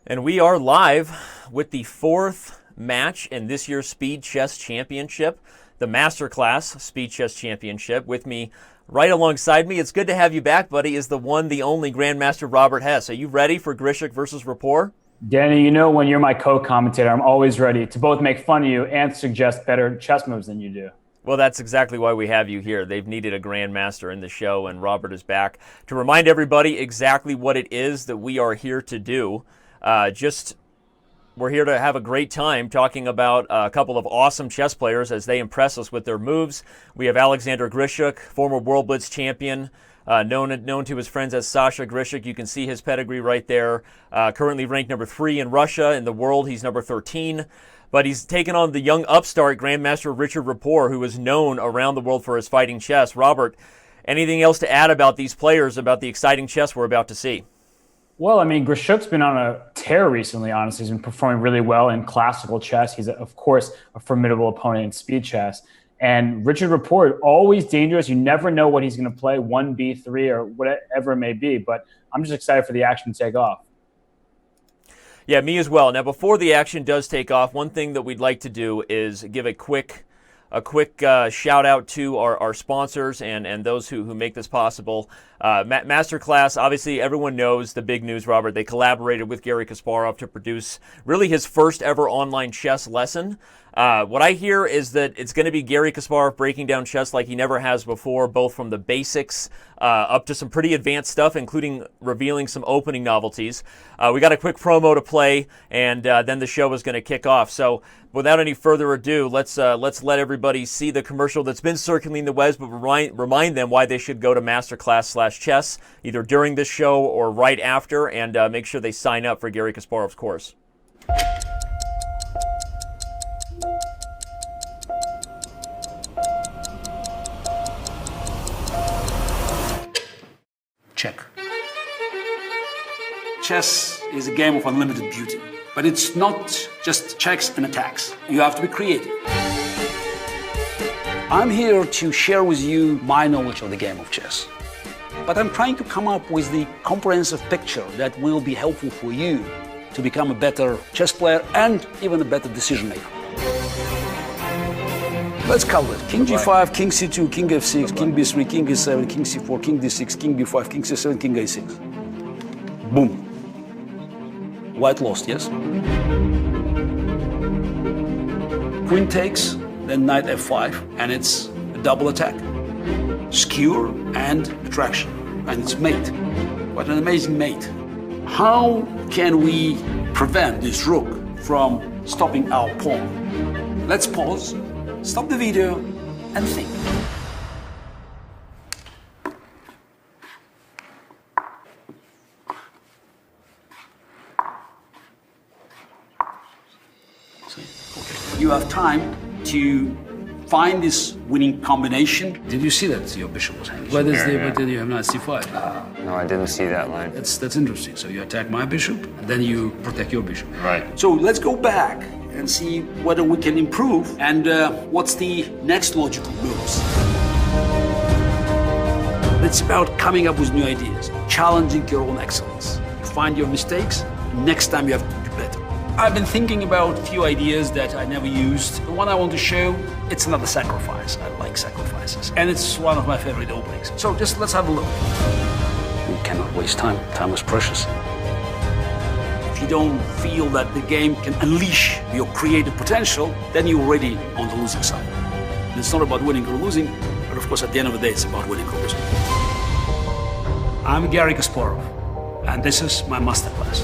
And we are live with the fourth match in this year's Speed Chess Championship, the Masterclass Speed Chess Championship. With me right alongside me, it's good to have you back, buddy, is the one, the only Grandmaster Robert Hess. Are you ready for Grishuk versus Rapport? Danny, you know when you're my co-commentator, I'm always ready to both make fun of you and suggest better chess moves than you do. Well, that's exactly why we have you here. They've needed a Grandmaster in the show, and Robert is back to remind everybody exactly what it is that we are here to do. We're here to have a great time talking about a couple of awesome chess players as they impress us with their moves. We have Alexander Grischuk, former World Blitz champion, known to his friends as Sasha Grishuk. You can see his pedigree right there. Currently ranked number 3 in Russia. In the world, he's number 13. But he's taken on the young upstart Grandmaster Richard Rapport, who is known around the world for his fighting chess. Robert, anything else to add about these players, about the exciting chess we're about to see? Well, I mean, Grishuk's been on a tear recently, honestly. He's been performing really well in classical chess. He's, of course, a formidable opponent in speed chess. And Richard Rapport, always dangerous. You never know what he's going to play, 1B3 or whatever it may be. But I'm just excited for the action to take off. Yeah, me as well. Now, before the action does take off, one thing that we'd like to do is give a quick shout out to our sponsors and those who make this possible. Masterclass, obviously everyone knows the big news, Robert. They collaborated with Garry Kasparov to produce really his first ever online chess lesson. What I hear is that it's going to be Garry Kasparov breaking down chess like he never has before, both from the basics up to some pretty advanced stuff, including revealing some opening novelties. We got a quick promo to play, and then the show is going to kick off. So without any further ado, let's let everybody see the commercial that's been circulating the webs, but remind them why they should go to Masterclass/chess, either during this show or right after, and make sure they sign up for Garry Kasparov's course. Check. Chess is a game of unlimited beauty, but it's not just checks and attacks. You have to be creative. I'm here to share with you my knowledge of the game of chess, but I'm trying to come up with the comprehensive picture that will be helpful for you to become a better chess player and even a better decision maker. Let's cover it. King g5, king c2, king f6, king b3, king e7, king c4, king d6, king b5, king c7, king a6. Boom. White lost, yes? Queen takes, then knight f5, and it's a double attack. Skewer and attraction, and it's mate. What an amazing mate. How can we prevent this rook from stopping our pawn? Let's pause. Stop the video and think. Okay. You have time to find this winning combination. Did you see that your bishop was hanging? What did you have knight c5? No, I didn't see that line. That's interesting. So you attack my bishop, and then you protect your bishop. Right. So let's go back and see whether we can improve and what's the next logical moves. It's about coming up with new ideas, challenging your own excellence. You find your mistakes, next time you have to do better. I've been thinking about a few ideas that I never used. The one I want to show, it's another sacrifice. I like sacrifices. And it's one of my favorite openings. So just let's have a look. We cannot waste time. Time is precious. If you don't feel that the game can unleash your creative potential, then you're already on the losing side. And it's not about winning or losing, but of course at the end of the day, it's about winning or losing. I'm Garry Kasparov, and this is my Masterclass.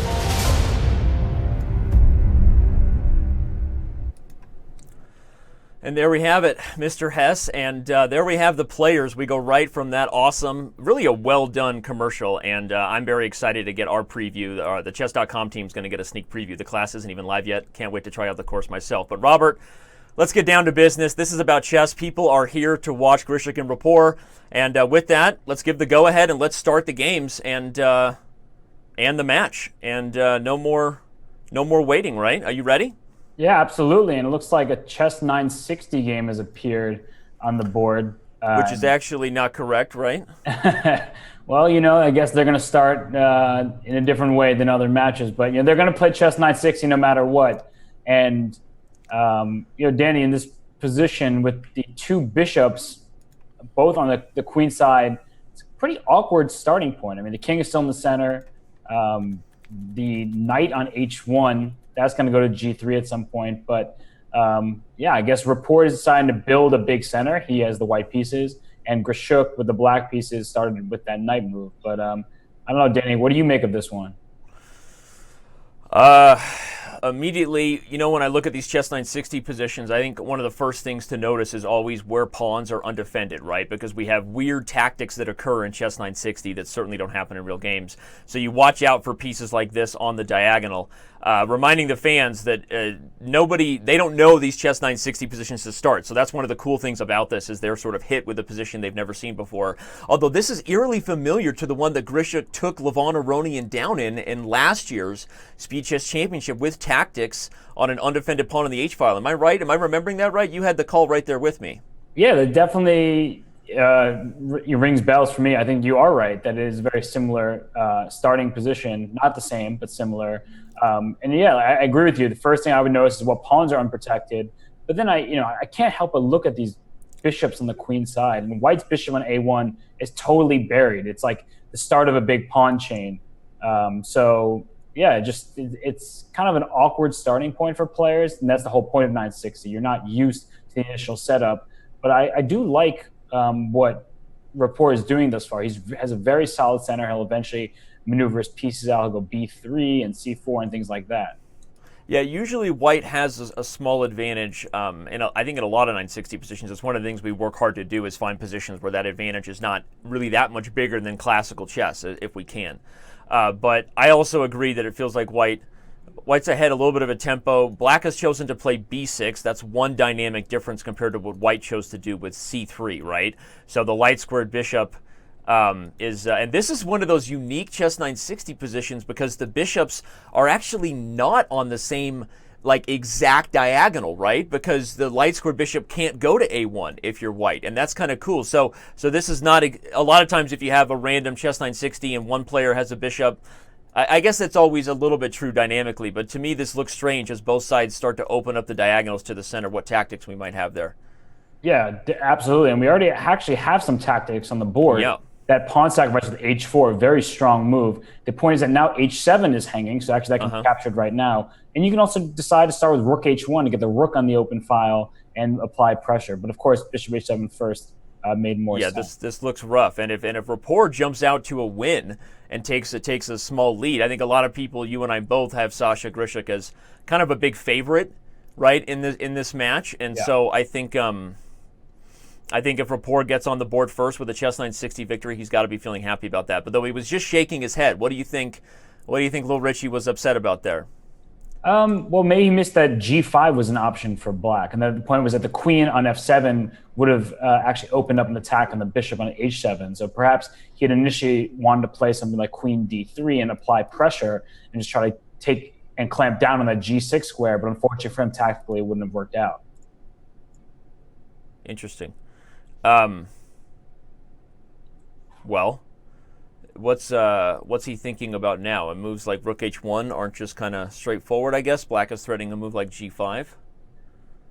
And there we have it, Mr. Hess, and there we have the players. We go right from that awesome, really a well-done commercial, and I'm very excited to get our preview. The Chess.com team's going to get a sneak preview. The class isn't even live yet. Can't wait to try out the course myself. But Robert, let's get down to business. This is about chess. People are here to watch Grishuk and Rapport, and with that, let's give the go-ahead and let's start the games and the match. And no more waiting, right? Are you ready? Yeah, absolutely. And it looks like a chess 960 game has appeared on the board. Which is actually not correct, right? Well, I guess they're going to start in a different way than other matches, but they're going to play chess 960 no matter what. And Danny, in this position with the two bishops, both on the queen side, it's a pretty awkward starting point. I mean, the king is still in the center. The knight on h1, that's going to go to g3 at some point. But I guess Rapport is deciding to build a big center. He has the white pieces. And Grishuk with the black pieces started with that knight move. But I don't know, Danny, what do you make of this one? Immediately, when I look at these chess 960 positions, I think one of the first things to notice is always where pawns are undefended, right? Because we have weird tactics that occur in chess 960 that certainly don't happen in real games. So you watch out for pieces like this on the diagonal, reminding the fans that they don't know these chess 960 positions to start. So that's one of the cool things about this, is they're sort of hit with a position they've never seen before. Although this is eerily familiar to the one that Grishuk took Levon Aronian down in last year's Speed Chess Championship with tactics on an undefended pawn on the H-file. Am I right? Am I remembering that right? You had the call right there with me. Yeah, that definitely rings bells for me. I think you are right. That it is a very similar starting position. Not the same, but similar. I agree with you. The first thing I would notice is what pawns are unprotected. But then I can't help but look at these bishops on the queen side. And White's bishop on a1 is totally buried. It's like the start of a big pawn chain. It's kind of an awkward starting point for players, and that's the whole point of 960. You're not used to the initial setup, but I do like what Rapport is doing thus far. He has a very solid center. He'll eventually maneuver his pieces out. He'll go b3 and c4 and things like that. Yeah, usually White has a small advantage, and I think in a lot of 960 positions, it's one of the things we work hard to do, is find positions where that advantage is not really that much bigger than classical chess, if we can. But I also agree that it feels like White's ahead a little bit of a tempo. Black has chosen to play b6. That's one dynamic difference compared to what White chose to do with c3, right? So the light squared bishop and this is one of those unique chess 960 positions, because the bishops are actually not on the same exact diagonal, right? Because the light squared bishop can't go to a1 if you're White, and that's kind of cool. So this is not a lot of times if you have a random chess 960 and one player has a bishop, I guess that's always a little bit true dynamically, but to me this looks strange as both sides start to open up the diagonals to the center, what tactics we might have there. Yeah, absolutely. And we already actually have some tactics on the board. Yeah. That pawn sacrifice with h4, very strong move. The point is that now h7 is hanging, so actually that can be captured right now. And you can also decide to start with rook h1 to get the rook on the open file and apply pressure. But of course, bishop h7 first made more sense. Yeah, this looks rough. And if Rapport jumps out to a win and takes a small lead, I think a lot of people, you and I both, have Sasha Grishuk as kind of a big favorite, right, in this match. And so I think if Rapport gets on the board first with a chess 960 victory, he's got to be feeling happy about that. But though he was just shaking his head, what do you think Lil Richie was upset about there? Well, maybe he missed that g5 was an option for Black. And the point was that the queen on f7 would have actually opened up an attack on the bishop on h7. So perhaps he had initially wanted to play something like queen d3 and apply pressure and just try to take and clamp down on that g6 square. But unfortunately for him, tactically, it wouldn't have worked out. Interesting. Well, what's he thinking about now? And moves like rook h1 aren't just kind of straightforward, I guess. Black is threading a move like g5.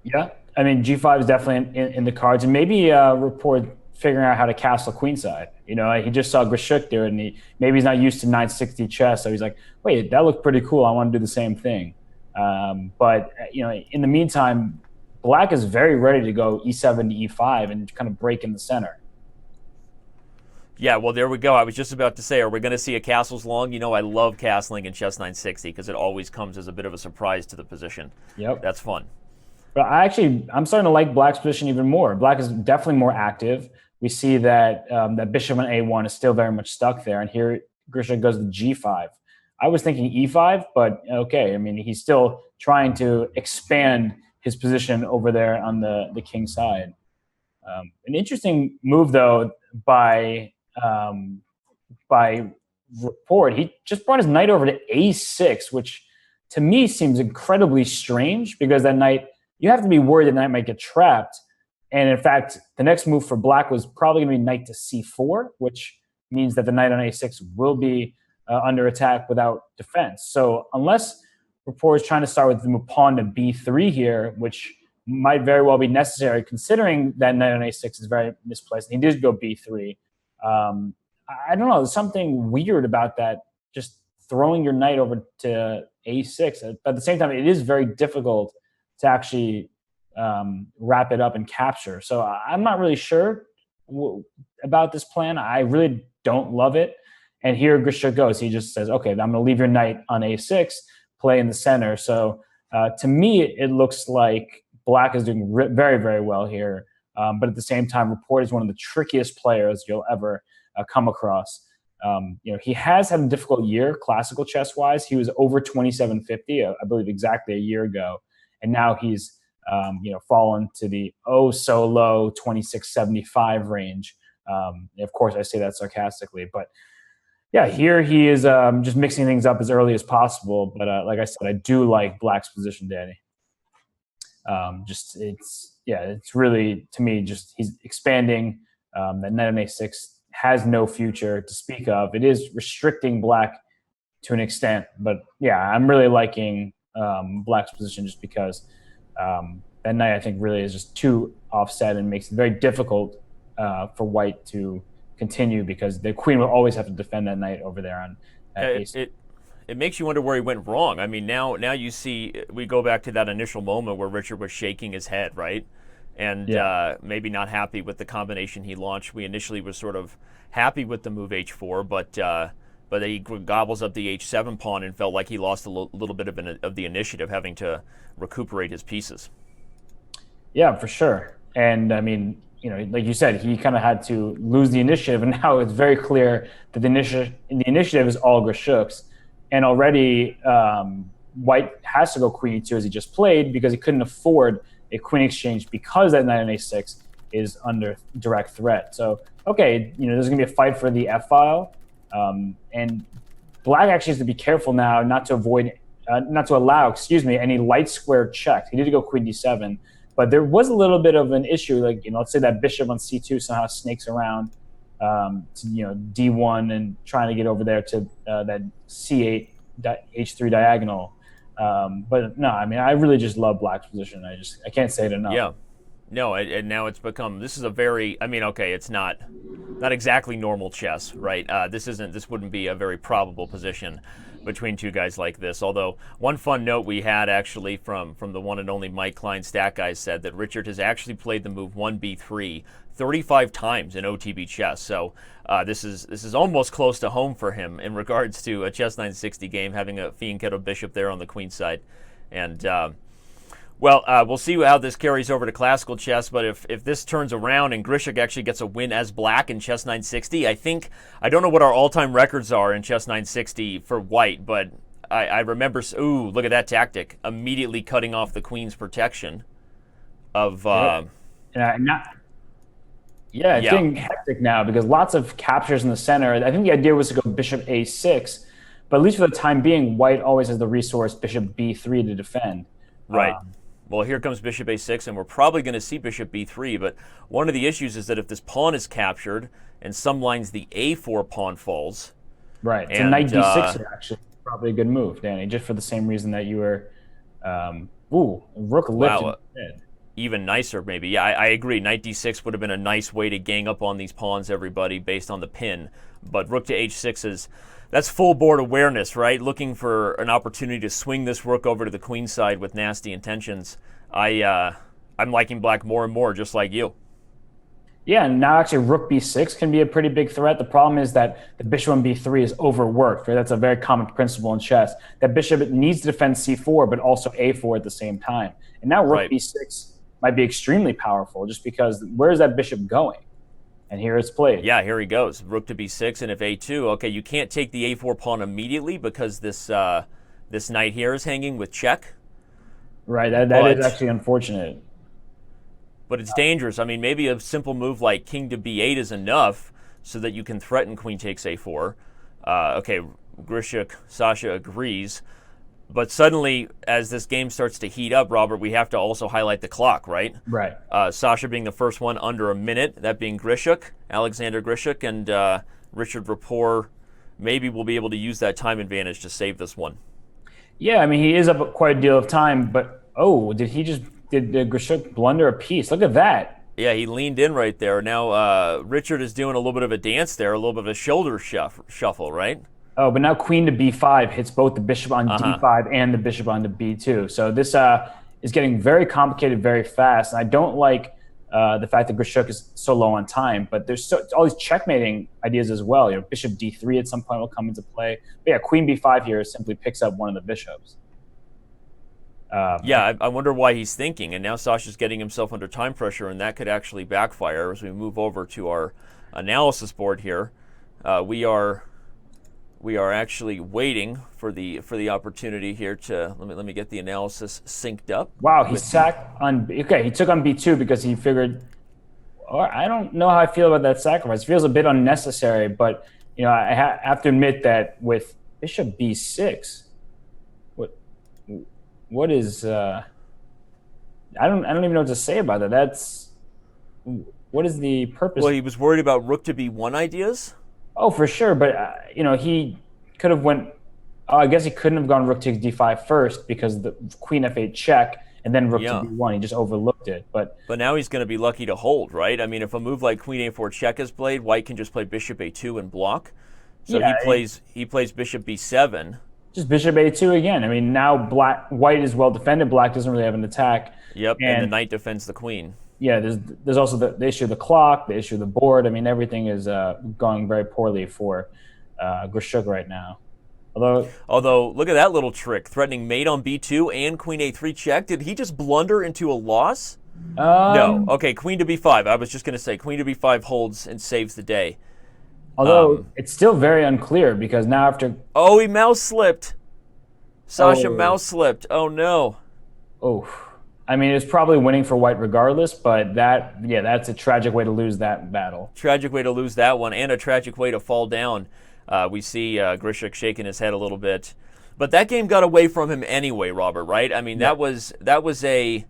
Yeah, I mean, g5 is definitely in the cards, and maybe Rapport figuring out how to castle queenside. He just saw Grishuk do it, and maybe he's not used to 960 chess, so he's like, wait, that looked pretty cool. I want to do the same thing. But in the meantime, Black is very ready to go e7 to e5 and kind of break in the center. Yeah, well, there we go. I was just about to say, are we going to see a castles long? I love castling in chess 960 because it always comes as a bit of a surprise to the position. Yep. That's fun. But I'm starting to like Black's position even more. Black is definitely more active. We see that that bishop on a1 is still very much stuck there. And here Grishuk goes to g5. I was thinking e5, but okay. I mean, he's still trying to expand his position over there on the king side. An interesting move, though, by Rapport. He just brought his knight over to a6, which to me seems incredibly strange because that knight, you have to be worried that knight might get trapped. And in fact, the next move for Black was probably going to be knight to c4, which means that the knight on a6 will be under attack without defense. So unless Rapport is trying to start with the pawn to b3 here, which might very well be necessary considering that knight on a6 is very misplaced. He did go b3. I don't know. There's something weird about that, just throwing your knight over to a6. But at the same time, it is very difficult to actually wrap it up and capture. So I'm not really sure about this plan. I really don't love it. And here Grishuk goes. He just says, okay, I'm going to leave your knight on a6, play in the center. So to me, it looks like Black is doing very, very well here. But at the same time, Rapport is one of the trickiest players you'll ever come across. He has had a difficult year, classical chess-wise. He was over 2750, I believe, exactly a year ago. And now he's fallen to the so-low 2675 range. Of course, I say that sarcastically. But yeah, here he is just mixing things up as early as possible. But like I said, I do like Black's position, Danny. It's really, to me, just he's expanding. That knight on a6 has no future to speak of. It is restricting Black to an extent, but yeah, I'm really liking Black's position just because that knight, I think, really is just too offset and makes it very difficult for White to continue because the queen will always have to defend that knight over there on a6. It makes you wonder where he went wrong. I mean, now you see, we go back to that initial moment where Richard was shaking his head, right? And maybe not happy with the combination he launched. We initially were sort of happy with the move h4, but he gobbles up the h7 pawn and felt like he lost a little bit of the initiative, having to recuperate his pieces. Yeah, for sure. And I mean, like you said, he kind of had to lose the initiative, and now it's very clear that the initiative is all Grishuk's. And already White has to go queen e2 as he just played because he couldn't afford a queen exchange because that knight on a6 is under direct threat. So, okay, there's going to be a fight for the f file. And Black actually has to be careful now not to allow any light square checks. He did go queen d7, but there was a little bit of an issue. Like, let's say that bishop on c2 somehow snakes around to d1 and trying to get over there to that c8 h3 diagonal. But no, I mean, I really just love Black's position. I can't say it enough. Yeah. No, and now it's become, this is a very, it's not exactly normal chess, right? This wouldn't be a very probable position between two guys like this. Although one fun note we had actually from the one and only Mike Klein Stat Guy said that Richard has actually played the move 1b3 35 times in OTB chess. So this is almost close to home for him in regards to a Chess 960 game, having a Fianchetto bishop there on the queen side. And we'll see how this carries over to classical chess, but if this turns around and Grishuk actually gets a win as Black in Chess 960, I don't know what our all-time records are in Chess 960 for White, but I remember, look at that tactic, immediately cutting off the queen's protection of... it's getting hectic now because lots of captures in the center. I think the idea was to go bishop a6, but at least for the time being, White always has the resource bishop b3 to defend. Right. Well, here comes bishop a6, and we're probably going to see bishop b3, but one of the issues is that if this pawn is captured, and some lines the a4 pawn falls... Right. So knight d6 is actually probably a good move, Danny, just for the same reason that you were... rook lifted. Wow, even nicer, maybe. Yeah, I agree. Knight d6 would have been a nice way to gang up on these pawns, everybody, based on the pin. But rook to h6 that's full board awareness, right? Looking for an opportunity to swing this rook over to the queen side with nasty intentions. I'm liking Black more and more, just like you. Yeah, and now actually rook b6 can be a pretty big threat. The problem is that the bishop on b3 is overworked, right? That's a very common principle in chess. That bishop needs to defend c4, but also a4 at the same time. And now rook b6 might be extremely powerful just because where is that bishop going? And here it's played. Yeah, here he goes. Rook to b6, and if a2, okay, you can't take the a4 pawn immediately because this knight here is hanging with check. Right, that is actually unfortunate. But it's dangerous. I mean, maybe a simple move like king to b8 is enough so that you can threaten queen takes a4. Okay, Grishuk, Sasha agrees. But suddenly, as this game starts to heat up, Robert, we have to also highlight the clock, right? Right. Sasha being the first one under a minute, that being Grishuk, Alexander Grischuk, and Richard Rapport maybe will be able to use that time advantage to save this one. Yeah, I mean, he is up quite a deal of time, but did Grishuk blunder a piece? Look at that. Yeah, he leaned in right there. Now Richard is doing a little bit of a dance there, a little bit of a shoulder shuffle, right? Oh, but now queen to b5 hits both the bishop on d5 and the bishop on the b2. So this is getting very complicated very fast. And I don't like the fact that Grishuk is so low on time, but there's all these checkmating ideas as well. Bishop d3 at some point will come into play. But yeah, queen b5 here simply picks up one of the bishops. I wonder why he's thinking. And now Sasha's getting himself under time pressure, and that could actually backfire as we move over to our analysis board here. We are actually waiting for the opportunity here to let me get the analysis synced up. Wow, he sacked on. Okay, he took on b2 because he figured. I don't know how I feel about that sacrifice. It feels a bit unnecessary, but I have to admit that with bishop b6, what is? I don't even know what to say about that. What is the purpose? Well, he was worried about rook to b1 ideas. Oh, for sure, but he could have went. I guess he couldn't have gone rook takes d5 first because the queen f8 check and then rook to b1. He just overlooked it. But now he's going to be lucky to hold, right? I mean, if a move like queen a4 check is played, White can just play bishop a2 and block. So he plays bishop b7. Just bishop a2 again. I mean, now White is well defended. Black doesn't really have an attack. Yep, and the knight defends the queen. Yeah, there's also the issue of the clock, the issue of the board. I mean, everything is going very poorly for Grishuk right now. Although, look at that little trick, threatening mate on b2 and queen a3 check. Did he just blunder into a loss? No. Okay, queen to b5. I was just going to say queen to b5 holds and saves the day. Although it's still very unclear because now after... Oh, he mouse slipped. Sasha mouse slipped. Oh, no. Oh. I mean, it's probably winning for White regardless, but that's a tragic way to lose that battle. Tragic way to lose that one, and a tragic way to fall down. We see Grishuk shaking his head a little bit. But that game got away from him anyway, Robert, right? I mean, that was a...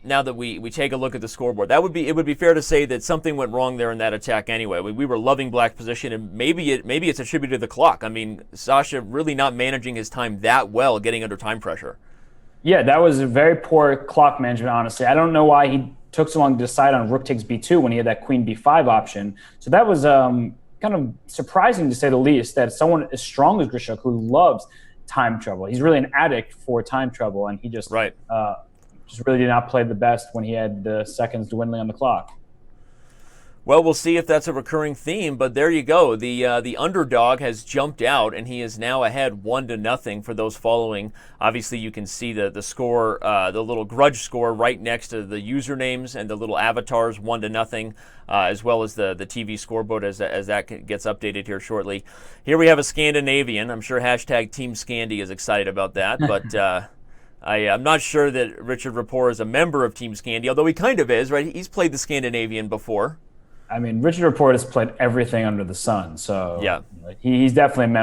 Now that we take a look at the scoreboard, it would be fair to say that something went wrong there in that attack anyway. We were loving Black's position, and maybe it's attributed to the clock. I mean, Sasha really not managing his time that well, getting under time pressure. Yeah, that was a very poor clock management, honestly. I don't know why he took so long to decide on rook takes b2 when he had that queen b5 option. So that was kind of surprising, to say the least, that someone as strong as Grishuk, who loves time trouble, he's really an addict for time trouble, and he just really did not play the best when he had the seconds dwindling on the clock. Well, we'll see if that's a recurring theme, but there you go. The underdog has jumped out, and he is now ahead 1-0 for those following. Obviously, you can see the score, the little grudge score right next to the usernames and the little avatars, 1-0, as well as the TV scoreboard as that gets updated here shortly. Here we have a Scandinavian. I'm sure hashtag Team Scandi is excited about that, but I'm not sure that Richard Rapport is a member of Team Scandi, although he kind of is, right? He's played the Scandinavian before. I mean, Richard Rapport has played everything under the sun, so yeah, he's definitely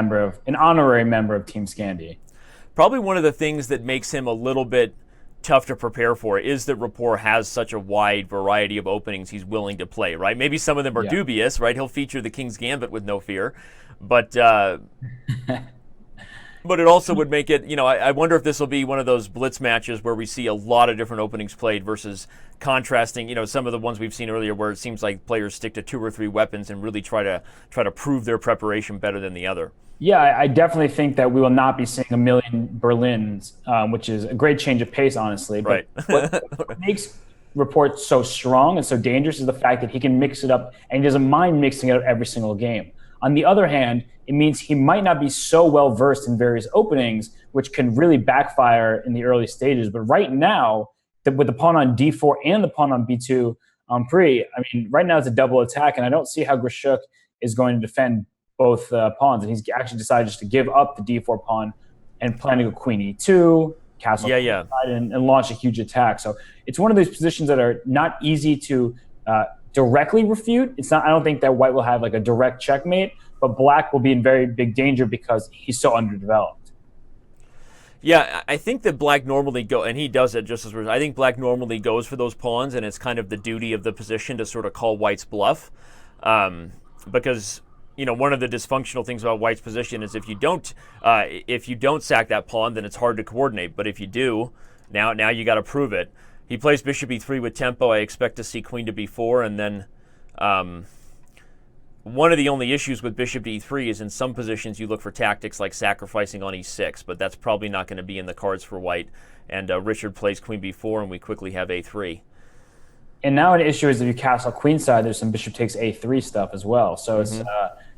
an honorary member of Team Scandi. Probably one of the things that makes him a little bit tough to prepare for is that Rapport has such a wide variety of openings he's willing to play, right? Maybe some of them are dubious, right? He'll feature the King's Gambit with no fear, but but it also would make it, I wonder if this will be one of those blitz matches where we see a lot of different openings played versus contrasting, some of the ones we've seen earlier where it seems like players stick to 2 or 3 weapons and really try to prove their preparation better than the other. Yeah, I definitely think that we will not be seeing a million Berlins, which is a great change of pace, honestly. But what makes Rapport so strong and so dangerous is the fact that he can mix it up, and he doesn't mind mixing it up every single game. On the other hand, it means he might not be so well versed in various openings, which can really backfire in the early stages. But right now, with the pawn on d4 and the pawn on b2 on pre, I mean, right now it's a double attack, and I don't see how Grishuk is going to defend both pawns. And he's actually decided just to give up the d4 pawn and plan to go queen e2, castle and launch a huge attack. So it's one of those positions that are not easy to directly refute. I don't think that White will have like a direct checkmate, but Black will be in very big danger because he's so underdeveloped. Yeah, I think that Black normally and he does it just as well. I think Black normally goes for those pawns, and it's kind of the duty of the position to sort of call White's bluff. because one of the dysfunctional things about White's position is if you don't sack that pawn, then it's hard to coordinate. But if you do, now you got to prove it. He plays bishop e3 with tempo. I expect to see queen to b4, and then one of the only issues with bishop to e3 is in some positions you look for tactics like sacrificing on e6, but that's probably not going to be in the cards for White. And Richard plays queen b4, and we quickly have a3. And now an issue is if you castle queenside, there's some bishop takes a3 stuff as well. So it's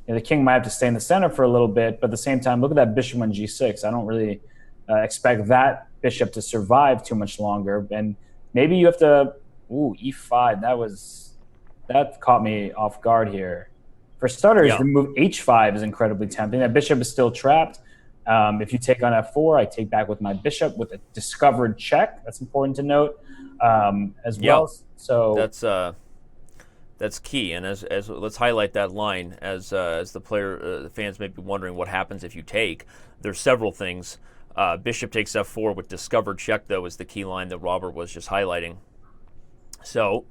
the king might have to stay in the center for a little bit, but at the same time, look at that bishop on g6. I don't really expect that bishop to survive too much longer. And maybe you have to, e5. That caught me off guard here. For starters, the move h5 is incredibly tempting. That bishop is still trapped. If you take on f4, I take back with my bishop with a discovered check. That's important to note as well. So that's key. And as let's highlight that line as the fans may be wondering what happens if you take. There's several things. Bishop takes f4 with discovered check, though, is the key line that Robert was just highlighting. So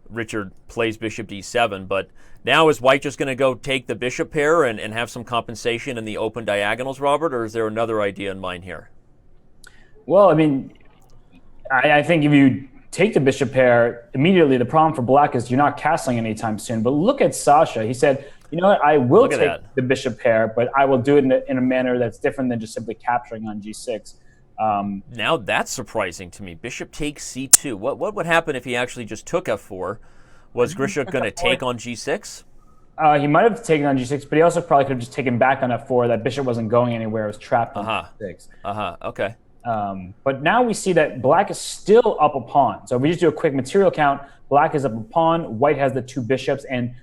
Richard plays bishop d7, but now is White just going to go take the bishop pair and have some compensation in the open diagonals, Robert, or is there another idea in mind here? Well, I mean, I think if you take the bishop pair, immediately the problem for Black is you're not castling anytime soon. But look at Sasha. He said, you know what, I will take the bishop pair, but I will do it in a manner that's different than just simply capturing on g6. Now that's surprising to me. Bishop takes c2. What would happen if he actually just took f4? Was Grishuk going to take on g6? He might have taken on g6, but he also probably could have just taken back on f4. That bishop wasn't going anywhere. It was trapped on g6. Okay. But now we see that Black is still up a pawn. So if we just do a quick material count, Black is up a pawn, White has the two bishops, and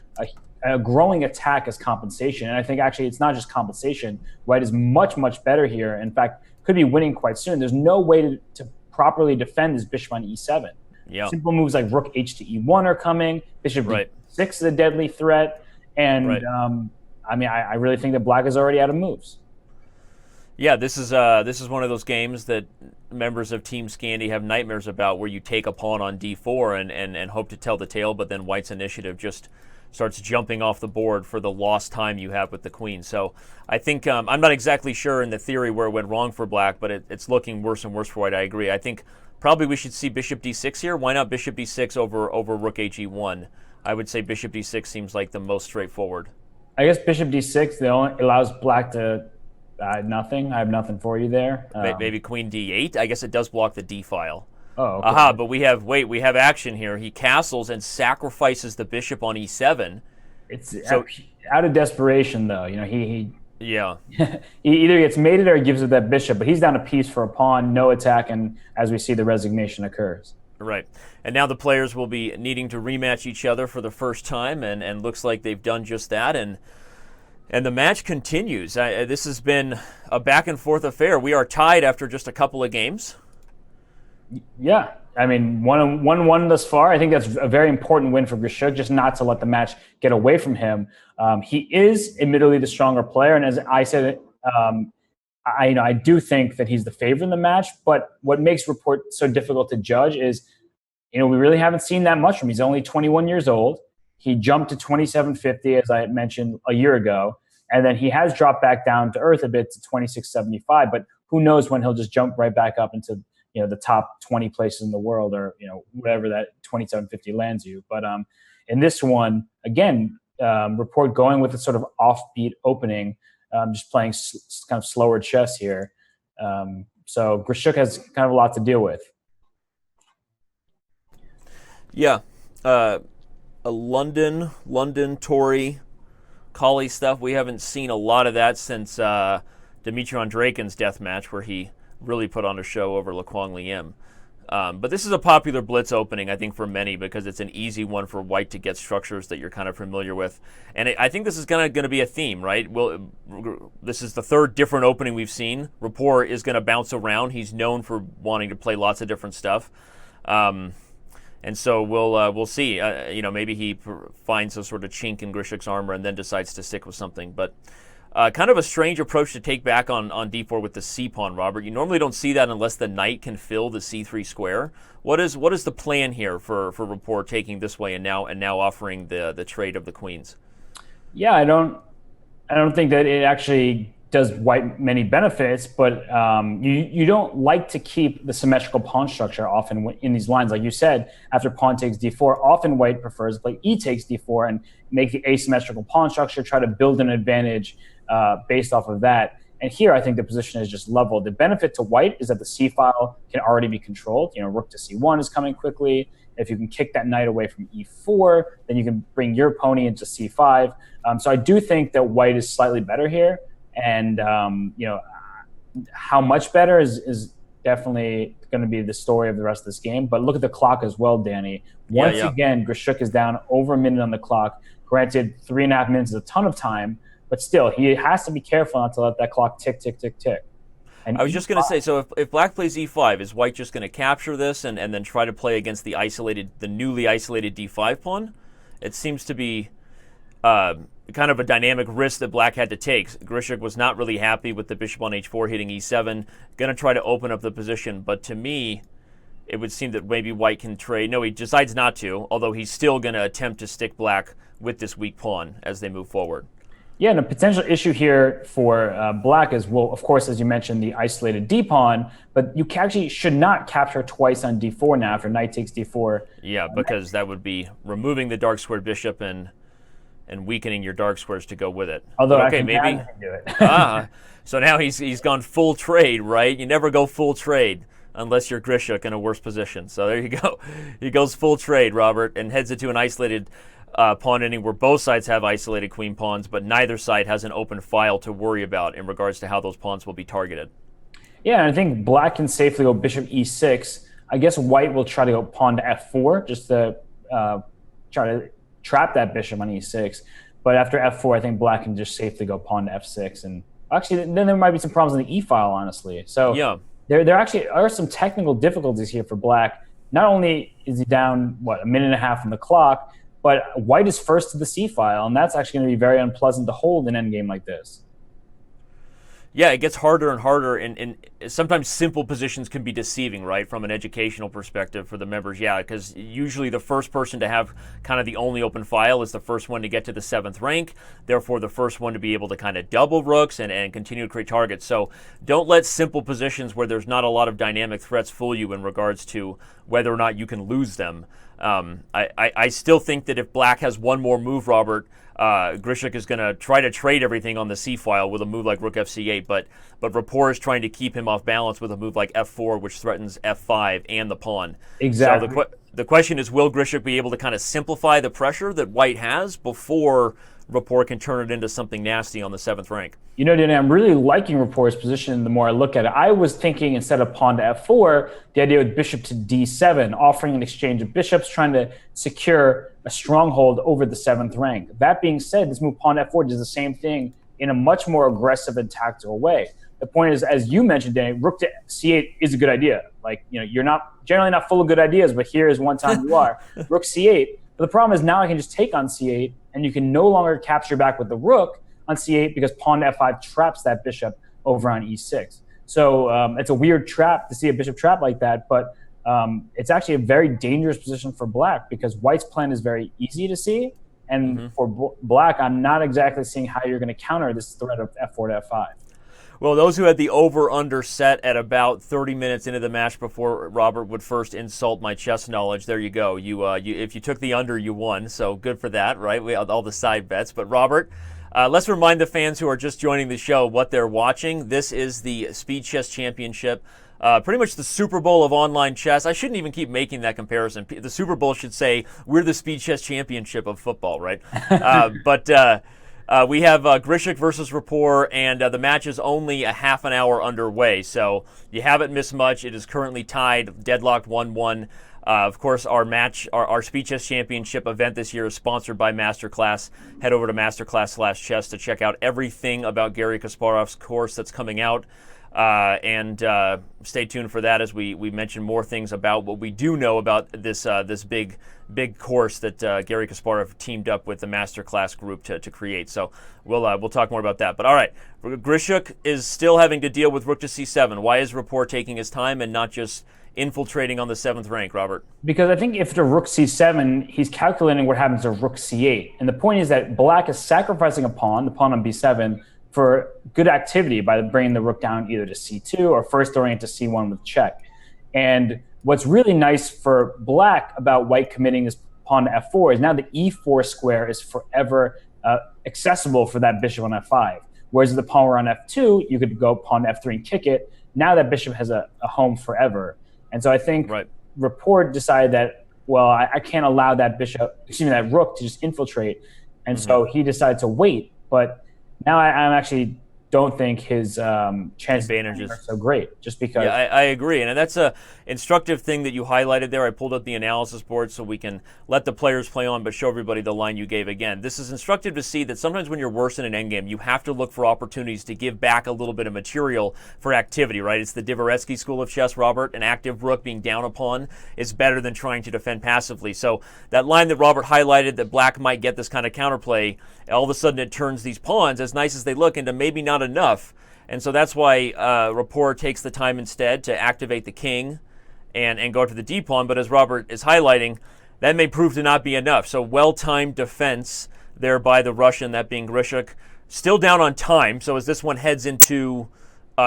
a growing attack as compensation. And I think actually it's not just compensation. White is much, much better here. In fact, could be winning quite soon. There's no way to properly defend this bishop on e7. Simple moves like rook h to e1 are coming. Bishop d6 is a deadly threat. And I really think that Black is already out of moves. Yeah, this is one of those games that members of Team Scandi have nightmares about, where you take a pawn on d4 and hope to tell the tale, but then White's initiative just starts jumping off the board for the lost time you have with the queen. So I think I'm not exactly sure in the theory where it went wrong for Black, but it's looking worse and worse for White. I agree. I think probably we should see bishop d6 here. Why not bishop d6 over rook h1? I would say bishop d6 seems like the most straightforward. I guess bishop d6 allows Black to nothing. I have nothing for you there. Maybe queen d8. I guess it does block the d file. Oh, okay. But we have action here. He castles and sacrifices the bishop on e7. It's so out of desperation, though. He he either gets mated or he gives it that bishop, but he's down a piece for a pawn, no attack, and as we see, the resignation occurs. Right. And now the players will be needing to rematch each other for the first time, and looks like they've done just that, and the match continues. This has been a back-and-forth affair. We are tied after just a couple of games. Yeah. I mean, 1-1 thus far. I think that's a very important win for Grishuk, just not to let the match get away from him. He is admittedly the stronger player, and as I said, I do think that he's the favorite in the match. But what makes Rapport so difficult to judge is, we really haven't seen that much from him. He's only 21 years old. He jumped to 2750, as I had mentioned a year ago, and then he has dropped back down to earth a bit to 2675. But who knows when he'll just jump right back up into the top 20 places in the world, or whatever that 2750 lands you. But in this one, again, Rapport going with a sort of offbeat opening, just playing kind of slower chess here. So Grishuk has kind of a lot to deal with. Yeah, a London Tory Collie stuff. We haven't seen a lot of that since Dmitry Andreikin's death match, where he really put on a show over Lequang Liem. But this is a popular blitz opening, I think, for many, because it's an easy one for White to get structures that you're kind of familiar with. And I think this is going to be a theme, right? This is the third different opening we've seen. Rapport is going to bounce around. He's known for wanting to play lots of different stuff. And so we'll see. Maybe he finds a sort of chink in Grishuk's armor and then decides to stick with something. But kind of a strange approach to take back on d4 with the c-pawn, Robert. You normally don't see that unless the knight can fill the c3 square. What is the plan here for Rapport taking this way and now offering the trade of the queens? Yeah, I don't think that it actually does white many benefits, but you don't like to keep the symmetrical pawn structure often in these lines. Like you said, after pawn takes d4, often white prefers to play e takes d4 and make the asymmetrical pawn structure, try to build an advantage based off of that. And here, I think the position is just level. The benefit to white is that the c file can already be controlled. Rook to c1 is coming quickly. If you can kick that knight away from e4, then you can bring your pony into c5. So I do think that white is slightly better here. And, how much better is definitely going to be the story of the rest of this game. But look at the clock as well, Danny. Once again, Grishuk is down over a minute on the clock. Granted, 3.5 minutes is a ton of time, but still, he has to be careful not to let that clock tick, tick, tick, tick. And I was just going to say, so if black plays e5, is white just going to capture this and then try to play against the newly isolated d5 pawn? It seems to be kind of a dynamic risk that black had to take. Grishuk was not really happy with the bishop on h4 hitting e7, going to try to open up the position, but to me, it would seem that maybe white can trade. No, he decides not to, although he's still going to attempt to stick black with this weak pawn as they move forward. Yeah, and a potential issue here for black is, well, of course, as you mentioned, the isolated d pawn, but you actually should not capture twice on d4 now after knight takes d4. Yeah, because that would be removing the dark squared bishop and weakening your dark squares to go with it. Although but okay, maybe can do it. So now he's gone full trade, right? You never go full trade unless you're Grishuk in a worse position. So there you go. He goes full trade, Robert, and heads into an isolated pawn inning where both sides have isolated queen pawns, but neither side has an open file to worry about in regards to how those pawns will be targeted. Yeah, and I think black can safely go bishop e6. I guess white will try to go pawn to f4 just to try to trap that bishop on e6. But after f4, I think black can just safely go pawn to f6. And actually, then there might be some problems on the e file, honestly. So yeah, there actually are some technical difficulties here for black. Not only is he down, a minute and a half on the clock, but white is first to the c file, and that's actually going to be very unpleasant to hold in an endgame like this. Yeah, it gets harder and harder, and sometimes simple positions can be deceiving, right, from an educational perspective for the members. Yeah, because usually the first person to have kind of the only open file is the first one to get to the 7th rank, therefore the first one to be able to kind of double rooks and continue to create targets. So don't let simple positions where there's not a lot of dynamic threats fool you in regards to whether or not you can lose them. I still think that if black has one more move, Robert, Grishuk is going to try to trade everything on the c file with a move like rook fc8, but Rapport is trying to keep him off balance with a move like f4, which threatens f5 and the pawn. Exactly. So the question is, will Grishuk be able to kind of simplify the pressure that white has before Rapport can turn it into something nasty on the 7th rank? Danny, I'm really liking Rapport's position the more I look at it. I was thinking instead of pawn to f4, the idea with bishop to d7, offering an exchange of bishops, trying to secure a stronghold over the 7th rank. That being said, this move pawn to f4 does the same thing in a much more aggressive and tactical way. The point is, as you mentioned, Danny, rook to c8 is a good idea. You're not generally not full of good ideas, but here is one time you are. Rook c8. But the problem is now I can just take on c8, and you can no longer capture back with the rook on c8 because pawn to f5 traps that bishop over on e6. So it's a weird trap to see a bishop trap like that, but it's actually a very dangerous position for black because white's plan is very easy to see. And for black, I'm not exactly seeing how you're going to counter this threat of f4 to f5. Well, those who had the over-under set at about 30 minutes into the match before Robert would first insult my chess knowledge, there you go. If you took the under, you won, so good for that, right? We had all the side bets. But Robert, let's remind the fans who are just joining the show what they're watching. This is the Speed Chess Championship, pretty much the Super Bowl of online chess. I shouldn't even keep making that comparison. The Super Bowl should say, we're the Speed Chess Championship of football, right? We have Grishuk versus Rapport, and the match is only a half an hour underway, so you haven't missed much. It is currently tied, deadlocked 1-1. Of course, our Speed Chess Championship event this year is sponsored by Masterclass. Head over to Masterclass/chess to check out everything about Garry Kasparov's course that's coming out. And stay tuned for that as we mention more things about what we do know about this big course that Garry Kasparov teamed up with the Masterclass group to create. So we'll talk more about that. But all right, Grishuk is still having to deal with rook to c7. Why is Rapport taking his time and not just infiltrating on the 7th rank, Robert? Because I think if the rook c7, he's calculating what happens to rook c8. And the point is that black is sacrificing a pawn, the pawn on b7, for good activity by bringing the rook down either to c2 or first throwing it to c1 with check. And what's really nice for black about white committing this pawn to f4 is now the e4 square is forever accessible for that bishop on f5. Whereas if the pawn were on f2, you could go pawn to f3 and kick it. Now that bishop has a home forever. And so I think Rapport decided that, well, I can't allow that that rook to just infiltrate. And so he decided to wait. But now I actually don't think his chances are so great, just because. Yeah, I agree. And that's a instructive thing that you highlighted there. I pulled up the analysis board so we can let the players play on, but show everybody the line you gave again. This is instructive to see that sometimes when you're worse in an endgame, you have to look for opportunities to give back a little bit of material for activity, right? It's the Dvoretsky school of chess, Robert. An active rook being down upon is better than trying to defend passively. So that line that Robert highlighted, that black might get this kind of counterplay, all of a sudden it turns these pawns, as nice as they look, into maybe not enough. And so that's why Rapport takes the time instead to activate the king and go to the d pawn. But as Robert is highlighting, that may prove to not be enough. So well-timed defense there by the Russian, that being Grishuk. Still down on time. So as this one heads into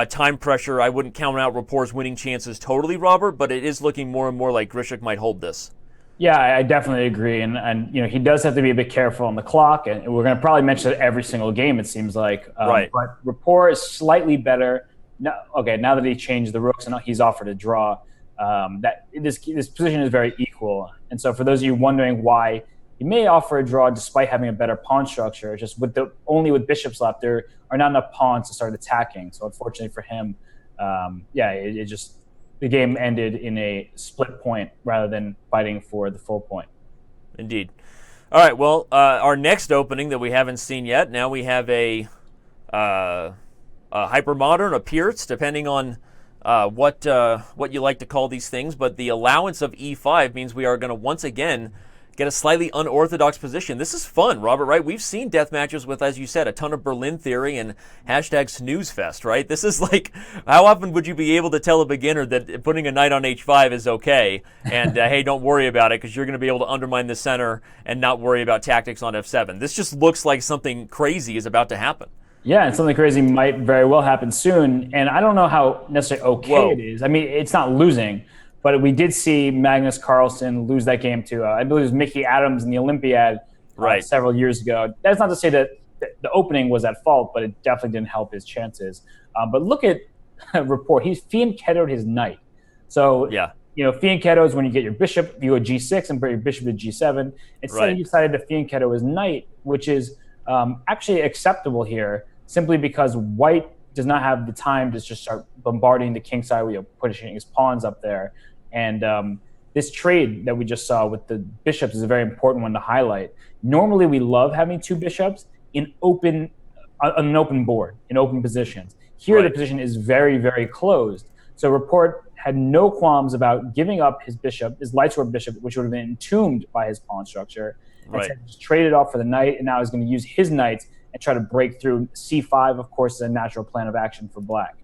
time pressure, I wouldn't count out Rapport's winning chances totally, Robert, but it is looking more and more like Grishuk might hold this. Yeah, I definitely agree, and he does have to be a bit careful on the clock, and we're going to probably mention it every single game. It seems like, right. But Rapport is slightly better. Now that he changed the rooks and he's offered a draw, that this position is very equal. And so, for those of you wondering why he may offer a draw despite having a better pawn structure, just only with bishops left, there are not enough pawns to start attacking. So, unfortunately for him, the game ended in a split point rather than fighting for the full point. Indeed. All right, well, our next opening that we haven't seen yet, now we have a hypermodern, a Pierce, depending on what you like to call these things, but the allowance of e5 means we are going to once again get a slightly unorthodox position. This is fun, Robert, right? We've seen death matches with, as you said, a ton of Berlin theory and #snoozefest, right? This is like, how often would you be able to tell a beginner that putting a knight on h5 is okay, and hey, don't worry about it because you're going to be able to undermine the center and not worry about tactics on f7. This just looks like something crazy is about to happen. Yeah, and something crazy might very well happen soon, and I don't know how necessarily okay it is. I mean, it's not losing, but we did see Magnus Carlsen lose that game to, I believe it was Mickey Adams in the Olympiad several years ago. That's not to say that the opening was at fault, but it definitely didn't help his chances. But look at Rapport. He's fianchettoed his knight. So, fianchetto is when you get your bishop, you go g6 and bring your bishop to g7. Instead, he decided to fianchetto his knight, which is actually acceptable here, simply because white does not have the time to just start bombarding the king side, pushing his pawns up there. And this trade that we just saw with the bishops is a very important one to highlight. Normally, we love having two bishops on an open board, in open positions. Here, the position is very, very closed. So Rapport had no qualms about giving up his bishop, his light sword bishop, which would have been entombed by his pawn structure. And just trade it off for the knight, and now he's going to use his knight and try to break through. C5, of course, is a natural plan of action for black.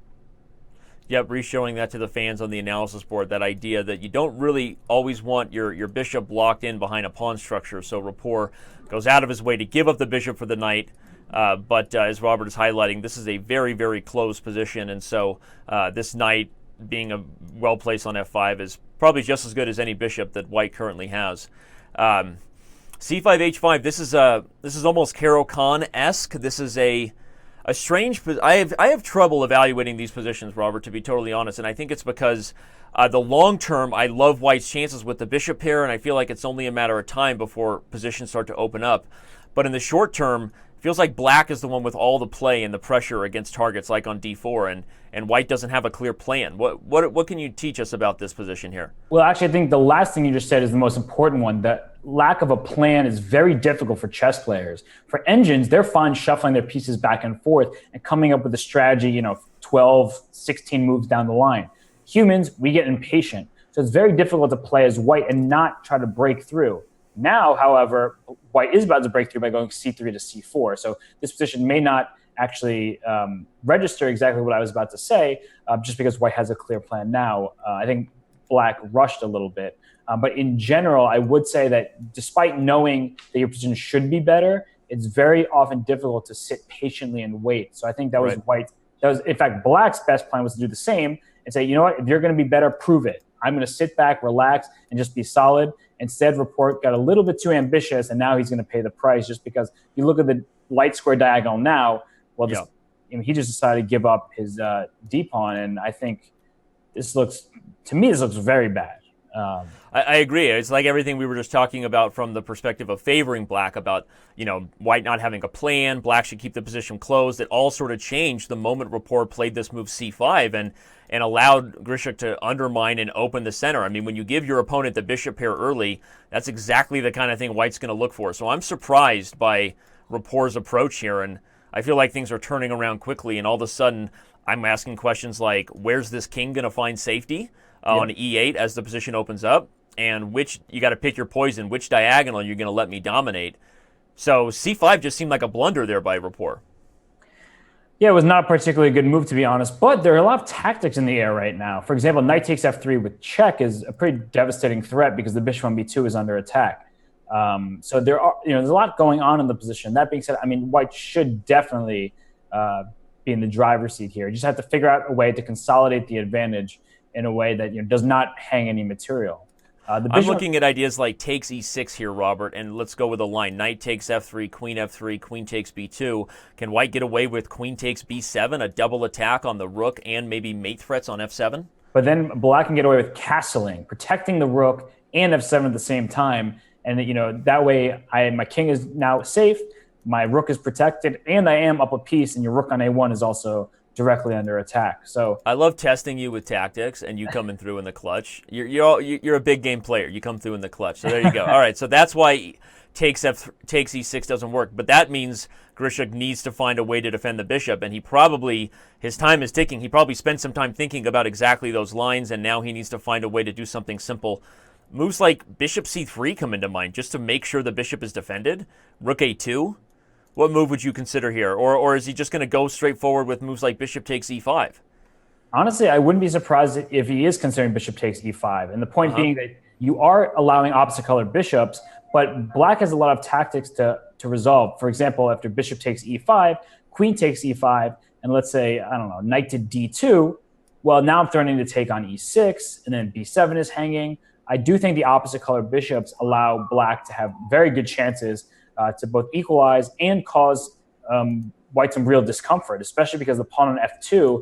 Yep, re-showing that to the fans on the analysis board, that idea that you don't really always want your bishop locked in behind a pawn structure. So Rapport goes out of his way to give up the bishop for the knight. But as Robert is highlighting, this is a very, very close position. And so this knight being well placed on f5 is probably just as good as any bishop that white currently has. C5, h5, this is almost Caro-Kann-esque. This is a strange. I have trouble evaluating these positions, Robert, to be totally honest, and I think it's because the long term, I love white's chances with the bishop pair, and I feel like it's only a matter of time before positions start to open up. But in the short term, it feels like black is the one with all the play and the pressure against targets like on d4, and white doesn't have a clear plan. What can you teach us about this position here? Well, actually, I think the last thing you just said is the most important one. That lack of a plan is very difficult for chess players. For engines, they're fine shuffling their pieces back and forth and coming up with a strategy, 12, 16 moves down the line. Humans, we get impatient. So it's very difficult to play as white and not try to break through. Now, however, white is about to break through by going c3 to c4. So this position may not actually register exactly what I was about to say, just because white has a clear plan now. I think black rushed a little bit. But in general, I would say that despite knowing that your position should be better, it's very often difficult to sit patiently and wait. So I think that was White's. That was, in fact, Black's best plan was to do the same and say, you know what, if you're going to be better, prove it. I'm going to sit back, relax, and just be solid. Instead, Rapport got a little bit too ambitious, and now he's going to pay the price just because you look at the light square diagonal now. Well, he just decided to give up his d-pawn, and I think this looks very bad. I agree. It's like everything we were just talking about from the perspective of favoring Black about, White not having a plan, Black should keep the position closed. It all sort of changed the moment Rapport played this move c5 and allowed Grishuk to undermine and open the center. I mean, when you give your opponent the bishop pair early, that's exactly the kind of thing White's going to look for. So I'm surprised by Rapport's approach here, and I feel like things are turning around quickly, and all of a sudden I'm asking questions like, where's this king going to find safety on e8 as the position opens up? And you got to pick your poison, which diagonal you're going to let me dominate. So c5 just seemed like a blunder there by Rapport. Yeah, it was not a particularly good move, to be honest, but there are a lot of tactics in the air right now. For example, knight takes f3 with check is a pretty devastating threat because the bishop on b2 is under attack. So there's a lot going on in the position. That being said, I mean, White should definitely be in the driver's seat here. You just have to figure out a way to consolidate the advantage in a way that does not hang any material. I'm looking at ideas like takes e6 here, Robert, and let's go with a line. Knight takes f3, queen takes b2. Can White get away with queen takes b7, a double attack on the rook and maybe mate threats on f7? But then Black can get away with castling, protecting the rook and f7 at the same time. And that way my king is now safe, my rook is protected, and I am up a piece, and your rook on a1 is also directly under attack. So I love testing you with tactics, and you coming through in the clutch. You're a big game player. You come through in the clutch. So there you go. All right. So that's why takes e6 doesn't work. But that means Grishuk needs to find a way to defend the bishop, and his time is ticking. He probably spent some time thinking about exactly those lines, and now he needs to find a way to do something simple. Moves like bishop c3 come into mind just to make sure the bishop is defended. Rook a2. What move would you consider here? Or is he just going to go straight forward with moves like bishop takes e5? Honestly, I wouldn't be surprised if he is considering bishop takes e5. And the point being that you are allowing opposite colored bishops, but Black has a lot of tactics to resolve. For example, after bishop takes e5, queen takes e5, and let's say, I don't know, knight to d2, well, now I'm threatening to take on e6, and then b7 is hanging. I do think the opposite colored bishops allow Black to have very good chances to both equalize and cause White some real discomfort, especially because the pawn on f2,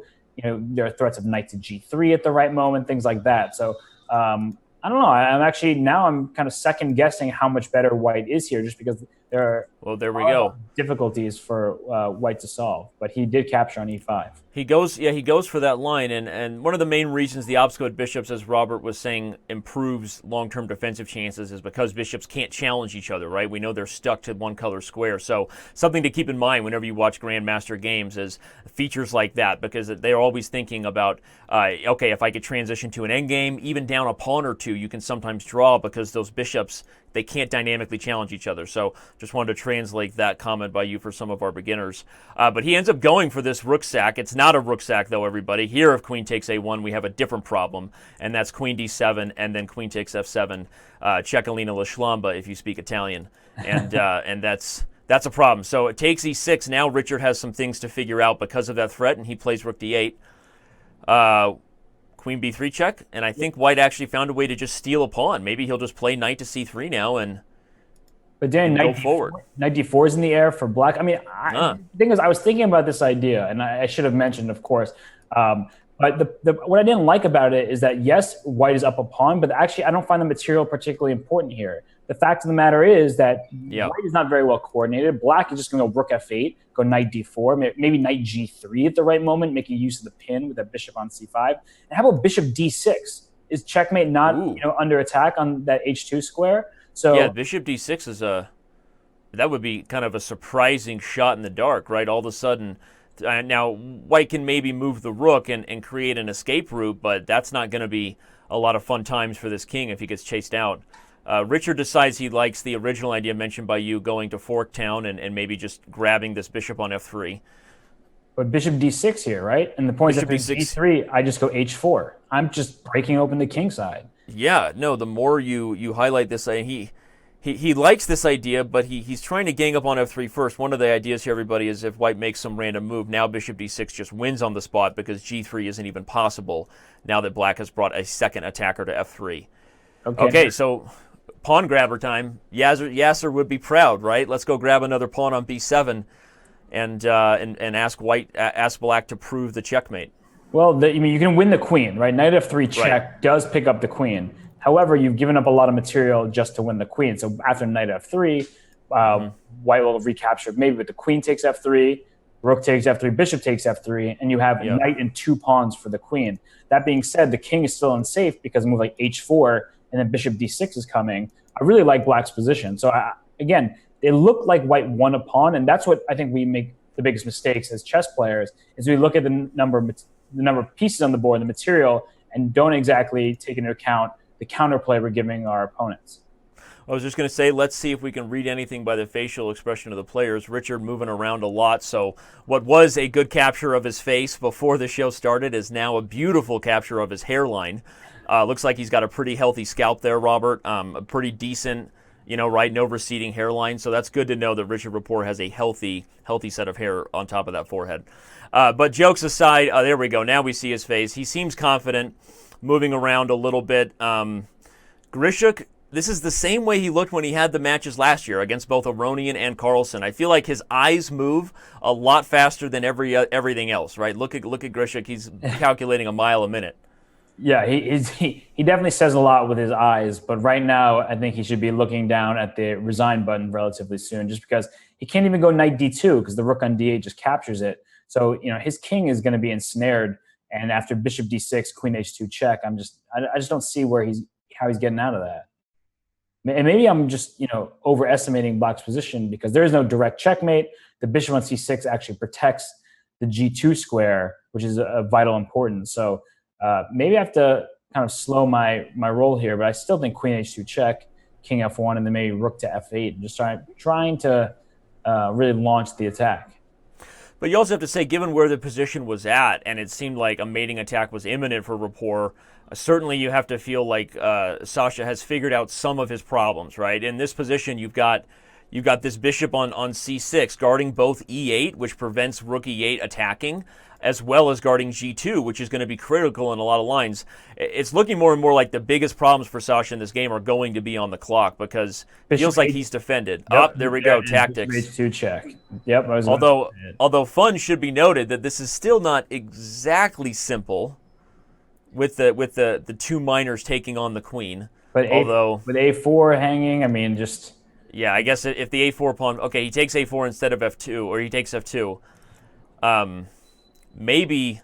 there are threats of knight to g3 at the right moment, things like that. So I don't know. I'm kind of second guessing how much better White is here, just because there are difficulties for White to solve. But he did capture on e5. He goes for that line, and one of the main reasons the obstacle bishops, as Robert was saying, improves long-term defensive chances is because bishops can't challenge each other, right? We know they're stuck to one color square, so something to keep in mind whenever you watch Grandmaster games is features like that, because they're always thinking about, okay, if I could transition to an endgame, even down a pawn or two, you can sometimes draw because those bishops, they can't dynamically challenge each other. So just wanted to translate that comment by you for some of our beginners. But he ends up going for this rook sack. It's not a rook sack, though, everybody. Here, if queen takes a1, we have a different problem, and that's queen d7, and then queen takes f7. Ceccolina la Schlamba, if you speak Italian. And that's a problem. So it takes e6. Now Richard has some things to figure out because of that threat, and he plays rook d8. Queen b3 check, and I think White actually found a way to just steal a pawn. Maybe he'll just play knight to c3 now But Dan, go forward. Knight d4 is in the air for Black. I mean, the thing is, I was thinking about this idea, and I should have mentioned, of course. But what I didn't like about it is that, yes, White is up a pawn, but actually I don't find the material particularly important here. The fact of the matter is that White is not very well coordinated. Black is just going to go rook f8, go knight d4, maybe knight g3 at the right moment, making use of the pin with that bishop on c5. And how about bishop d6? Is checkmate not under attack on that h2 square? So yeah, bishop d6 is that would be kind of a surprising shot in the dark, right? All of a sudden, now White can maybe move the rook and create an escape route, but that's not going to be a lot of fun times for this king if he gets chased out. Richard decides he likes the original idea mentioned by you, going to Forktown and maybe just grabbing this bishop on f3. But bishop d6 here, right? And the point is that Bishop d6. d3, I just go h4. I'm just breaking open the king side. Yeah, no, the more you highlight this, he likes this idea, but he's trying to gang up on f3 first. One of the ideas here, everybody, is if white makes some random move, now bishop d6 just wins on the spot because g3 isn't even possible now that black has brought a second attacker to f3. Okay, so pawn grabber time. Yasser would be proud, right? Let's go grab another pawn on b7 and ask black to prove the checkmate. Well, you can win the queen, right? Knight f3 check does pick up the queen. However, you've given up a lot of material just to win the queen. So after knight f3, white will recapture maybe with the queen takes f3, rook takes f3, bishop takes f3, and you have knight and 2 pawns for the queen. That being said, the king is still unsafe because a move like h4 and then bishop d6 is coming. I really like black's position. So again, they look like white won a pawn, and that's what I think we make the biggest mistakes as chess players is we look at the number of pieces on the board, the material, and don't exactly take into account the counterplay we're giving our opponents. I was just going to say, let's see if we can read anything by the facial expression of the players. Richard moving around a lot, so what was a good capture of his face before the show started is now a beautiful capture of his hairline. Looks like he's got a pretty healthy scalp there, Robert. A pretty decent, right, no receding hairline. So that's good to know that Richard Rapport has a healthy set of hair on top of that forehead. But jokes aside, there we go. Now we see his face. He seems confident, moving around a little bit. Grishuk, this is the same way he looked when he had the matches last year against both Aronian and Carlsen. I feel like his eyes move a lot faster than everything else, right? Look at Grishuk. He's calculating a mile a minute. Yeah, he definitely says a lot with his eyes, but right now I think he should be looking down at the resign button relatively soon, just because he can't even go knight d2 because the rook on d8 just captures it. So his king is going to be ensnared, and after bishop d6, queen h2 check, I just don't see how he's getting out of that. And maybe I'm just overestimating black's position because there is no direct checkmate. The bishop on c6 actually protects the g2 square, which is of vital importance. So maybe I have to kind of slow my roll here, but I still think queen h2 check, king f1, and then maybe rook to f8, and just trying to really launch the attack. But you also have to say, given where the position was at, and it seemed like a mating attack was imminent for Rapport, certainly you have to feel like Sasha has figured out some of his problems, right? In this position, you've got this bishop on c6 guarding both e8, which prevents rook e8 attacking, as well as guarding g2, which is going to be critical in a lot of lines. It's looking more and more like the biggest problems for Sasha in this game are going to be on the clock because it feels like he's defended. Yep. There we go, tactics. H2 check. Yep. Although fun should be noted that this is still not exactly simple with the 2 minors taking on the queen. But with a4 hanging, yeah, I guess if the a4 pawn, okay, he takes a4 instead of f2, or he takes f2. Maybe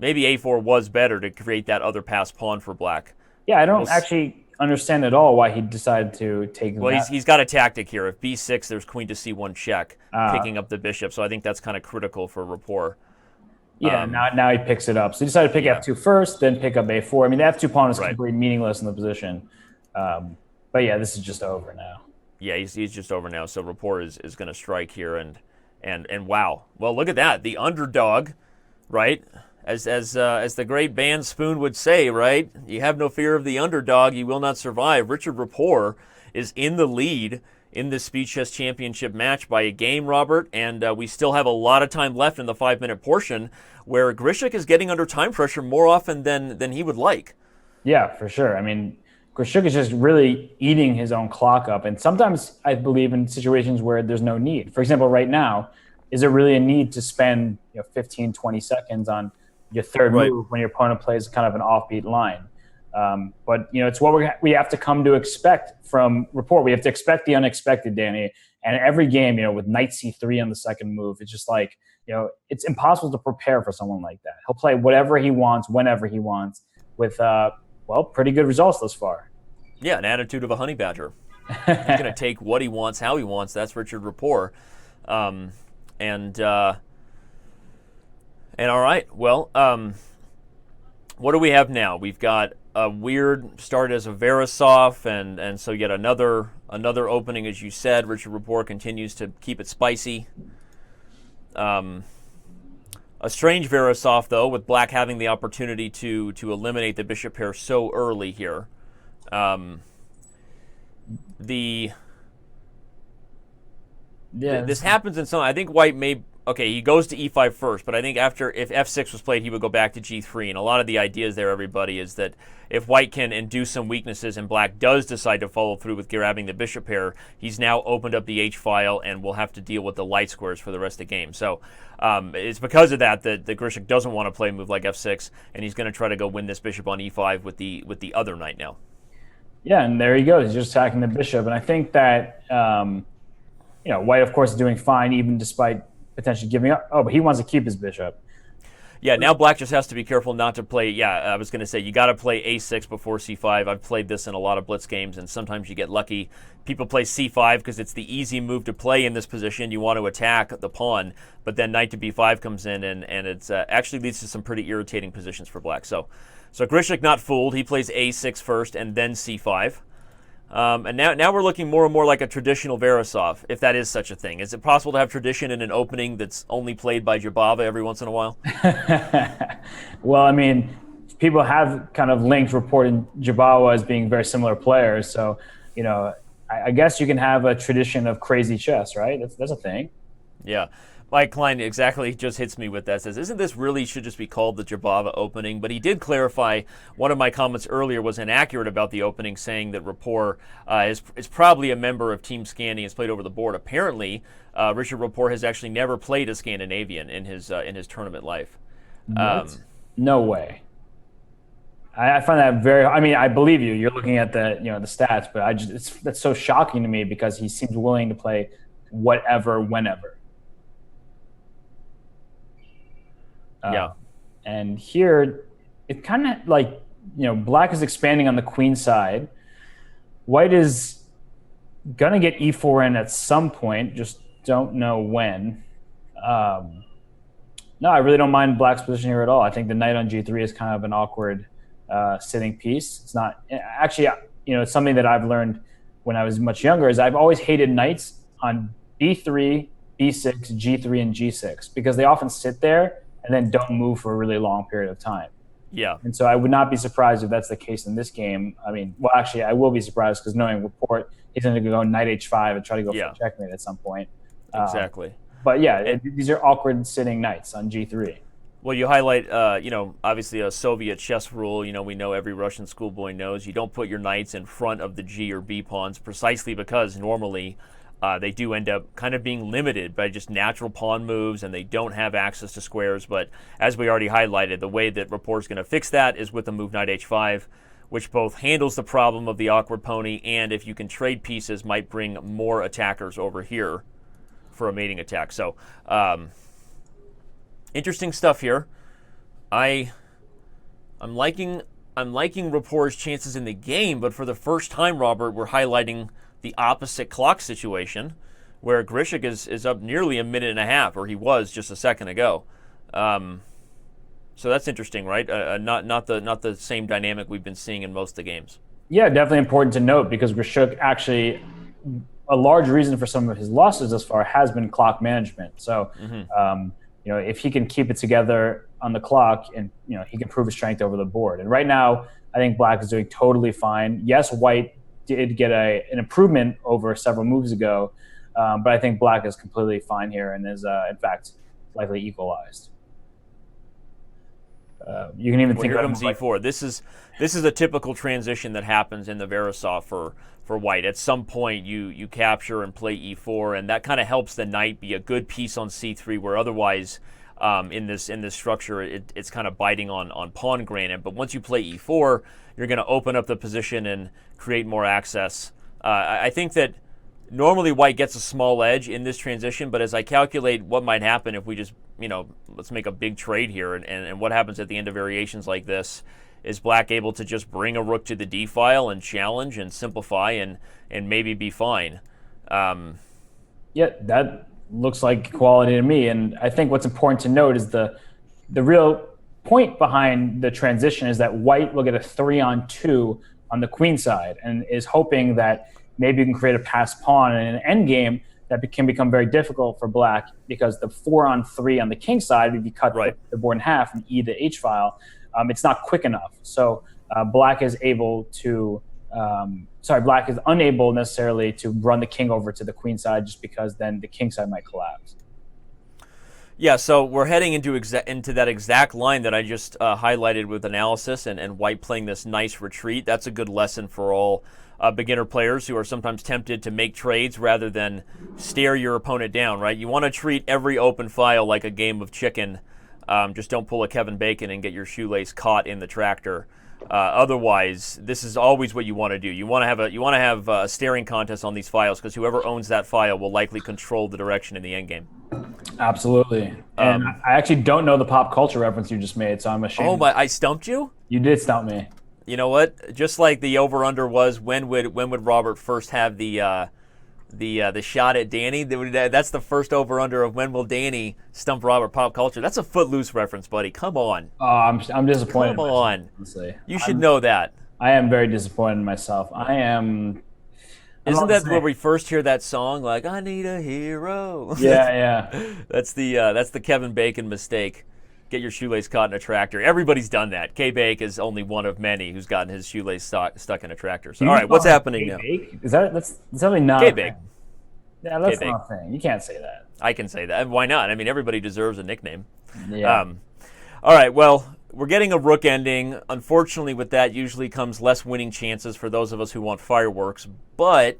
a4 was better to create that other pass pawn for black. Yeah, I don't actually understand at all why he decided to take that. Well, he's got a tactic here. If b6, there's queen to c1 check, picking up the bishop. So I think that's kind of critical for Rapport. Yeah, now he picks it up. So he decided to pick f2 first, then pick up a4. The f2 pawn is completely meaningless in the position. But yeah, this is just over now. Yeah, he's just over now. So Rapport is going to strike here, and wow. Well, look at that. The underdog, right? As the great band Spoon would say, right? You have no fear of the underdog, you will not survive. Richard Rapport is in the lead in this Speed Chess Championship match by a game, Robert, and we still have a lot of time left in the 5-minute portion where Grishuk is getting under time pressure more often than he would like. Yeah, for sure. Grishuk is just really eating his own clock up, and sometimes I believe in situations where there's no need. For example, right now, is there really a need to spend 15, 20 seconds on your third move when your opponent plays kind of an offbeat line? But it's what we have to come to expect from Rapport. We have to expect the unexpected, Danny. And every game, with knight c3 on the second move, it's just like, it's impossible to prepare for someone like that. He'll play whatever he wants, whenever he wants, with pretty good results thus far. Yeah, an attitude of a honey badger. He's going to take what he wants, how he wants. That's Richard Rapport. And all right, well, what do we have now? We've got a weird start as a Verisov, and so yet another opening, as you said. Richard Rapport continues to keep it spicy. A strange Verisov, though, with black having the opportunity to eliminate the bishop pair so early here. This happens in some. I think white may. Okay, he goes to e5 first, but I think if f6 was played, he would go back to g3. And a lot of the ideas there, everybody, is that if white can induce some weaknesses and black does decide to follow through with grabbing the bishop pair, he's now opened up the h file and will have to deal with the light squares for the rest of the game. So it's because of that the Grishuk doesn't want to play a move like f6, and he's going to try to go win this bishop on e5 with the other knight now. Yeah, and there he goes. He's just attacking the bishop. And I think that, white, of course, is doing fine, even despite potentially giving up. Oh, but he wants to keep his bishop. Yeah, now black just has to be careful not to play. Yeah, I was going to say, you got to play a6 before c5. I've played this in a lot of blitz games, and sometimes you get lucky. People play c5 because it's the easy move to play in this position. You want to attack the pawn, but then knight to b5 comes in, and it's actually leads to some pretty irritating positions for black. So Grishuk not fooled. He plays a6 first and then c5. And now we're looking more and more like a traditional Verisov, if that is such a thing. Is it possible to have tradition in an opening that's only played by Jabava every once in a while? Well, I mean, people have kind of linked Rapport and Jabava as being very similar players. So, I guess you can have a tradition of crazy chess, right? That's a thing. Yeah. Mike Klein exactly just hits me with that. Says, isn't this really should just be called the Jabava opening? But he did clarify one of my comments earlier was inaccurate about the opening, saying that Rapport is probably a member of Team Scandi, has played over the board. Apparently, Richard Rapport has actually never played a Scandinavian in his tournament life. No way. I find that very. I mean, I believe you. You're looking at the the stats, but that's so shocking to me because he seems willing to play whatever, whenever. Yeah. And here, it kind of like, black is expanding on the queen side. White is going to get e4 in at some point, just don't know when. No, I really don't mind black's position here at all. I think the knight on g3 is kind of an awkward sitting piece. It's not, actually, it's something that I've learned when I was much younger is I've always hated knights on b3, b6, g3, and g6 because they often sit there and then don't move for a really long period of time. Yeah. And so I would not be surprised if that's the case in this game. I mean, well, actually, I will be surprised because knowing Rapport, he's going to go knight h5 and try to go for checkmate at some point. Exactly. But yeah, these are awkward sitting knights on g3. Well, you highlight, obviously a Soviet chess rule. We know every Russian schoolboy knows you don't put your knights in front of the G or B pawns precisely because normally they do end up kind of being limited by just natural pawn moves, and they don't have access to squares. But as we already highlighted, the way that Rapport is going to fix that is with the move knight h5, which both handles the problem of the awkward pony, and if you can trade pieces, might bring more attackers over here for a mating attack. So, interesting stuff here. I'm liking Rapport's chances in the game, but for the first time, Robert, we're highlighting the opposite clock situation where Grishuk is up nearly a minute and a half, or he was just a second ago. So that's interesting, right? Not the same dynamic we've been seeing in most of the games. Yeah, definitely important to note because Grishuk actually, a large reason for some of his losses thus far has been clock management. So, if he can keep it together on the clock and, he can prove his strength over the board. And right now, I think black is doing totally fine. Yes, white did get an improvement over several moves ago, but I think black is completely fine here and is, in fact, likely equalized. You can even think here comes e4. This is a typical transition that happens in the Verisov for white. At some point, you capture and play e4, and that kind of helps the knight be a good piece on c3, where otherwise in this structure it's kind of biting on pawn granite. But once you play e4, you're going to open up the position and create more access. I think that normally white gets a small edge in this transition, but as I calculate what might happen if we just, let's make a big trade here, and what happens at the end of variations like this, is black able to just bring a rook to the d file and challenge and simplify and maybe be fine. Yeah, that looks like equality to me. And I think what's important to note is the real point behind the transition is that white will get a 3-on-2 on the queen side and is hoping that maybe you can create a passed pawn. And in an endgame, that can become very difficult for black because the 4-on-3 on the king side, if you cut the board in half and E the H file, it's not quick enough. So black is unable necessarily to run the king over to the queen side just because then the king side might collapse. Yeah, so we're heading into that exact line that I just highlighted with analysis and white playing this nice retreat. That's a good lesson for all beginner players who are sometimes tempted to make trades rather than stare your opponent down, right? You want to treat every open file like a game of chicken. Just don't pull a Kevin Bacon and get your shoelace caught in the tractor. Otherwise, this is always what you want to do. You want to have a staring contest on these files because whoever owns that file will likely control the direction in the endgame. Absolutely. And I actually don't know the pop culture reference you just made, so I'm ashamed. Oh, but I stumped you? You did stump me. You know what? Just like the over/under was, when would Robert first have the shot at Danny? That's the first over/under of when will Danny stump Robert pop culture. That's a Footloose reference, buddy. Come on. Oh, I'm disappointed. Come on. Honestly. You should know that. I am very disappointed in myself. Isn't that where we first hear that song? Like, I need a hero. Yeah. That's the Kevin Bacon mistake. Get your shoelace caught in a tractor. Everybody's done that. K-Bake is only one of many who's gotten his shoelace stuck in a tractor. So, all right, what's happening now? That's definitely not K-Bake. Yeah, that's not a thing. You can't say that. I can say that. Why not? I mean, everybody deserves a nickname. Yeah. All right, well, we're getting a rook ending. Unfortunately, with that usually comes less winning chances for those of us who want fireworks. But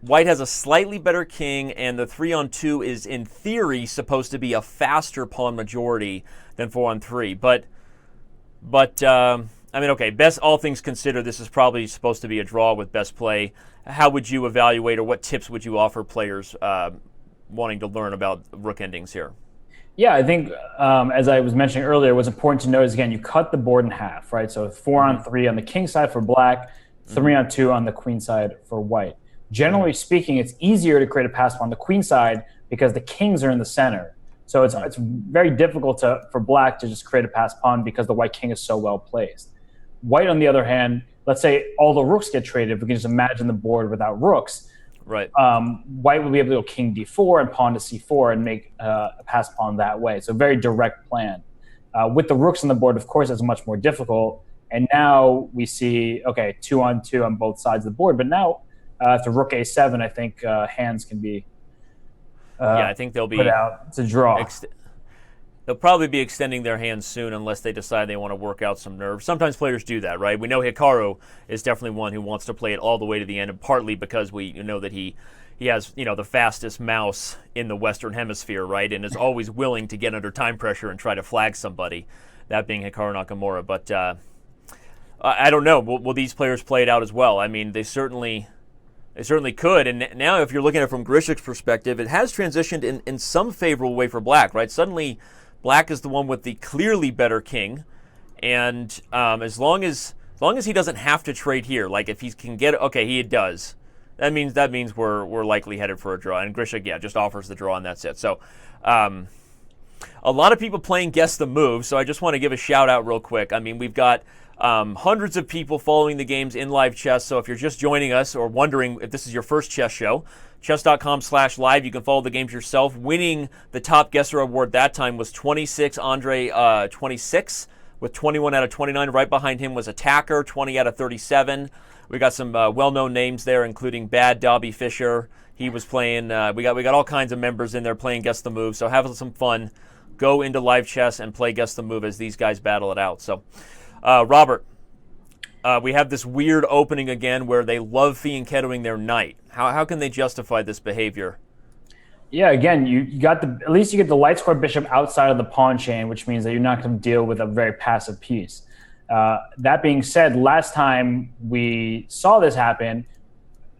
white has a slightly better king, and the 3-on-2 is, in theory, supposed to be a faster pawn majority than 4-on-3. But I mean, okay, best all things considered, this is probably supposed to be a draw with best play. How would you evaluate, or what tips would you offer players wanting to learn about rook endings here? Yeah, I think as I was mentioning earlier, what's important to note is, again, you cut the board in half, right? So 4-on-3 on the king side for black, 3-on-2 on the queen side for white. Generally speaking, it's easier to create a pass pawn on the queen side because the kings are in the center. So it's very difficult for black to just create a pass pawn because the white king is so well placed. White, on the other hand, let's say all the rooks get traded. If we can just imagine the board without rooks, right? White will be able to go king d4 and pawn to c4 and make a pass pawn that way. So very direct plan. With the rooks on the board, of course, it's much more difficult. And now we see, okay, 2-on-2 on both sides of the board. But now after rook a7, I think hands can be I think they'll be put out to draw. They'll probably be extending their hands soon unless they decide they want to work out some nerves. Sometimes players do that, right? We know Hikaru is definitely one who wants to play it all the way to the end, and partly because we know that he has, the fastest mouse in the Western Hemisphere, right? And is always willing to get under time pressure and try to flag somebody, that being Hikaru Nakamura. But I don't know. Will these players play it out as well? I mean, they certainly could. And now if you're looking at it from Grishuk's perspective, it has transitioned in some favorable way for black, right? Suddenly black is the one with the clearly better king, and as long as he doesn't have to trade here, like if he can get, okay, he does. That means we're likely headed for a draw, and Grishuk, just offers the draw, and that's it. So, a lot of people playing Guess the Move. So I just want to give a shout out real quick. I mean, we've got hundreds of people following the games in live chess. So if you're just joining us or wondering if this is your first chess show, Chess.com/live. You can follow the games yourself. Winning the top guesser award that time was 26 Andre 26 with 21 out of 29. Right behind him was Attacker, 20 out of 37. We got some well-known names there, including Bad Dobby Fisher. He was playing. We got all kinds of members in there playing Guess the Move. So have some fun. Go into live chess and play Guess the Move as these guys battle it out. So, Robert, we have this weird opening again where they love fianchettoing their knight. How can they justify this behavior? Yeah, again, you got at least you get the light square bishop outside of the pawn chain, which means that you're not going to deal with a very passive piece. That being said, last time we saw this happen,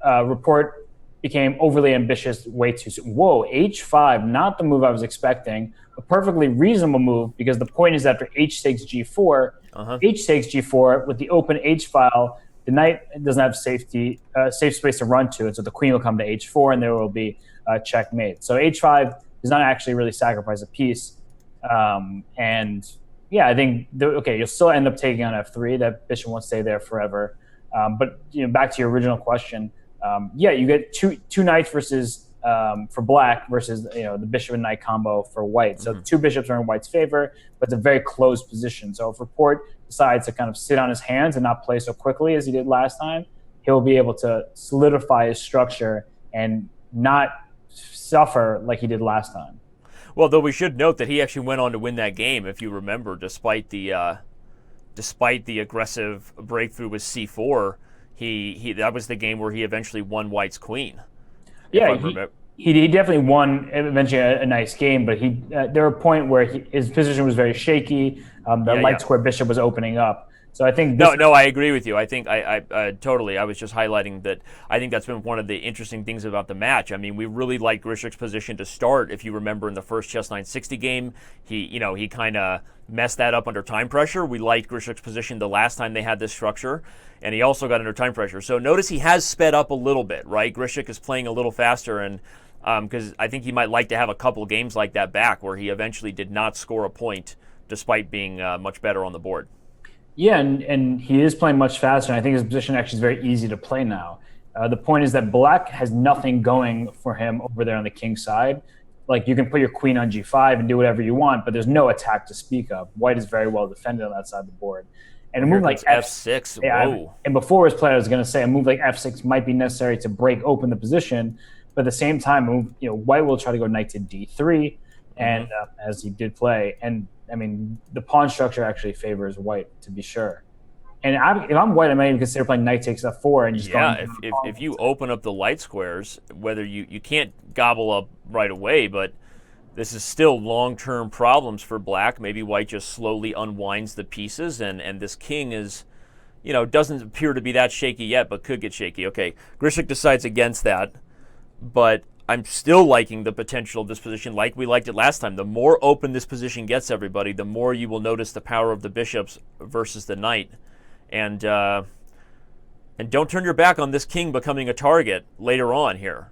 Rapport became overly ambitious way too soon. Whoa, h5, not the move I was expecting. A perfectly reasonable move because the point is after h takes g4, h takes g4 with the open h file, the knight doesn't have safe space to run to it, so the queen will come to h4 and there will be checkmate. So h5 does not actually really sacrifice a piece. And yeah, I think, you'll still end up taking on f3. That bishop won't stay there forever. But back to your original question, you get two knights versus for black versus the bishop and knight combo for white. So the two bishops are in white's favor, but it's a very closed position. So if Rapport decides to kind of sit on his hands and not play so quickly as he did last time, he'll be able to solidify his structure and not suffer like he did last time. Well, though we should note that he actually went on to win that game, if you remember, despite the aggressive breakthrough with c4. That was the game where he eventually won white's queen. Yeah, he definitely won eventually a nice game, but there were a point where his position was very shaky. The light square bishop was opening up. So I think no, I agree with you. I think I totally. I was just highlighting that. I think that's been one of the interesting things about the match. I mean, we really liked Grishuk's position to start. If you remember in the first Chess 960 game, he kind of messed that up under time pressure. We liked Grishuk's position the last time they had this structure, and he also got under time pressure. So notice he has sped up a little bit, right? Grishuk is playing a little faster, and because I think he might like to have a couple games like that back where he eventually did not score a point despite being much better on the board. Yeah, and he is playing much faster, and I think his position actually is very easy to play now. The point is that black has nothing going for him over there on the king side. Like, you can put your queen on g5 and do whatever you want, but there's no attack to speak of. White is very well defended on that side of the board. And a move like f6, whoa. And before his play, I was going to say a move like f6 might be necessary to break open the position, but at the same time, white will try to go knight to d3, and as he did play, and I mean, the pawn structure actually favors white, to be sure. And if I'm white, I might even consider playing knight takes f4 and just going. If you open up the light squares, whether you can't gobble up right away, but this is still long-term problems for black. Maybe white just slowly unwinds the pieces, and this king is, doesn't appear to be that shaky yet, but could get shaky. Okay, Grishuk decides against that, but I'm still liking the potential of this position like we liked it last time. The more open this position gets, everybody, the more you will notice the power of the bishops versus the knight. And don't turn your back on this king becoming a target later on here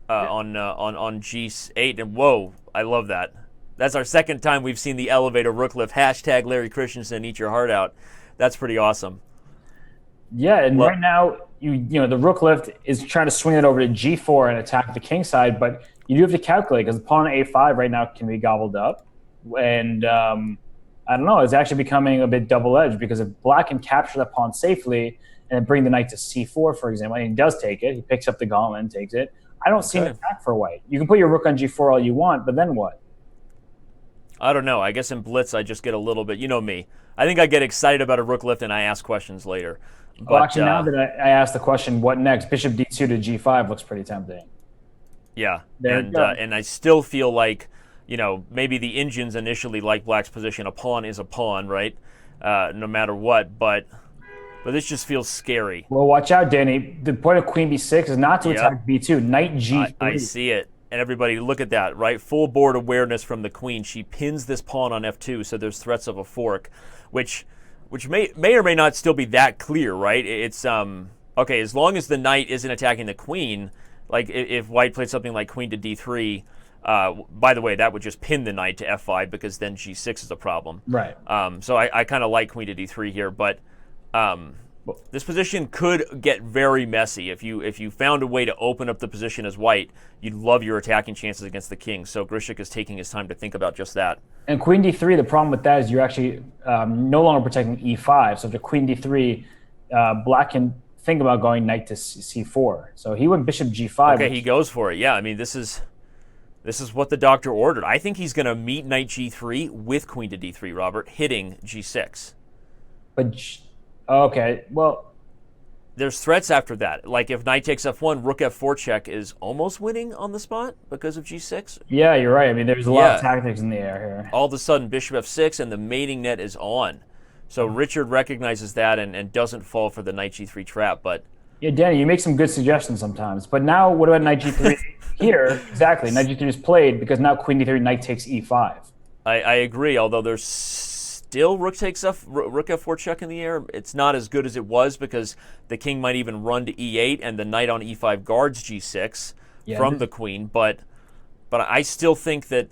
on g8. And whoa, I love that. That's our second time we've seen the elevator rook lift. Hashtag Larry Christensen, eat your heart out. That's pretty awesome. Yeah, and right now, the rook lift is trying to swing it over to g4 and attack the king side, but you do have to calculate because the pawn on a5 right now can be gobbled up. And I don't know, it's actually becoming a bit double-edged because if black can capture that pawn safely and then bring the knight to c4, for example, and he does take it, he picks up the gauntlet and takes it, I don't see an attack for white. You can put your rook on g4 all you want, but then what? I don't know. I guess in blitz I just get a little bit, you know me. I think I get excited about a rook lift and I ask questions later. Well, actually, now that I asked the question, what next? Bishop d2 to g5 looks pretty tempting. Yeah, and I still feel like, maybe the engines initially like black's position. A pawn is a pawn, right? No matter what, but this just feels scary. Well, watch out, Danny. The point of queen b6 is not to attack b2. Knight g3. I see it. And everybody, look at that, right? Full board awareness from the queen. She pins this pawn on f2, so there's threats of a fork, which may or may not still be that clear, right? It's okay, as long as the knight isn't attacking the queen, like if white played something like queen to d3, by the way, that would just pin the knight to f5 because then g6 is a problem. Right. So I kind of like queen to d3 here, but this position could get very messy. If you found a way to open up the position as white, you'd love your attacking chances against the king. So Grishuk is taking his time to think about just that. And queen d3, the problem with that is you're actually no longer protecting e5. So if the queen d3, black can think about going knight to c4. So he went bishop g5. Okay, he goes for it. Yeah, I mean, this is what the doctor ordered. I think he's going to meet knight g3 with queen to d3, Robert, hitting g6. But okay, well, there's threats after that. Like if knight takes f1, rook f4 check is almost winning on the spot because of g6. Yeah, you're right. I mean, there's a lot of tactics in the air here. All of a sudden, bishop f6 and the mating net is on. So Richard recognizes that and doesn't fall for the knight g3 trap. But yeah, Danny, you make some good suggestions sometimes. But now, what about knight g3 here? Exactly, knight g3 is played because now queen d3, knight takes e5. I agree, although there's still rook f4 check in the air. It's not as good as it was because the king might even run to e8 and the knight on e5 guards g6 from the queen. But I still think that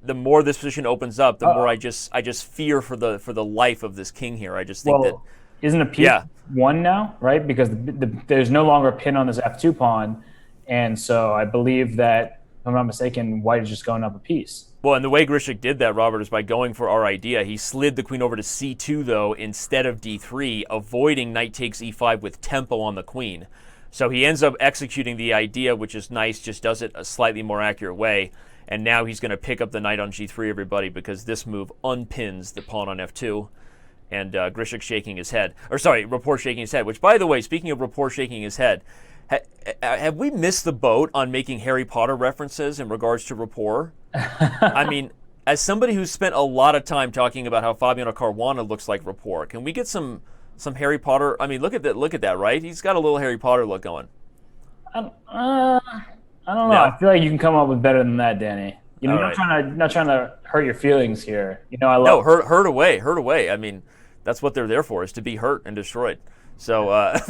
the more this position opens up, the more I just fear for the life of this king here. I just think that isn't a piece one now, right? Because there's no longer a pin on this f2 pawn, And so I believe that, if I'm not mistaken, white is just going up a piece. Well, and the way Grishuk did that, Robert, is by going for our idea. He slid the queen over to c2, though, instead of d3, avoiding knight takes e5 with tempo on the queen. So he ends up executing the idea, which is nice, just does it a slightly more accurate way. And now he's going to pick up the knight on g3, everybody, because this move unpins the pawn on f2. And Grishuk shaking his head. Or sorry, Rapport shaking his head, which, by the way, speaking of Rapport shaking his head, have we missed the boat on making Harry Potter references in regards to Rapport? I mean, as somebody who's spent a lot of time talking about how Fabiano Caruana looks like Rapport, can we get some Harry Potter? I mean, look at that, right? He's got a little Harry Potter look going. I don't know. I feel like you can come up with better than that, Danny. You know, not trying to hurt your feelings here. You know, I love hurt away. I mean, that's what they're there for, is to be hurt and destroyed. So I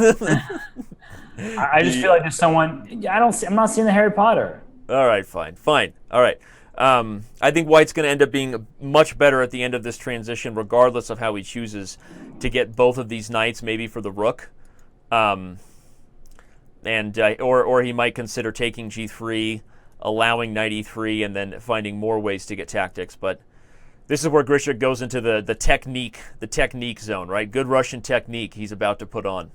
just feel like there's someone. I'm not seeing the Harry Potter. All right, fine. All right. I think White's going to end up being much better at the end of this transition, regardless of how he chooses to get both of these knights, maybe for the rook, or he might consider taking g3, allowing knight e3, and then finding more ways to get tactics. But this is where Grishuk goes into the technique zone, right? Good Russian technique he's about to put on.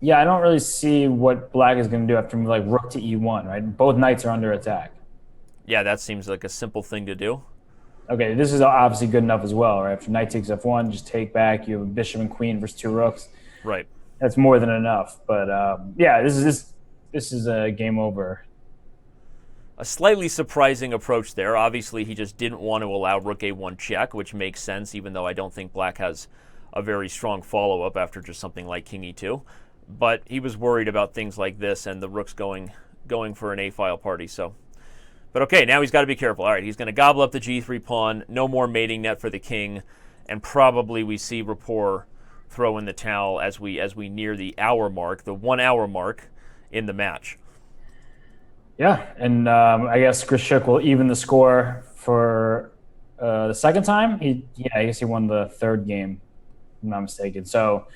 Yeah, I don't really see what black is going to do after like rook to e1, right? Both knights are under attack. Yeah, that seems like a simple thing to do. Okay, this is obviously good enough as well, right? After knight takes f1, just take back. You have a bishop and queen versus two rooks. Right. That's more than enough. But yeah, this is a game over. A slightly surprising approach there. Obviously, he just didn't want to allow rook a1 check, which makes sense, even though I don't think black has a very strong follow-up after just something like king e2. But he was worried about things like this and the rook's going for an a-file party. So, but okay, now he's got to be careful. All right, he's going to gobble up the g3 pawn. No more mating net for the king, and probably we see Rapport throw in the towel as we near the hour mark, the 1 hour mark in the match. Yeah, and I guess Grishuk will even the score for the second time. I guess he won the third game, if I'm not mistaken. So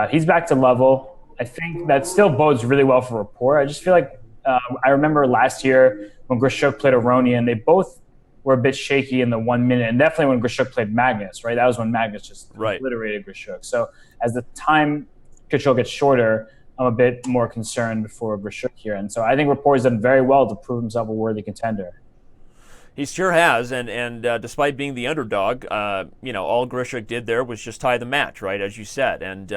he's back to level. I think that still bodes really well for Rapport. I just feel like I remember last year when Grishuk played Aronian, they both were a bit shaky in the 1 minute, and definitely when Grishuk played Magnus, right? That was when Magnus just obliterated Grishuk. So as the time control gets shorter, I'm a bit more concerned for Grishuk here. And so I think Rapport has done very well to prove himself a worthy contender. He sure has, and despite being the underdog, all Grishuk did there was just tie the match, right, as you said. And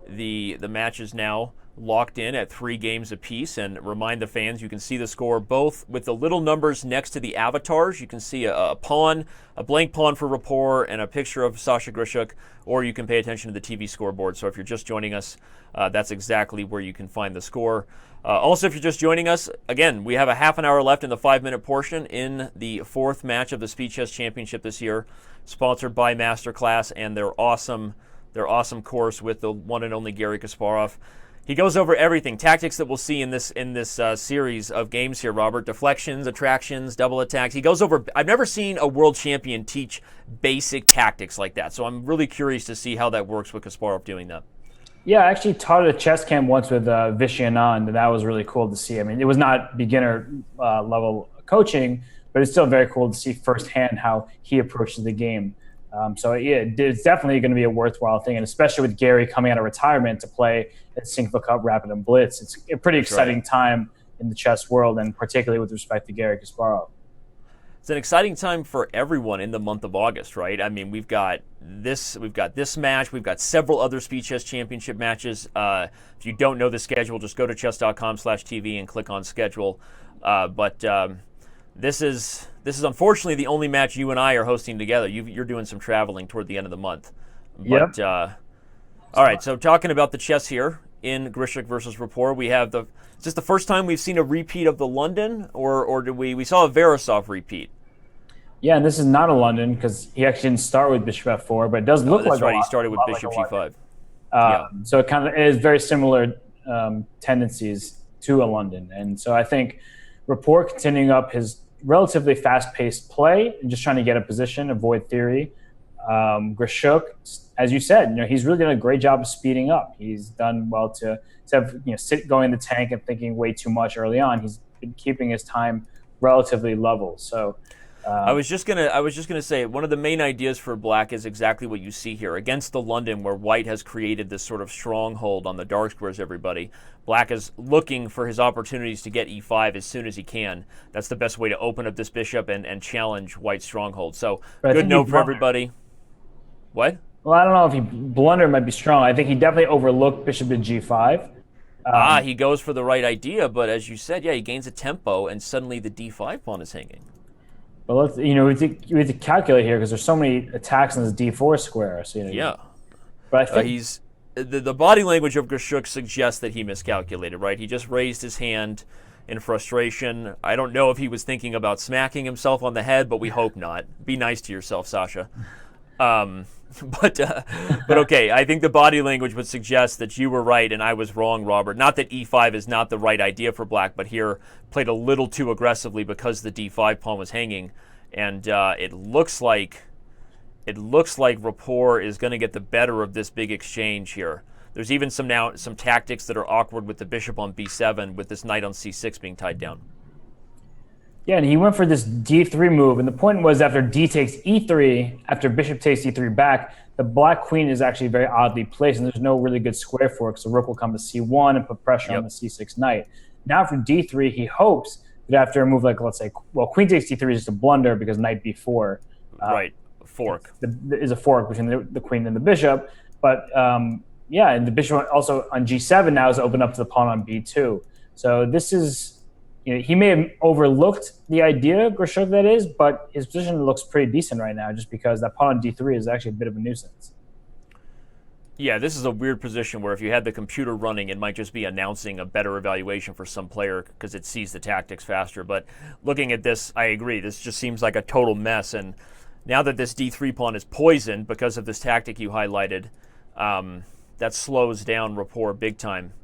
the match is now locked in at 3 games apiece. And remind the fans, you can see the score both with the little numbers next to the avatars. You can see a pawn, a blank pawn for Rapport, and a picture of Sasha Grishuk, or you can pay attention to the TV scoreboard. So if you're just joining us, that's exactly where you can find the score. Also, if you're just joining us, again, we have a half an hour left in the 5-minute portion in the 4th match of the Speed Chess Championship this year, sponsored by Masterclass and their awesome course with the one and only Garry Kasparov. He goes over everything, tactics that we'll see in this series of games here, Robert. Deflections, attractions, double attacks. He goes over, I've never seen a world champion teach basic tactics like that, so I'm really curious to see how that works with Kasparov doing that. Yeah, I actually taught at a chess camp once with Vishy Anand, and that was really cool to see. I mean, it was not beginner level coaching, but it's still very cool to see firsthand how he approaches the game. So yeah, it's definitely going to be a worthwhile thing, and especially with Garry coming out of retirement to play at Sinqua Cup, Rapid, and Blitz, it's a pretty exciting time in the chess world, and particularly with respect to Garry Kasparov. It's an exciting time for everyone in the month of August, right? I mean, we've got this match, we've got several other Speed Chess Championship matches. If you don't know the schedule, just go to chess.com/TV and click on schedule. But this is unfortunately the only match you and I are hosting together. You're doing some traveling toward the end of the month. But, yep. All right, so talking about the chess here in Grishuk versus Rapport, we have is this the first time we've seen a repeat of the London, or did we saw a Verisov repeat? Yeah, and this is not a London because he actually didn't start with Bishop f4, but it does look that's like right. He started with Bishop g5. So it kind of is very similar tendencies to a London, and so I think Rapport continuing up his relatively fast-paced play and just trying to get a position, avoid theory. Grishuk, as you said, he's really done a great job of speeding up. He's done well to instead of going in the tank and thinking way too much early on. He's been keeping his time relatively level. So I was just gonna say one of the main ideas for black is exactly what you see here against the London, where white has created this sort of stronghold on the dark squares. Everybody, black is looking for his opportunities to get e5 as soon as he can. That's the best way to open up this bishop and challenge white's stronghold. So good note for everybody. What? Well, I don't know if he blundered might be strong. I think he definitely overlooked bishop to g5. He goes for the right idea, but as you said, yeah, he gains a tempo, and suddenly the d5 pawn is hanging. But let's, we have to calculate here because there's so many attacks on this d4 square. So, yeah. But I think the body language of Grishuk suggests that he miscalculated, right? He just raised his hand in frustration. I don't know if he was thinking about smacking himself on the head, but we hope not. Be nice to yourself, Sasha. But okay, I think the body language would suggest that you were right and I was wrong, Robert. Not that e5 is not the right idea for black, but here played a little too aggressively because the d5 pawn was hanging, and it looks like Rapport is going to get the better of this big exchange here. There's even some tactics that are awkward with the bishop on b7 with this knight on c6 being tied down. Yeah, and he went for this d3 move, and the point was after d takes e3, after bishop takes e3 back, the black queen is actually very oddly placed, and there's no really good square for it, so rook will come to c1 and put pressure on the c6 knight. Now for d3, he hopes that after a move like, let's say, well, queen takes d3 is just a blunder because knight b4. Right, fork. Is a fork between the queen and the bishop, but yeah, and the bishop also on g7 now is open up to the pawn on b2. So this is... he may have overlooked the idea, Grishuk that is, but his position looks pretty decent right now just because that pawn on d3 is actually a bit of a nuisance. Yeah, this is a weird position where if you had the computer running, it might just be announcing a better evaluation for some player because it sees the tactics faster. But looking at this, I agree. This just seems like a total mess. And now that this d3 pawn is poisoned because of this tactic you highlighted, that slows down Rapport big time.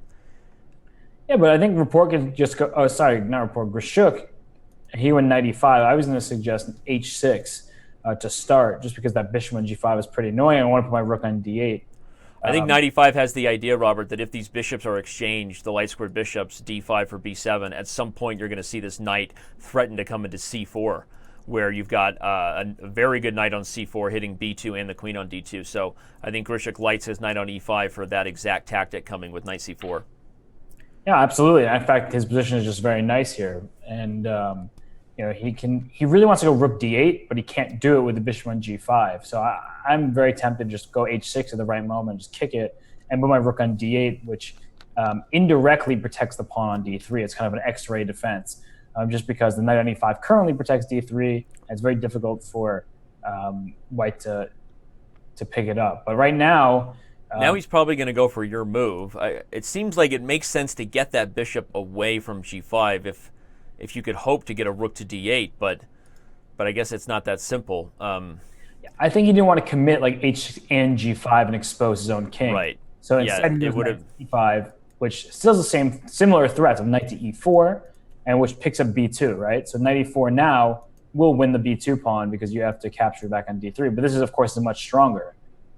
Yeah, but I think Rapport can just go... Oh, sorry, not Rapport. Grishuk, he went knight e5. I was going to suggest h6 to start just because that bishop on g5 is pretty annoying. I want to put my rook on d8. I think knight e5 has the idea, Robert, that if these bishops are exchanged, the light-squared bishops, d5 for b7, at some point you're going to see this knight threaten to come into c4, where you've got a very good knight on c4 hitting b2 and the queen on d2. So I think Grishuk lights his knight on e5 for that exact tactic coming with knight c4. Yeah, absolutely. In fact, his position is just very nice here, and he really wants to go rook d8, but he can't do it with the bishop on g5. So I'm very tempted to just go h6 at the right moment, just kick it, and put my rook on d8, which indirectly protects the pawn on d3. It's kind of an X-ray defense, just because the knight on e5 currently protects d3. And it's very difficult for white to pick it up. But right now. Now he's probably going to go for your move. It seems like it makes sense to get that bishop away from g5 if you could hope to get a rook to d8, but I guess it's not that simple. I think he didn't want to commit like h and g5 and expose his own king. Right. So instead he would have e5, which still has the similar threats of knight to e4, and which picks up b2, right? So knight e4 now will win the b2 pawn because you have to capture back on d3. But this is, of course, much stronger.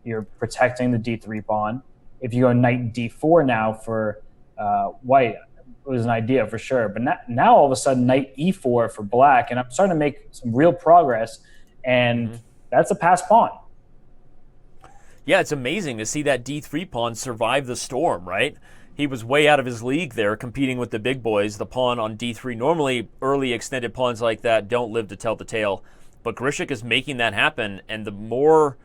You're protecting the d3 pawn. If you go knight d4 now for white, it was an idea for sure. But now all of a sudden, knight e4 for black, and I'm starting to make some real progress, and that's a passed pawn. Yeah, it's amazing to see that d3 pawn survive the storm, right? He was way out of his league there, competing with the big boys. The pawn on d3, normally early extended pawns like that don't live to tell the tale. But Grishuk is making that happen, and the more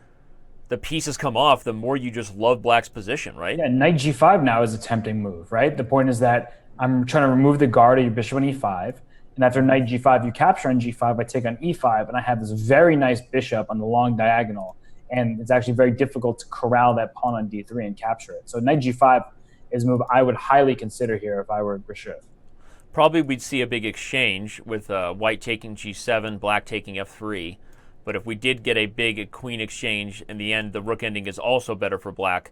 the pieces come off, the more you just love black's position, right? Yeah, knight g5 now is a tempting move, right? The point is that I'm trying to remove the guard of your bishop on e5, and after knight g5, you capture on g5, I take on e5, and I have this very nice bishop on the long diagonal, and it's actually very difficult to corral that pawn on d3 and capture it. So knight g5 is a move I would highly consider here if I were Grishuk. Probably we'd see a big exchange with white taking g7, black taking f3. But if we did get a big queen exchange, in the end, the rook ending is also better for black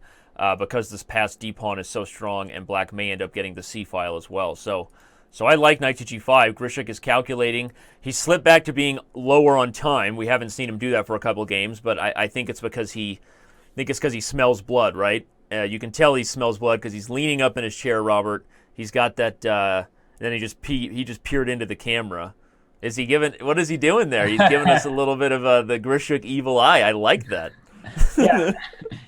because this passed d pawn is so strong, and black may end up getting the c file as well. So So I like knight to g5. Grishuk is calculating. He slipped back to being lower on time. We haven't seen him do that for a couple of games, but I think it's because he smells blood, right? You can tell he smells blood because he's leaning up in his chair, Robert. He's got that. Then he just peered into the camera. What is he doing there? He's giving us a little bit of the Grishuk evil eye. I like that. Yeah,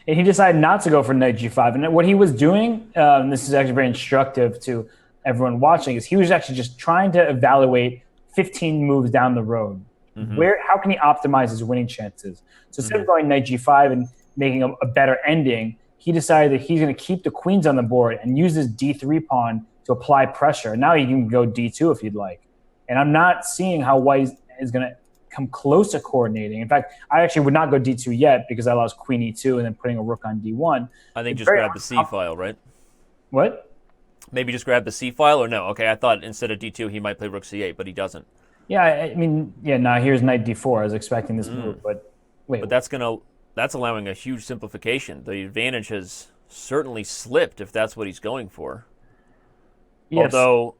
and he decided not to go for knight g5. And what he was doing, this is actually very instructive to everyone watching, is he was actually just trying to evaluate 15 moves down the road. Mm-hmm. How can he optimize his winning chances? So instead of going knight g5 and making a better ending, he decided that he's going to keep the queens on the board and use his d3 pawn to apply pressure. Now he can go d2 if you'd like. And I'm not seeing how white is going to come close to coordinating. In fact, I actually would not go d2 yet because I lost queen e2 and then putting a rook on d1. I think just grab the c file, right? What? Maybe just grab the c file, or no? Okay, I thought instead of d2 he might play rook c8, but he doesn't. Yeah, I mean, now here's knight d4. I was expecting this move, but wait. But that's allowing a huge simplification. The advantage has certainly slipped if that's what he's going for. Yes. Although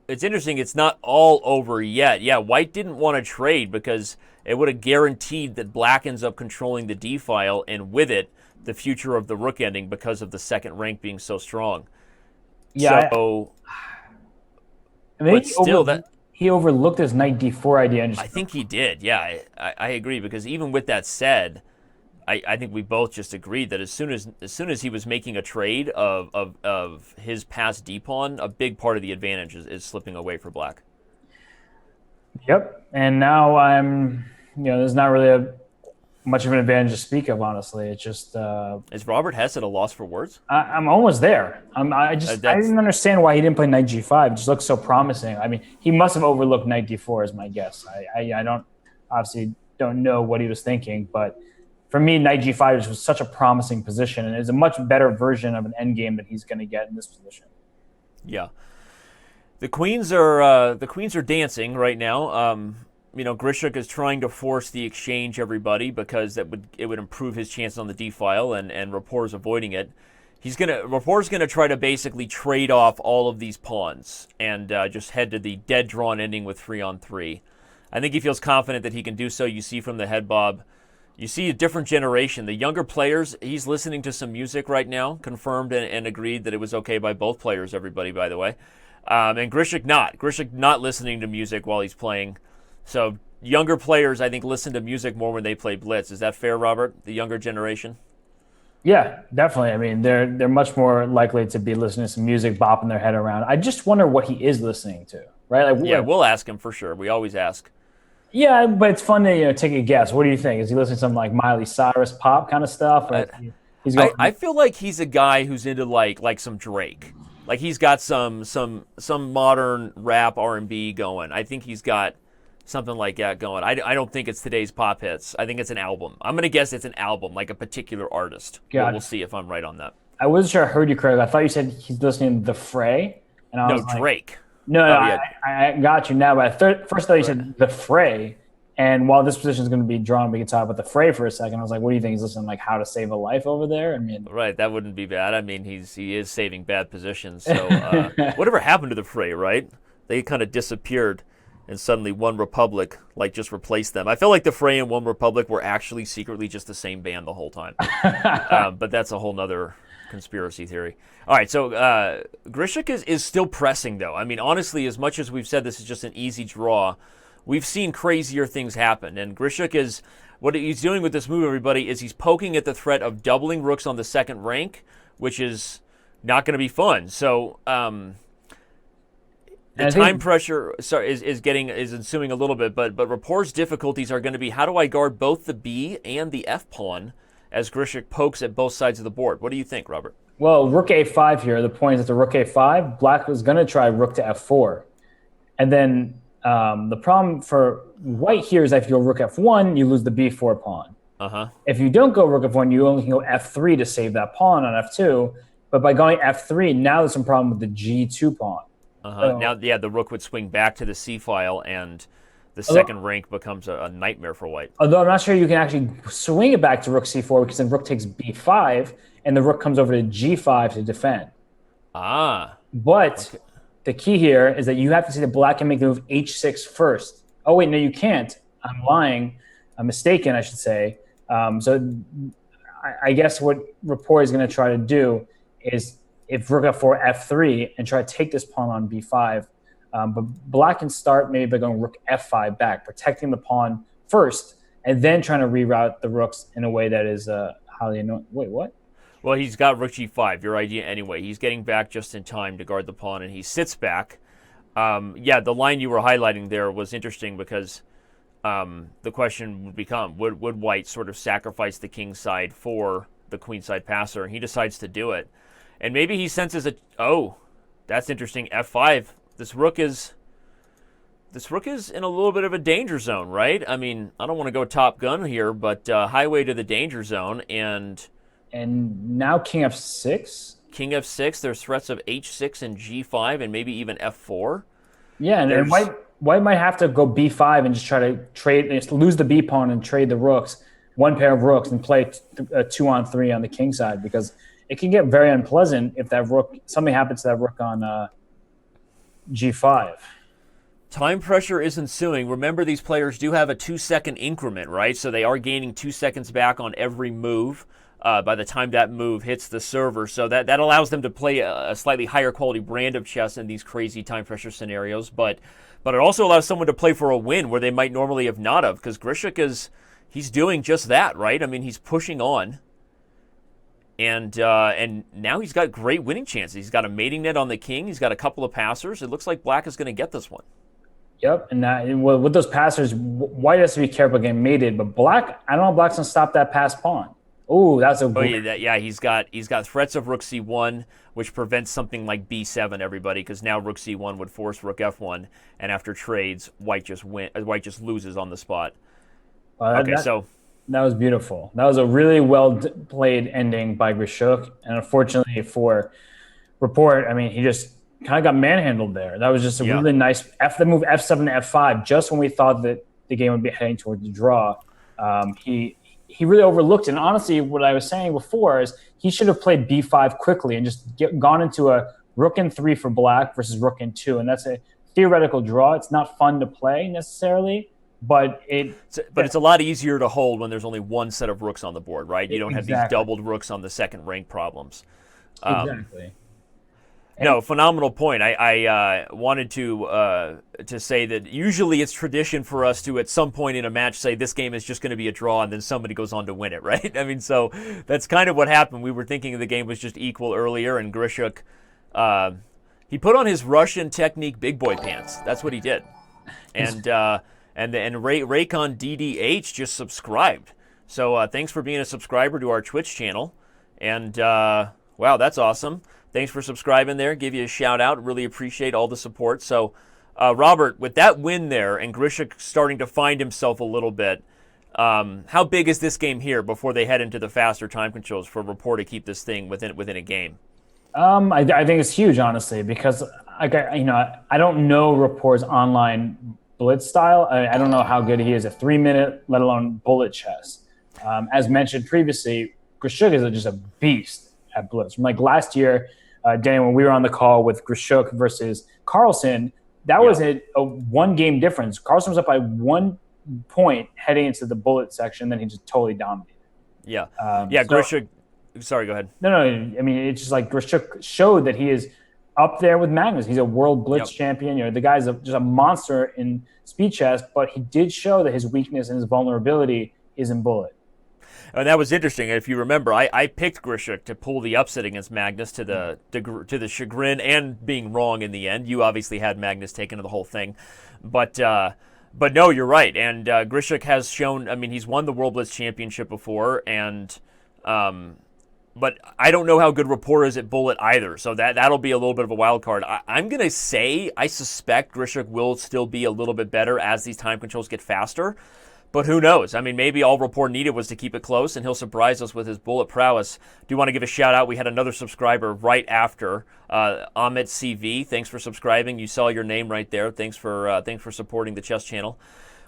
it's interesting, it's not all over yet. Yeah, white didn't want to trade because it would have guaranteed that black ends up controlling the d file, and with it, the future of the rook ending because of the second rank being so strong. Yeah. So, but still, he overlooked his knight d4 idea. I think he did. Yeah, I agree, because even with that said, I think we both just agreed that as soon as he was making a trade of his passed d pawn, a big part of the advantage is slipping away for black. Yep, and now there's not really much of an advantage to speak of, honestly. It's just is Robert Hess at a loss for words? I'm almost there. I didn't understand why he didn't play knight g5. It just looks so promising. I mean, he must have overlooked knight d4 is my guess. I don't know what he was thinking, but for me, knight g5 was such a promising position, and is a much better version of an endgame that he's going to get in this position. Yeah, the queens are dancing right now. Grishuk is trying to force the exchange, everybody, because it would improve his chances on the d file, and Rapport's avoiding it. Rapport's gonna try to basically trade off all of these pawns and just head to the dead drawn ending with 3-on-3. I think he feels confident that he can do so. You see from the head bob. You see a different generation. The younger players, he's listening to some music right now, confirmed and agreed that it was okay by both players, everybody, by the way. And Grishuk not listening to music while he's playing. So younger players, I think, listen to music more when they play blitz. Is that fair, Robert? The younger generation? Yeah, definitely. I mean, they're much more likely to be listening to some music, bopping their head around. I just wonder what he is listening to, right? We'll ask him for sure. We always ask. Yeah, but it's fun to take a guess. What do you think? Is he listening to some like Miley Cyrus pop kind of stuff? I feel like he's a guy who's into like some Drake. Like he's got some modern rap R&B going. I think he's got something like that going. I don't think it's today's pop hits. I think it's an album. I'm going to guess it's an album, like a particular artist. We'll see if I'm right on that. I wasn't sure I heard you correctly. I thought you said he's listening to The Fray. And I was Drake. No, I got you now. But first I thought you said The Fray. And while this position is going to be drawn, we can talk about The Fray for a second. I was like, what do you think? He's listening to like How to Save a Life over there? I mean, right, that wouldn't be bad. I mean, he is saving bad positions. So whatever happened to The Fray, right? They kind of disappeared. And suddenly One Republic just replaced them. I feel like The Fray and One Republic were actually secretly just the same band the whole time. But that's a whole nother conspiracy theory. All right, so Grishuk is still pressing, though. I mean, honestly, as much as we've said this is just an easy draw, we've seen crazier things happen. And Grishuk what he's doing with this move, everybody, is he's poking at the threat of doubling rooks on the second rank, which is not going to be fun. So the time pressure is ensuing a little bit, but Rapport's difficulties are going to be, how do I guard both the B and the F pawn as Grishuk pokes at both sides of the board? What do you think, Robert? Well, rook a5 here. The point is that the rook a5, black was going to try rook to f4. And then the problem for white here is that if you go rook f1, you lose the b4 pawn. If you don't go rook f1, you only can go f3 to save that pawn on f2. But by going f3, now there's some problem with the g2 pawn. Now, the rook would swing back to the c file, and the second rank becomes a nightmare for white. Although I'm not sure you can actually swing it back to rook c4, because then rook takes b5, and the rook comes over to g5 to defend. But the key here is that you have to see that black can make the move h6 first. Oh, wait, no, you can't. I'm lying. I'm mistaken, I should say. So I guess what Rapport is going to try to do is if rook f4, f3, and try to take this pawn on b5. But black can start maybe by going rook f5 back, protecting the pawn first, and then trying to reroute the rooks in a way that is highly annoying. Wait, what? Well, he's got rook g5, your idea anyway. He's getting back just in time to guard the pawn, and he sits back. Yeah, the line you were highlighting there was interesting because the question would become, would white sort of sacrifice the king side for the queen side passer? And he decides to do it. And maybe he senses oh, that's interesting, f5. This rook is in a little bit of a danger zone, right? I mean, I don't want to go Top Gun here, but highway to the danger zone, and now king f6. King f6. There's threats of h6 and g5, and maybe even f4. Yeah, and white might have to go b5 and just try to trade, just lose the b pawn and trade the rooks, one pair of rooks, and play a 2-on-3 on the king side, because it can get very unpleasant if that rook, something happens to that rook on g5. Time pressure is ensuing. Remember, these players do have a 2-second increment, right? So they are gaining 2 seconds back on every move by the time that move hits the server. So that allows them to play a slightly higher quality brand of chess in these crazy time pressure scenarios. But it also allows someone to play for a win where they might normally have not of, because Grishuk he's doing just that, right? I mean, he's pushing on. And now he's got great winning chances. He's got a mating net on the king. He's got a couple of passers. It looks like black is going to get this one. Yep, and with those passers, white has to be careful getting mated. But black, I don't know if black's going to stop that passed pawn. Oh, that's a good. Yeah, he's got threats of rook c1, which prevents something like b7, everybody, because now rook c1 would force rook f1, and after trades, white just loses on the spot. That was beautiful. That was a really well played ending by Grishuk, and unfortunately for Rapport, I mean, he just kind of got manhandled there. That was just a really nice the move f7 to f5, just when we thought that the game would be heading towards the draw. He really overlooked it. And honestly, what I was saying before is he should have played b5 quickly and just gone into a rook n3 for black versus rook n2, and that's a theoretical draw. It's not fun to play necessarily, but it's a lot easier to hold when there's only one set of rooks on the board, right? You don't have these doubled rooks on the second rank problems. Exactly. No, phenomenal point. I wanted to say that usually it's tradition for us to, at some point in a match, say this game is just going to be a draw, and then somebody goes on to win it, right? I mean, so that's kind of what happened. We were thinking the game was just equal earlier, and Grishuk, he put on his Russian technique big boy pants. That's what he did. And Raycon DDH just subscribed. So thanks for being a subscriber to our Twitch channel. And wow, that's awesome. Thanks for subscribing there. Give you a shout out. Really appreciate all the support. So, Robert, with that win there and Grishuk starting to find himself a little bit, how big is this game here before they head into the faster time controls for Rapport to keep this thing within a game? I think it's huge, honestly, because I don't know Rapport's online blitz style. I don't know how good he is at 3-minute, let alone bullet chess. As mentioned previously, Grishuk is just a beast at blitz. From like last year, Danny, when we were on the call with Grishuk versus Carlsen, that was a one-game difference. Carlsen was up by 1 point heading into the bullet section, then he just totally dominated. Yeah. Grishuk. Sorry, go ahead. No. I mean, it's just like Grishuk showed that he is up there with Magnus. He's a world blitz champion. The guy's just a monster in speed chess, but he did show that his weakness and his vulnerability is in bullet. And that was interesting. If you remember, I picked Grishuk to pull the upset against Magnus to the chagrin and being wrong in the end. You obviously had Magnus taken to the whole thing, but no, you're right. And Grishuk has shown. I mean, he's won the World Blitz Championship before, and but I don't know how good Rapport is at bullet either. So that'll be a little bit of a wild card. I'm gonna say I suspect Grishuk will still be a little bit better as these time controls get faster. But who knows? I mean, maybe all Rapport needed was to keep it close, and he'll surprise us with his bullet prowess. Do want to give a shout-out. We had another subscriber right after, Amit CV. Thanks for subscribing. You saw your name right there. Thanks for supporting the chess channel.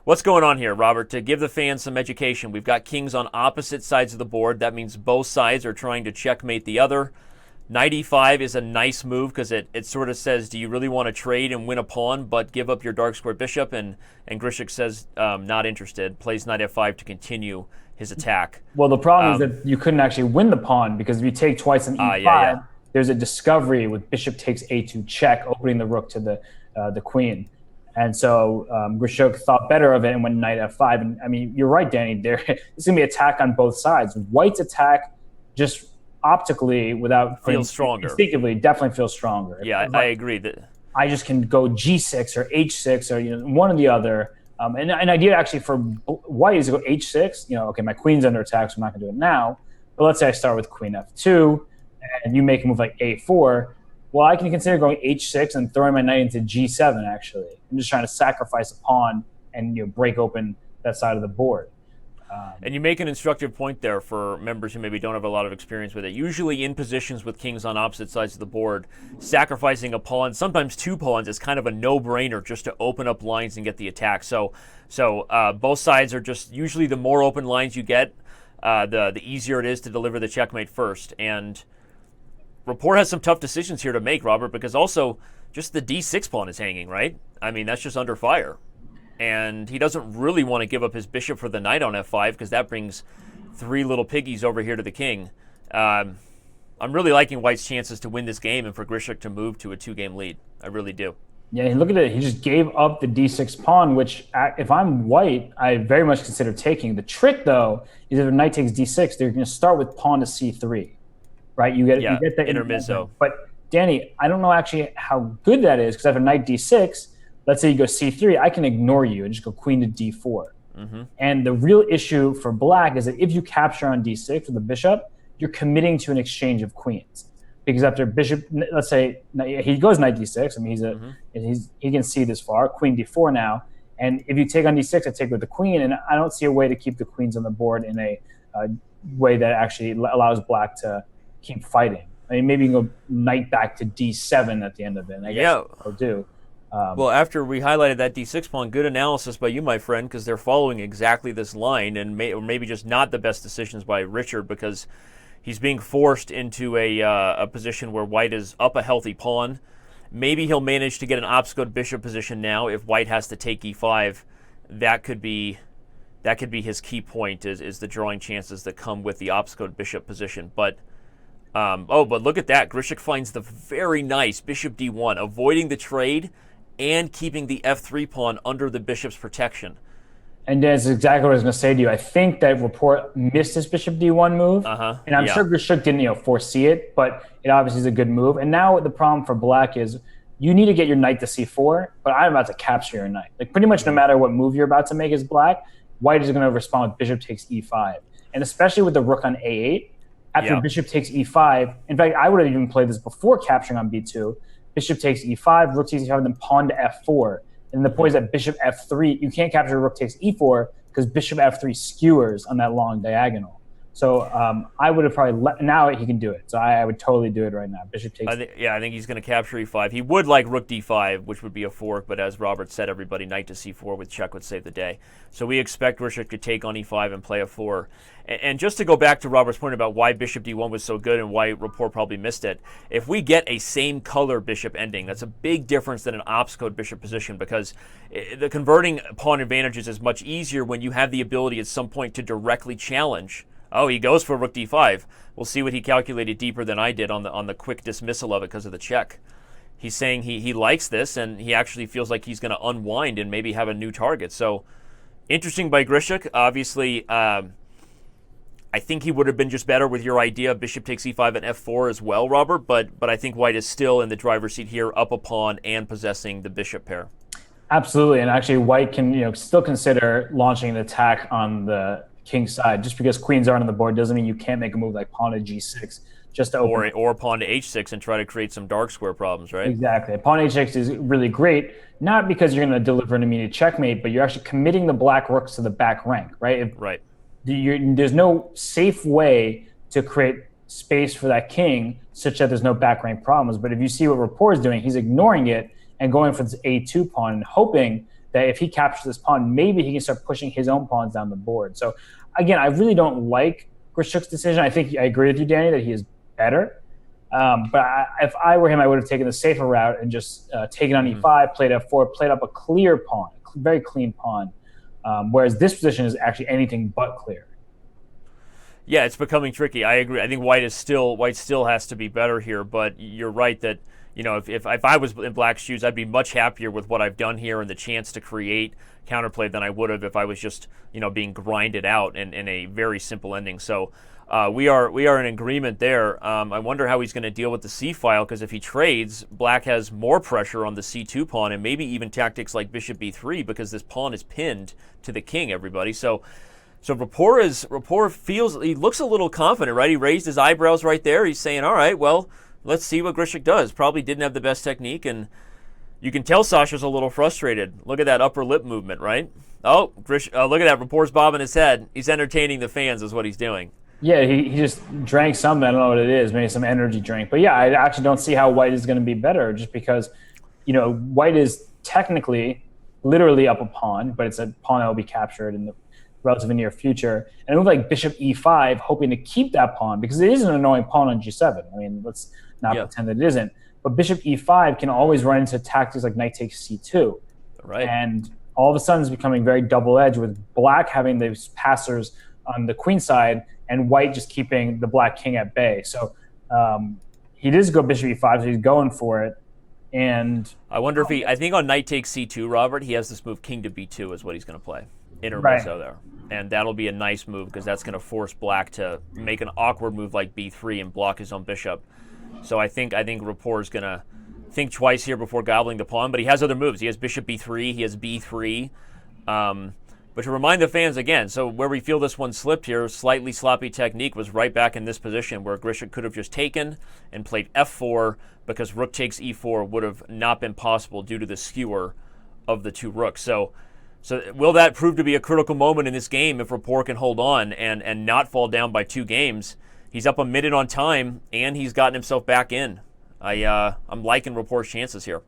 What's going on here, Robert? To give the fans some education, we've got kings on opposite sides of the board. That means both sides are trying to checkmate the other. Knight e5 is a nice move because it sort of says, do you really want to trade and win a pawn but give up your dark square bishop? And Grishuk says, not interested, plays knight f5 to continue his attack. Well, the problem is that you couldn't actually win the pawn because if you take twice on e5, there's a discovery with bishop takes a2 check, opening the rook to the queen. And so Grishuk thought better of it and went knight f5. And I mean, you're right, Danny. There's going to be attack on both sides. White's attack just optically, without feels stronger. Instinctively, definitely feels stronger. Yeah, I agree that I just can go g6 or h6 or one or the other. And an idea actually for white is to go h6. Okay, my queen's under attack, so I'm not going to do it now. But let's say I start with queen f2, and you make a move like a4. Well, I can consider going h6 and throwing my knight into g7. Actually, I'm just trying to sacrifice a pawn and break open that side of the board. And you make an instructive point there for members who maybe don't have a lot of experience with it. Usually in positions with kings on opposite sides of the board, sacrificing a pawn, sometimes two pawns, is kind of a no-brainer just to open up lines and get the attack. So both sides are just, usually the more open lines you get, the easier it is to deliver the checkmate first. And Rapport has some tough decisions here to make, Robert, because also just the d6 pawn is hanging, right? I mean, that's just under fire. And he doesn't really want to give up his bishop for the knight on f5 because that brings three little piggies over here to the king. I'm really liking White's chances to win this game and for Grishuk to move to a 2-game lead. I really do. Yeah, look at it. He just gave up the d6 pawn, which if I'm White, I very much consider taking. The trick, though, is if a knight takes d6, they're going to start with pawn to c3, right? You get that intermezzo. But Danny, I don't know actually how good that is because I have a knight d6. Let's say you go c3, I can ignore you and just go queen to d4. Mm-hmm. And the real issue for black is that if you capture on d6 with the bishop, you're committing to an exchange of queens. Because after bishop, let's say he goes knight d6. I mean, he can see this far. Queen d4 now. And if you take on d6, I take with the queen. And I don't see a way to keep the queens on the board in a way that actually allows black to keep fighting. I mean, maybe you can go knight back to d7 at the end of it. And I guess they'll do. Well, after we highlighted that d6 pawn, good analysis by you, my friend, because they're following exactly this line, and or maybe just not the best decisions by Richard because he's being forced into a position where White is up a healthy pawn. Maybe he'll manage to get an obscured bishop position now if White has to take e5. That could be his key point is the drawing chances that come with the obscured bishop position. But but look at that. Grishuk finds the very nice bishop d1, avoiding the trade and keeping the f3 pawn under the bishop's protection. And that's exactly what I was going to say to you. I think that Rapport missed his bishop d1 move, and I'm sure Grishuk didn't foresee it, but it obviously is a good move. And now the problem for black is you need to get your knight to c4, but I'm about to capture your knight. Like pretty much no matter what move you're about to make as black, White is going to respond with bishop takes e5. And especially with the rook on a8, after bishop takes e5, in fact, I would have even played this before capturing on b2. Bishop takes e5, rook takes e5, then pawn to f4. And the point is that bishop f3, you can't capture rook takes e4 because bishop f3 skewers on that long diagonal. So I would have probably now he can do it. So I would totally do it right now. Bishop takes. I think he's going to capture e5. He would like rook d5, which would be a fork, but as Robert said, everybody knight to c4 with check would save the day. So we expect Grishuk to take on e5 and play a 4. And just to go back to Robert's point about why bishop d1 was so good and why Rapport probably missed it, if we get a same color bishop ending, that's a big difference than an opscode bishop position because the converting pawn advantages is much easier when you have the ability at some point to directly challenge. Oh, he goes for rook d5. We'll see what he calculated deeper than I did on the quick dismissal of it because of the check. He's saying he likes this, and he actually feels like he's going to unwind and maybe have a new target. So, interesting by Grishuk. Obviously, I think he would have been just better with your idea, bishop takes e5 and f4 as well, Robert. But I think White is still in the driver's seat here, up a pawn and possessing the bishop pair. Absolutely, and actually White can still consider launching an attack on the king's side. Just because queens aren't on the board doesn't mean you can't make a move like pawn to g6 just to open or pawn to h6 and try to create some dark square problems, right? Exactly. Pawn h6 is really great, not because you're going to deliver an immediate checkmate, but you're actually committing the black rooks to the back rank, right? Right. There's no safe way to create space for that king such that there's no back rank problems. But if you see what Rapport is doing, he's ignoring it and going for this a2 pawn and hoping that if he captures this pawn, maybe he can start pushing his own pawns down the board. So again, I really don't like Grishuk's decision. I think I agree with you, Danny, that he is better. If I were him, I would have taken the safer route and just taken on e5, played f4, played up a clear pawn, a very clean pawn. Whereas this position is actually anything but clear. Yeah, it's becoming tricky. I agree. I think white still has to be better here, but you're right that, if I was in black's shoes, I'd be much happier with what I've done here and the chance to create counterplay than I would have if I was just, being grinded out in a very simple ending. So we are in agreement there. I wonder how he's going to deal with the c file, because if he trades, black has more pressure on the c2 pawn and maybe even tactics like bishop b3, because this pawn is pinned to the king, everybody. So Rapport he looks a little confident, right? He raised his eyebrows right there. He's saying, all right, well, let's see what Grishuk does. Probably didn't have the best technique, and you can tell Sasha's a little frustrated. Look at that upper lip movement, right? Oh, look at that. Rapport's bobbing his head. He's entertaining the fans is what he's doing. Yeah, he just drank something. I don't know what it is, maybe some energy drink. But yeah, I actually don't see how white is going to be better, just because, white is technically literally up a pawn, but it's a pawn that will be captured in the relatively near future. And it looked like bishop e5, hoping to keep that pawn, because it is an annoying pawn on g7. I mean, let's not pretend that it isn't. But bishop e5 can always run into tactics like knight takes c2. Right. And all of a sudden it's becoming very double-edged, with black having these passers on the queen side and white just keeping the black king at bay. So he does go bishop e5, so he's going for it. And I wonder if I think on knight takes c2, Robert, he has this move king to b2 is what he's going to play. Intermezzo there. And that'll be a nice move, because that's going to force black to make an awkward move like b3 and block his own bishop. So I think Rapport is going to think twice here before gobbling the pawn, but he has other moves. He has bishop b3, he has b3. But to remind the fans again, so where we feel this one slipped here, slightly sloppy technique, was right back in this position where Grishuk could have just taken and played f4, because rook takes e4 would have not been possible due to the skewer of the two rooks. So will that prove to be a critical moment in this game if Rapport can hold on and not fall down by 2 games? He's up a minute on time, and he's gotten himself back in. I'm liking Rapport's chances here.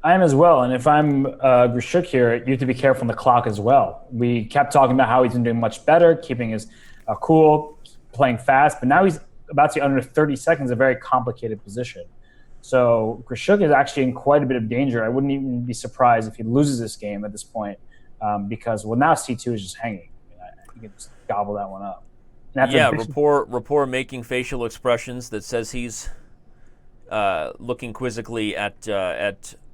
I am as well, and if I'm Grishuk here, you have to be careful on the clock as well. We kept talking about how he's been doing much better, keeping his cool, playing fast, but now he's about to be under 30 seconds, a very complicated position. So Grishuk is actually in quite a bit of danger. I wouldn't even be surprised if he loses this game at this point, because, well, now c2 is just hanging. You can just gobble that one up. Yeah, Rapport making facial expressions that says he's looking quizzically at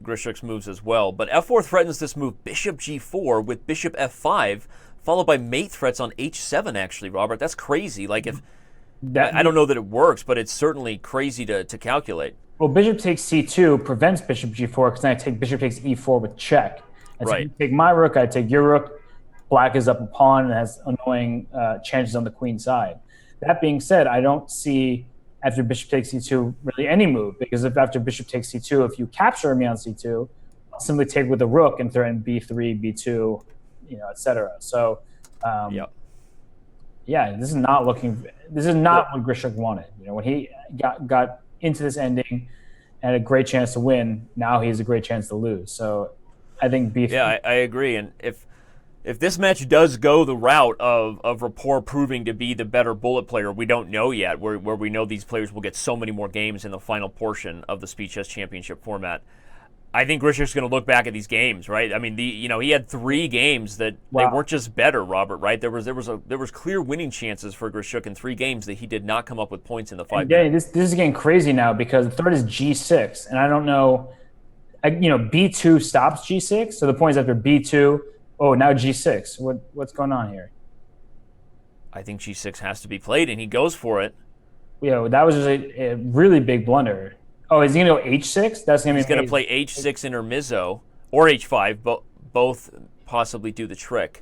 Grishuk's moves as well. But f4 threatens this move bishop g4 with bishop f5, followed by mate threats on h7, actually, Robert. That's crazy. Like, I don't know that it works, but it's certainly crazy to calculate. Well, bishop takes c2 prevents bishop g4, because then I take bishop takes e4 with check. And so you take my rook, I take your rook. Black is up a pawn and has annoying chances on the queen side. That being said, I don't see after bishop takes c2 really any move, because if after bishop takes c2, if you capture me on c2, I'll simply take with the rook and threaten b3, b2, etc. So, this is not what Grishuk wanted. When he got into this ending and had a great chance to win, now he has a great chance to lose. So, I think b3. Yeah, I agree. And if this match does go the route of Rapport proving to be the better bullet player, we don't know yet, where we know these players will get so many more games in the final portion of the Speed Chess Championship format, I think Grishuk's going to look back at these games, right? I mean, he had 3 games that they weren't just better, Robert, right? There was clear winning chances for Grishuk in 3 games that he did not come up with points in the 5 games. This is getting crazy now, because the third is g6, and I don't know, b2 stops g6, so the point is after b2. Oh, now g6. What's going on here? I think g6 has to be played, and he goes for it. That was just a really big blunder. Oh, is he going to go h6? He's going to play h6 intermezzo, or h5, but both possibly do the trick.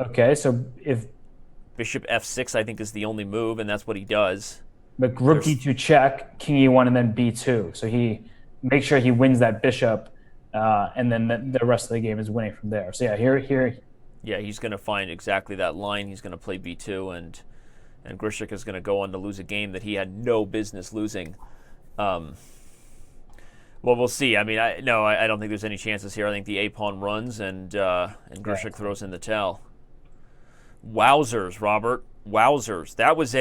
Okay, so if bishop f6, I think, is the only move, and that's what he does. But rook d2 check, king e1, and then b2. So he makes sure he wins that bishop. And then the rest of the game is winning from there. So here. Yeah, he's going to find exactly that line. He's going to play b2, and Grishuk is going to go on to lose a game that he had no business losing. Well, we'll see. I mean, I don't think there's any chances here. I think the a-pawn runs, and Grishuk throws in the towel. Wowzers, Robert. Wowzers. That was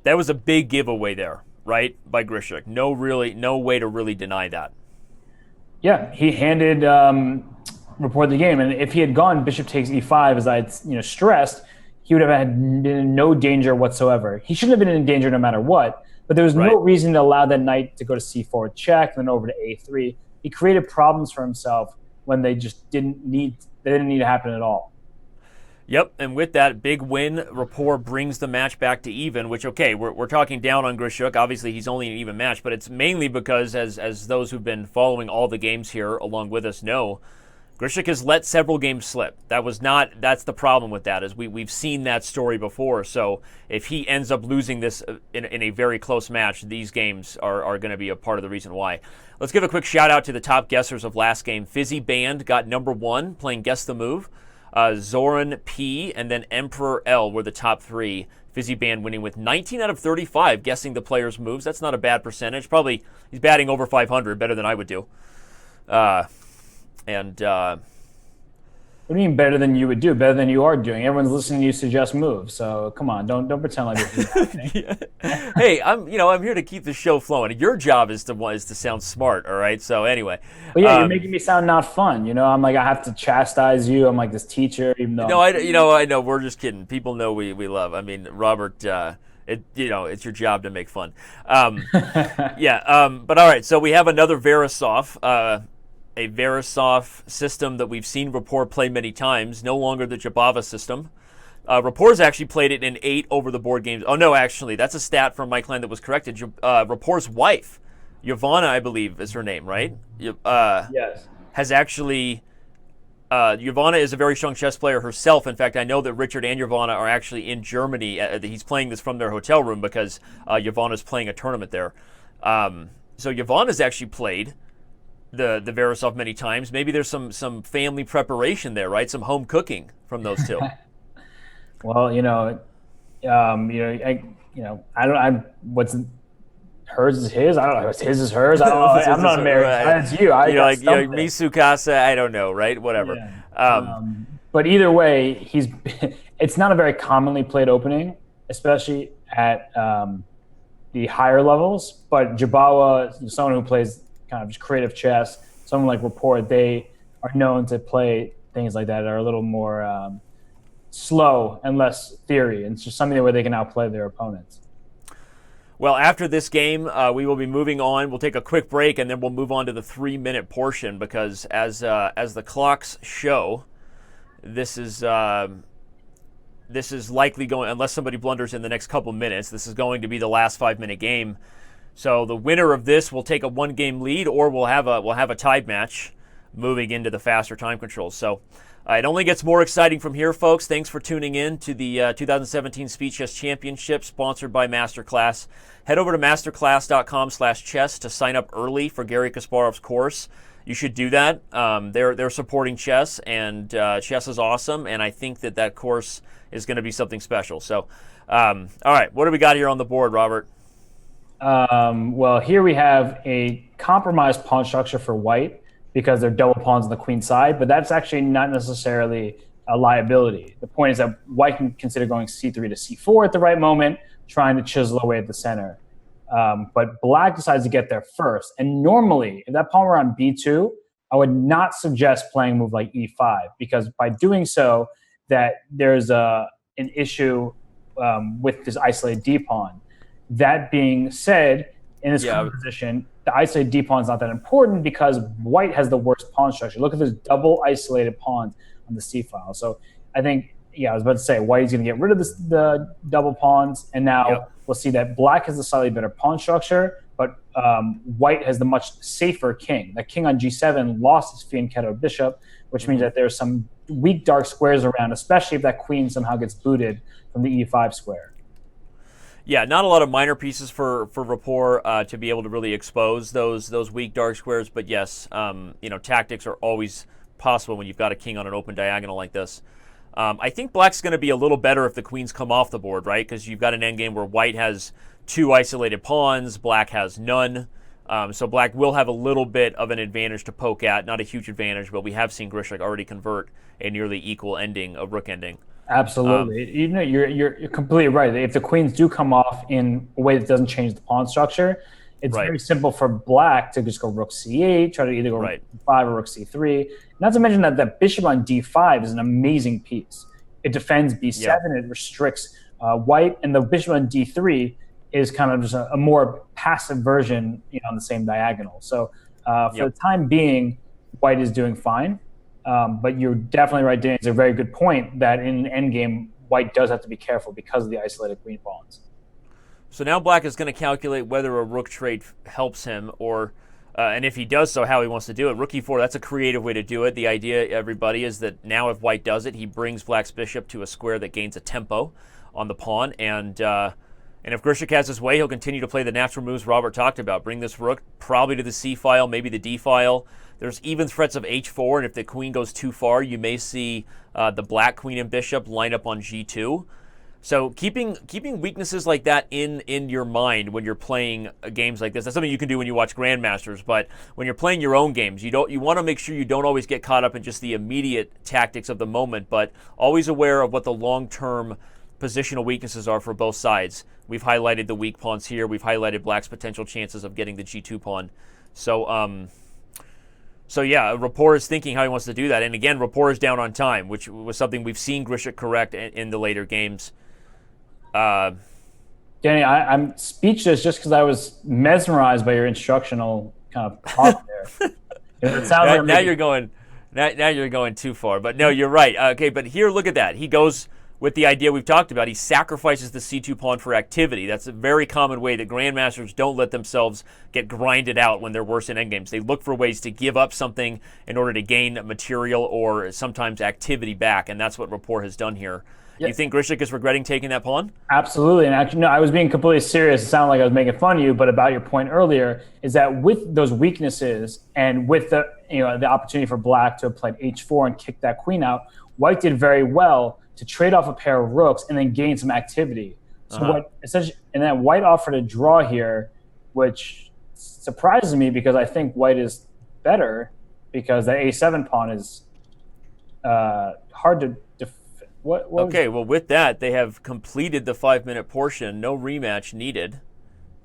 That was a big giveaway there, right, by Grishuk. No way to really deny that. Yeah, he handed Rapport the game, and if he had gone bishop takes e5, as I had stressed, he would have been in no danger whatsoever. He shouldn't have been in danger no matter what, but there was no reason to allow that knight to go to c4 with check, then over to a3. He created problems for himself when they just didn't need to happen at all. Yep, and with that big win, Rapport brings the match back to even, which, okay, we're talking down on Grishuk. Obviously, he's only an even match, but it's mainly because, as those who've been following all the games here along with us know, Grishuk has let several games slip. That's the problem with that, is we've seen that story before. So if he ends up losing this in a very close match, these games are going to be a part of the reason why. Let's give a quick shout out to the top guessers of last game. Fizzy Band got number 1, playing Guess the Move. Zoran P and then Emperor L were the top 3. Fizzy Band winning with 19 out of 35 guessing the player's moves. That's not a bad percentage. Probably he's batting over 500, better than I would do. What do you mean better than you would do? Better than you are doing. Everyone's listening to you suggest moves. So come on, don't pretend like this is happening. Hey, I'm here to keep the show flowing. Your job is to sound smart, all right? So anyway. But yeah, you're making me sound not fun. I'm like, I have to chastise you. I'm like this teacher, even though. No, I know. We're just kidding. People know we love. I mean, Robert. It's your job to make fun. But all right. So we have another Verisov. A Verisov system that we've seen Rapport play many times, no longer the Jabava system. Rapport's actually played it in 8 over-the-board games. Oh, no, actually, that's a stat from Mike Land that was corrected. Rapport's wife, Yvonne, I believe is her name, right? Yes. Has actually... Yvonne is a very strong chess player herself. In fact, I know that Richard and Yvonne are actually in Germany. He's playing this from their hotel room because Yvonne is playing a tournament there. So Yvonne has actually played the Verisov many times. Maybe there's some family preparation there, right? Some home cooking from those two. Well, what's hers is his. I don't know. His is hers. I don't know. I'm not married. Right. It's you. Misukasa. I don't know. Right? Whatever. Yeah. But either way, it's not a very commonly played opening, especially at the higher levels. But Jabawa, someone who plays kind of just creative chess, someone like Rapport, they are known to play things like that are a little more slow and less theory. And it's just something where they can outplay their opponents. Well, after this game, we will be moving on. We'll take a quick break, and then we'll move on to the 3-minute portion because as the clocks show, this is likely going, unless somebody blunders in the next couple minutes, this is going to be the last 5-minute game. So the winner of this will take a 1-game lead, or we'll have a tied match moving into the faster time controls. So it only gets more exciting from here, folks. Thanks for tuning in to the 2017 Speed Chess Championship, sponsored by Masterclass. Head over to masterclass.com/chess to sign up early for Gary Kasparov's course. You should do that. They're supporting chess, and chess is awesome, and I think that course is going to be something special. So, all right, what do we got here on the board, Robert? Well, here we have a compromised pawn structure for white because they're double pawns on the queen side, but that's actually not necessarily a liability. The point is that white can consider going c3 to c4 at the right moment, trying to chisel away at the center. But black decides to get there first. And normally, if that pawn were on b2, I would not suggest playing a move like e5, because by doing so, that there's an issue with this isolated d pawn. That being said, in this position, the isolated d pawn is not that important because white has the worst pawn structure. Look at those double isolated pawns on the c file. So I think, I was about to say, white is going to get rid of the double pawns, and now we'll see that black has a slightly better pawn structure, but white has the much safer king. That king on g7 lost his fianchetto bishop, which means that there's some weak dark squares around, especially if that queen somehow gets booted from the e5 square. Yeah, not a lot of minor pieces for Rapport to be able to really expose those weak dark squares, but yes, tactics are always possible when you've got a king on an open diagonal like this. I think black's going to be a little better if the queens come off the board, right? Because you've got an endgame where white has 2 isolated pawns, black has none. So black will have a little bit of an advantage to poke at, not a huge advantage, but we have seen Grishuk already convert a nearly equal ending, a rook ending. Absolutely. You're completely right. If the queens do come off in a way that doesn't change the pawn structure, it's Right. very simple for black to just go rook c8, try to either go Right. rook c5 or rook c3. Not to mention that that bishop on d5 is an amazing piece. It defends b7, it restricts white, and the bishop on d3 is kind of just a more passive version, on the same diagonal. So for the time being, white is doing fine. But you're definitely right, Dan. It's a very good point that in an endgame, white does have to be careful because of the isolated queen pawns. So now black is going to calculate whether a rook trade helps him, or and if he does so, how he wants to do it. Rook e4, that's a creative way to do it. The idea, everybody, is that now if white does it, he brings black's bishop to a square that gains a tempo on the pawn. And if Grishuk has his way, he'll continue to play the natural moves Robert talked about. Bring this rook probably to the c file, maybe the d file. There's even threats of h4, and if the queen goes too far, you may see the black queen and bishop line up on g2. So keeping weaknesses like that in your mind when you're playing games like this, that's something you can do when you watch Grandmasters, but when you're playing your own games, you want to make sure you don't always get caught up in just the immediate tactics of the moment, but always aware of what the long-term positional weaknesses are for both sides. We've highlighted the weak pawns here. We've highlighted black's potential chances of getting the g2 pawn. So yeah, Rapport is thinking how he wants to do that. And again, Rapport is down on time, which was something we've seen Grishuk correct in the later games. Danny, I'm speechless just because I was mesmerized by your instructional kind of talk there. It sounds now you're going too far. But no, you're right. Okay, but here, look at that. He goes with the idea we've talked about. He sacrifices the c2 pawn for activity. That's a very common way that grandmasters don't let themselves get grinded out when they're worse in endgames. They look for ways to give up something in order to gain material or sometimes activity back, and that's what Rapport has done here. Yeah. You think Grishuk is regretting taking that pawn? Absolutely. And actually, no, I was being completely serious. It sounded like I was making fun of you, but about your point earlier is that with those weaknesses and with the the opportunity for black to have played h4 and kick that queen out, white did very well to trade off a pair of rooks and then gain some activity. So and then white offered a draw here, which surprises me because I think white is better because that a7 pawn is hard to defend. Okay, well, with that, they have completed the 5-minute portion. No rematch needed.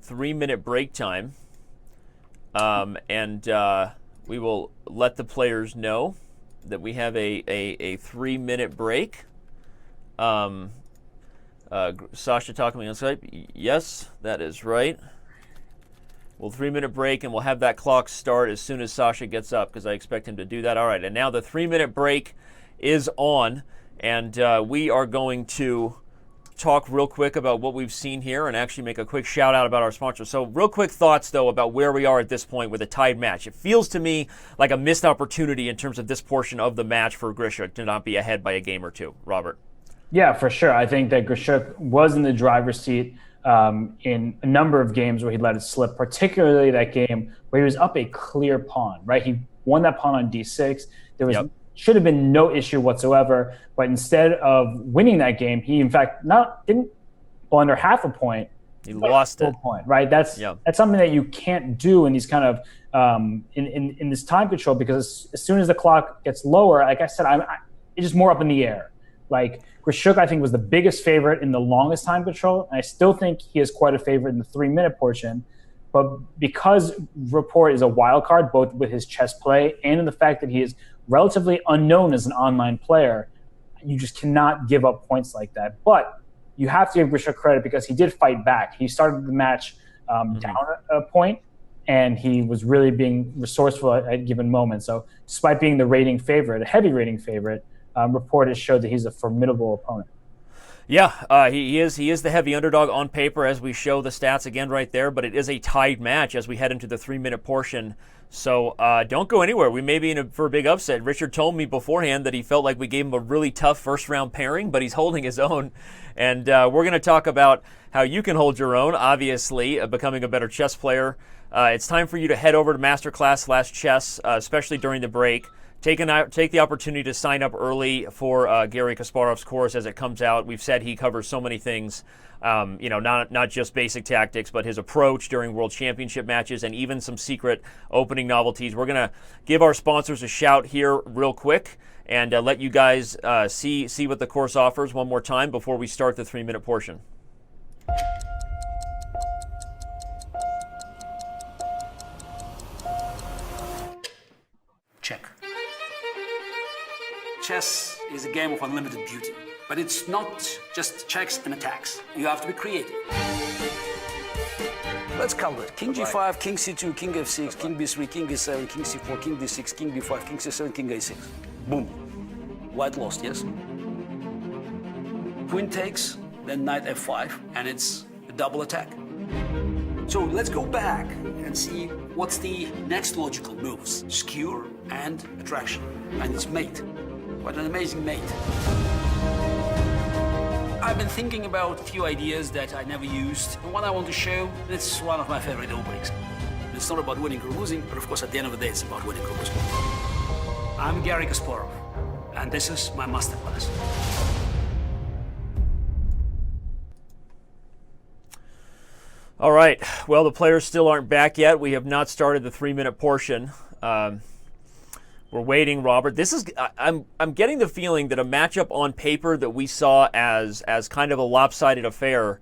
3-minute break time. And we will let the players know that we have a 3-minute break. Sasha talking to me on Skype. Yes, that is right. Well, 3-minute break, and we'll have that clock start as soon as Sasha gets up because I expect him to do that. All right, and now the 3-minute break is on. And we are going to talk real quick about what we've seen here and actually make a quick shout out about our sponsors. So real quick thoughts, though, about where we are at this point with a tied match. It feels to me like a missed opportunity in terms of this portion of the match for Grishuk to not be ahead by a game or two. Robert? Yeah, for sure. I think that Grishuk was in the driver's seat in a number of games where he let it slip, particularly that game where he was up a clear pawn, right? He won that pawn on d6. There was should have been no issue whatsoever, but instead of winning that game, he in fact didn't blunder half a point. He lost it. Point, right? That's something that you can't do in these kind of in this time control because as soon as the clock gets lower, like I said, it's just more up in the air. Like Grishuk, I think was the biggest favorite in the longest time control, and I still think he is quite a favorite in the 3-minute portion. But because Rapport is a wild card, both with his chess play and in the fact that he is relatively unknown as an online player, you just cannot give up points like that. But you have to give Grishuk credit because he did fight back. He started the match down a point, and he was really being resourceful at given moments. So despite being the rating favorite, a heavy rating favorite, Rapport has showed that he's a formidable opponent. Yeah, he is the heavy underdog on paper as we show the stats again right there, but it is a tied match as we head into the 3-minute portion. So don't go anywhere. We may be for a big upset. Richard told me beforehand that he felt like we gave him a really tough first-round pairing, but he's holding his own. And we're going to talk about how you can hold your own, obviously, becoming a better chess player. It's time for you to head over to Masterclass/Chess, especially during the break. Take the opportunity to sign up early for Gary Kasparov's course as it comes out. We've said he covers so many things, not just basic tactics, but his approach during World Championship matches and even some secret opening novelties. We're going to give our sponsors a shout here real quick, and let you guys see what the course offers one more time before we start the 3-minute portion. Check. Chess is a game of unlimited beauty, but it's not just checks and attacks. You have to be creative. Let's cover it. King g5, king c2, king f6, king b3, king b7, king c4, king d6, king b5, king c7, king a6. Boom. White lost, yes? Queen takes, then knight f5, and it's a double attack. So let's go back and see what's the next logical moves. Skewer and attraction. And it's mate. What an amazing mate. I've been thinking about a few ideas that I never used. And one I want to show, it's one of my favorite openings. It's not about winning or losing, but of course at the end of the day it's about winning or losing. I'm Gary Kasparov, and this is my Masterclass. All right. Well, the players still aren't back yet. We have not started the 3-minute portion. We're waiting, Robert. This is I'm getting the feeling that a matchup on paper that we saw as kind of a lopsided affair,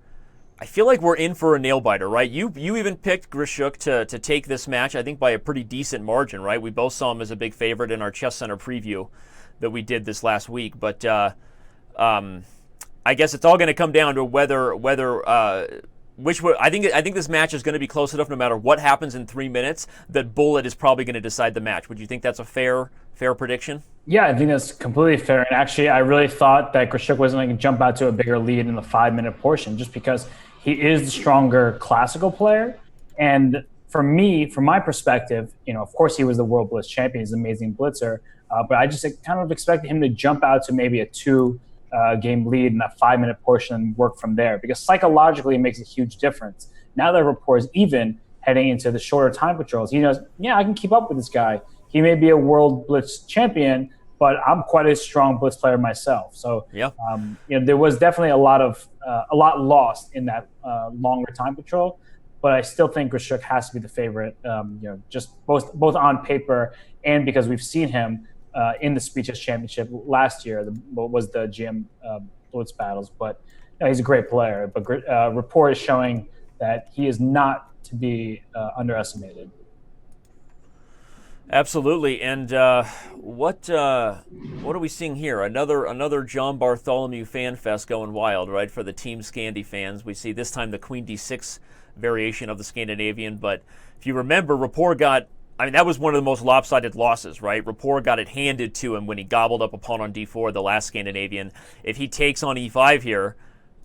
I feel like we're in for a nail biter, right? You even picked Grishuk to take this match, I think by a pretty decent margin, right? We both saw him as a big favorite in our Chess Center preview that we did this last week. But I guess it's all going to come down to whether I think this match is going to be close enough no matter what happens in 3 minutes that Bullet is probably going to decide the match. Would you think that's a fair prediction? Yeah, I think that's completely fair. And actually, I really thought that Grishuk wasn't going to jump out to a bigger lead in the 5-minute portion just because he is the stronger classical player. And for me, from my perspective, of course he was the World Blitz champion. He's an amazing blitzer. But I just kind of expected him to jump out to maybe a 2-game lead in that 5-minute portion and work from there, because psychologically it makes a huge difference. Now that Rapport is even heading into the shorter time patrols, he knows, I can keep up with this guy. He may be a World Blitz champion, but I'm quite a strong blitz player myself. So there was definitely a lot lost in that longer time patrol, but I still think Grishuk has to be the favorite. Just both on paper and because we've seen him in the Speed Chess Championship last year, was the GM Blitz battles. But he's a great player. But Rapport is showing that he is not to be underestimated. Absolutely. And what are we seeing here? Another John Bartholomew fan fest going wild, right? For the Team Scandi fans, we see this time the Queen D6 variation of the Scandinavian. But if you remember, Rapport that was one of the most lopsided losses, right? Rapport got it handed to him when he gobbled up a pawn on d4, the last Scandinavian. If he takes on e5 here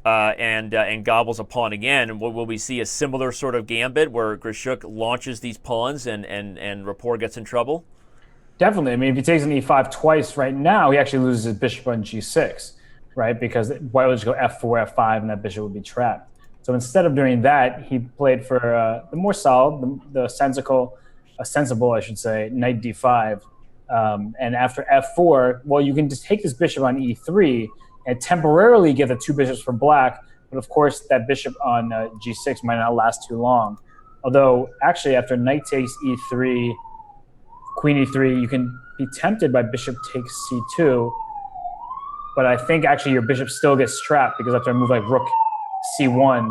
and gobbles a pawn again, will we see a similar sort of gambit where Grishuk launches these pawns and Rapport gets in trouble? Definitely. I mean, if he takes an e5 twice right now, he actually loses his bishop on g6, right? Because white would just go f4, f5, and that bishop would be trapped. So instead of doing that, he played for the more solid, the sensible, I should say, knight d5. And after f4, well, you can just take this bishop on e3 and temporarily get the two bishops for black. But of course, that bishop on g6 might not last too long. Although, actually, after knight takes e3, queen e3, you can be tempted by bishop takes c2. But I think actually your bishop still gets trapped because after a move like rook c1,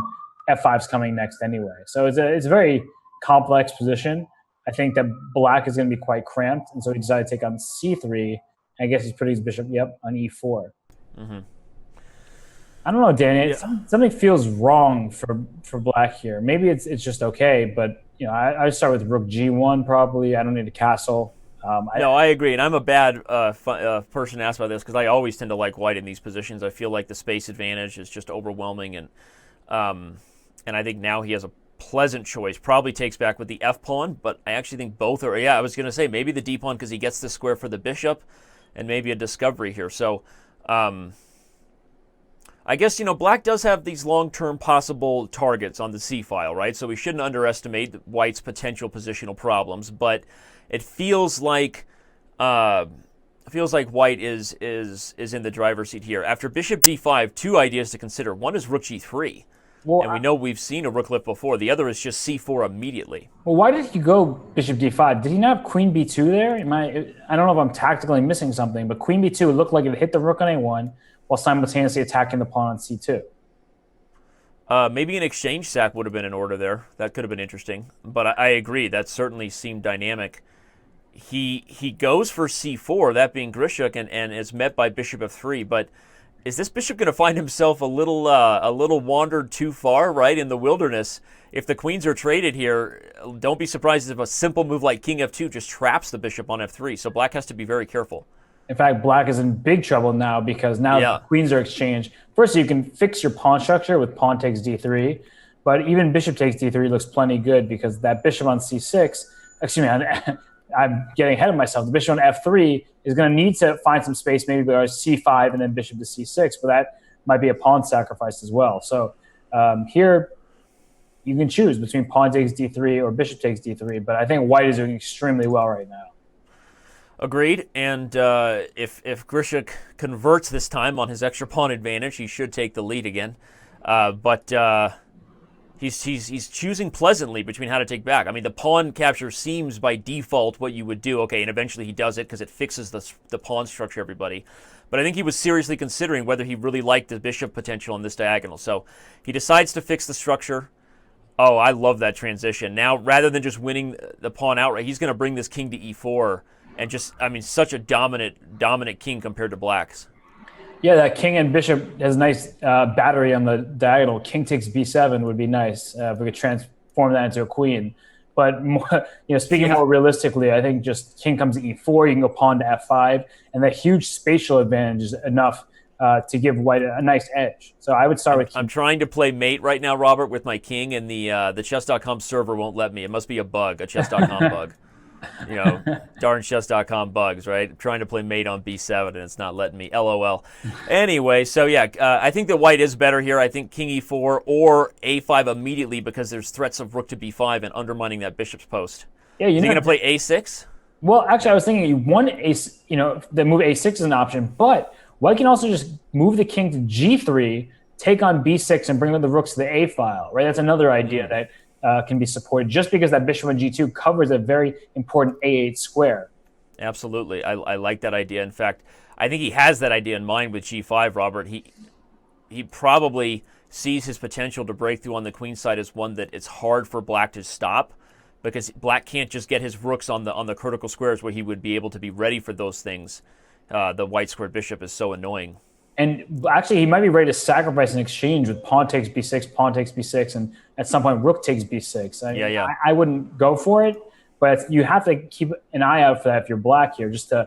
f5's coming next anyway. So it's a very complex position. I think that black is going to be quite cramped, and so he decided to take on c3. I guess he's putting his bishop, on e4. Mm-hmm. I don't know, Danny. Something feels wrong for black here. Maybe it's just okay, but I start with rook g1 probably. I don't need a castle. No, I agree, and I'm a bad person to ask about this because I always tend to like white in these positions. I feel like the space advantage is just overwhelming, and I think now he has a pleasant choice. Probably takes back with the f pawn, but I actually think both are. I was going to say maybe the d pawn because he gets the square for the bishop, and maybe a discovery here. So I guess black does have these long-term possible targets on the c file, right? So we shouldn't underestimate white's potential positional problems, but it feels like white is in the driver's seat here. After bishop d5, two ideas to consider. One is rook g3. Well, and we know we've seen a rook lift before. The other is just c4 immediately. Well, why did he go bishop d5? Did he not have queen b2 there? I don't know if I'm tactically missing something, but queen b2 it looked like it hit the rook on a1 while simultaneously attacking the pawn on c2. Maybe an exchange sack would have been in order there. That could have been interesting. But I agree. That certainly seemed dynamic. He goes for c4, that being Grishuk, and is met by bishop f3. But is this bishop going to find himself a little wandered too far, right, in the wilderness? If the queens are traded here, don't be surprised if a simple move like king f2 just traps the bishop on f3. So black has to be very careful. In fact, black is in big trouble now because now the queens are exchanged. First, you can fix your pawn structure with pawn takes d3, but even bishop takes d3 looks plenty good because that bishop on c6, excuse me, I'm getting ahead of myself. The bishop on f3 is going to need to find some space, maybe by c5 and then bishop to c6, but that might be a pawn sacrifice as well. So here, you can choose between pawn takes d3 or bishop takes d3, but I think white is doing extremely well right now. Agreed, and if Grishuk converts this time on his extra pawn advantage, he should take the lead again. But he's choosing pleasantly between how to take back. I mean, the pawn capture seems by default what you would do. Okay, and eventually he does it because it fixes the pawn structure, everybody. But I think he was seriously considering whether he really liked the bishop potential on this diagonal. So he decides to fix the structure. Oh, I love that transition. Now, rather than just winning the pawn outright, he's going to bring this king to e4. And just, I mean, such a dominant king compared to black's. Yeah, that king and bishop has nice battery on the diagonal. King takes b7 would be nice if we could transform that into a queen. But more, speaking more realistically, I think just king comes to e4, you can go pawn to f5, and that huge spatial advantage is enough to give white a nice edge. So I would start with king. I'm trying to play mate right now, Robert, with my king, and the Chess.com server won't let me. It must be a bug, a Chess.com bug. Darn Chess.com bugs, right? I'm trying to play mate on b7 and it's not letting me. LOL. Anyway, so yeah, I think that white is better here. I think king e4 or a5 immediately because there's threats of rook to b5 and undermining that bishop's post. Yeah, is he going to play a6? Well, actually, I was thinking the move a6 is an option, but white can also just move the king to g3, take on b6, and bring the rooks to the a file, right? That's another idea that can be supported just because that bishop on g2 covers a very important a8 square. Absolutely. I like that idea. In fact, I think he has that idea in mind with g5, Robert. He probably sees his potential to break through on the queen side as one that it's hard for black to stop because black can't just get his rooks on the critical squares where he would be able to be ready for those things. The white squared bishop is so annoying. And actually, he might be ready to sacrifice an exchange with pawn takes b6, pawn takes b6, and at some point, rook takes b6. I wouldn't go for it, but you have to keep an eye out for that if you're black here, just to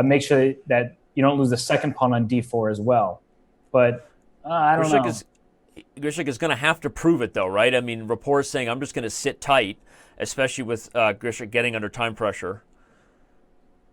make sure that you don't lose the second pawn on d4 as well. But I don't know. Grishuk is going to have to prove it, though, right? I mean, Rapport is saying, I'm just going to sit tight, especially with Grishuk getting under time pressure.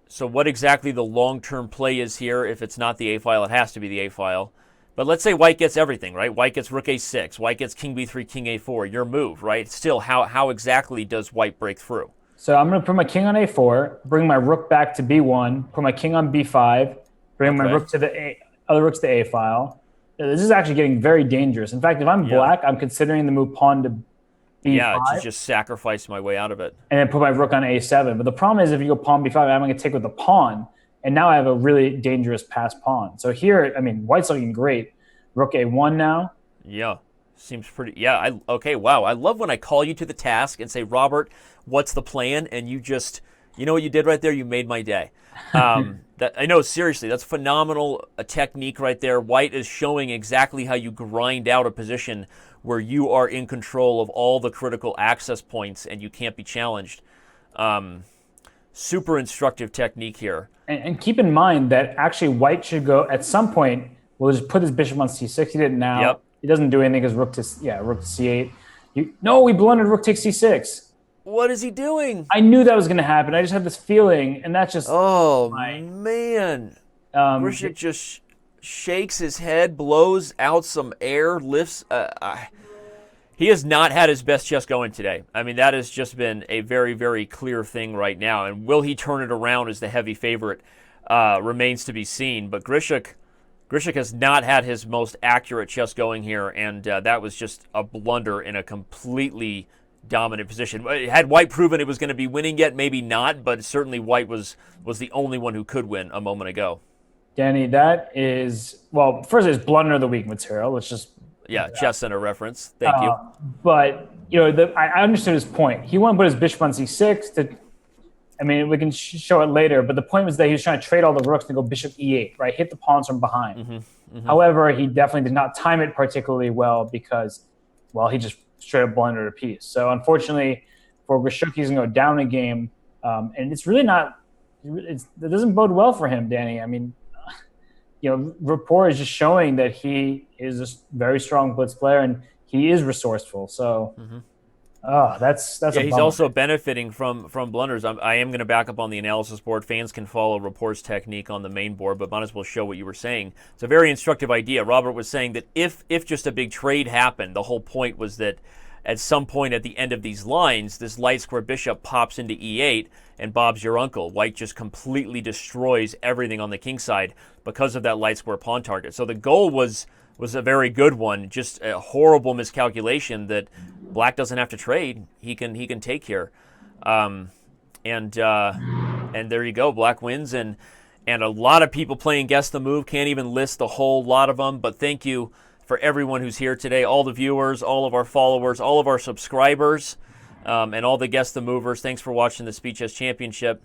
So what exactly the long-term play is here, if it's not the A-file, it has to be the A-file. But let's say white gets everything, right? White gets rook A6, white gets king B3, king A4, your move, right? Still, how exactly does white break through? So I'm going to put my king on A4, bring my rook back to B1, put my king on B5, bring my rook to the other rooks to A-file. This is actually getting very dangerous. In fact, if I'm black, I'm considering the move pawn to B5. Yeah, to just sacrifice my way out of it. And then put my rook on a7. But the problem is if you go pawn b5, I'm going to take with the pawn. And now I have a really dangerous passed pawn. So here, I mean, white's looking great. Rook a1 now. Yeah, seems pretty. Yeah, okay, wow. I love when I call you to the task and say, Robert, what's the plan? And you just, you know what you did right there? You made my day. I know, seriously, that's phenomenal a technique right there. White is showing exactly how you grind out a position where you are in control of all the critical access points and you can't be challenged. Super instructive technique here. And keep in mind that actually white should go at some point. We'll just put his bishop on c6. He did it now. Yep. He doesn't do anything because rook to c8. We blundered rook takes c6. What is he doing? I knew that was going to happen. I just had this feeling, and that's just man. Grishuk just shakes his head, blows out some air, lifts. He has not had his best chess going today. I mean, that has just been a very, very clear thing right now. And will he turn it around as the heavy favorite remains to be seen. But Grishuk, Grishuk has not had his most accurate chess going here, and that was just a blunder in a completely dominant position. Had White proven it was going to be winning yet? Maybe not, but certainly White was the only one who could win a moment ago. Danny, that is, well, first it's blunder of the week material. Let's just Chess Center reference. Thank you. But I understood his point. He wanted to put his bishop on c6 we can show it later, but the point was that he was trying to trade all the rooks to go bishop e8, right? Hit the pawns from behind. However, he definitely did not time it particularly well because, he just straight up blundered a piece. So unfortunately for Grishuk, he's going to go down a game. And it's really not, it doesn't bode well for him, Danny. I mean, Rapport is just showing that he is a very strong blitz player and he is resourceful. So, that's he's also benefiting from blunders. I am going to back up on the analysis board. Fans can follow Rapport's technique on the main board, but might as well show what you were saying. It's a very instructive idea. Robert was saying that if just a big trade happened, the whole point was that at some point at the end of these lines, this light square bishop pops into e8, and Bob's your uncle. White just completely destroys everything on the king side because of that light square pawn target. So the goal was a very good one, just a horrible miscalculation that Black doesn't have to trade. He can take here. And there you go. Black wins, and a lot of people playing Guess the Move. Can't even list the whole lot of them, but thank you for everyone who's here today, all the viewers, all of our followers, all of our subscribers, and all the Guess the Movers. Thanks for watching the Speed Chess Championship.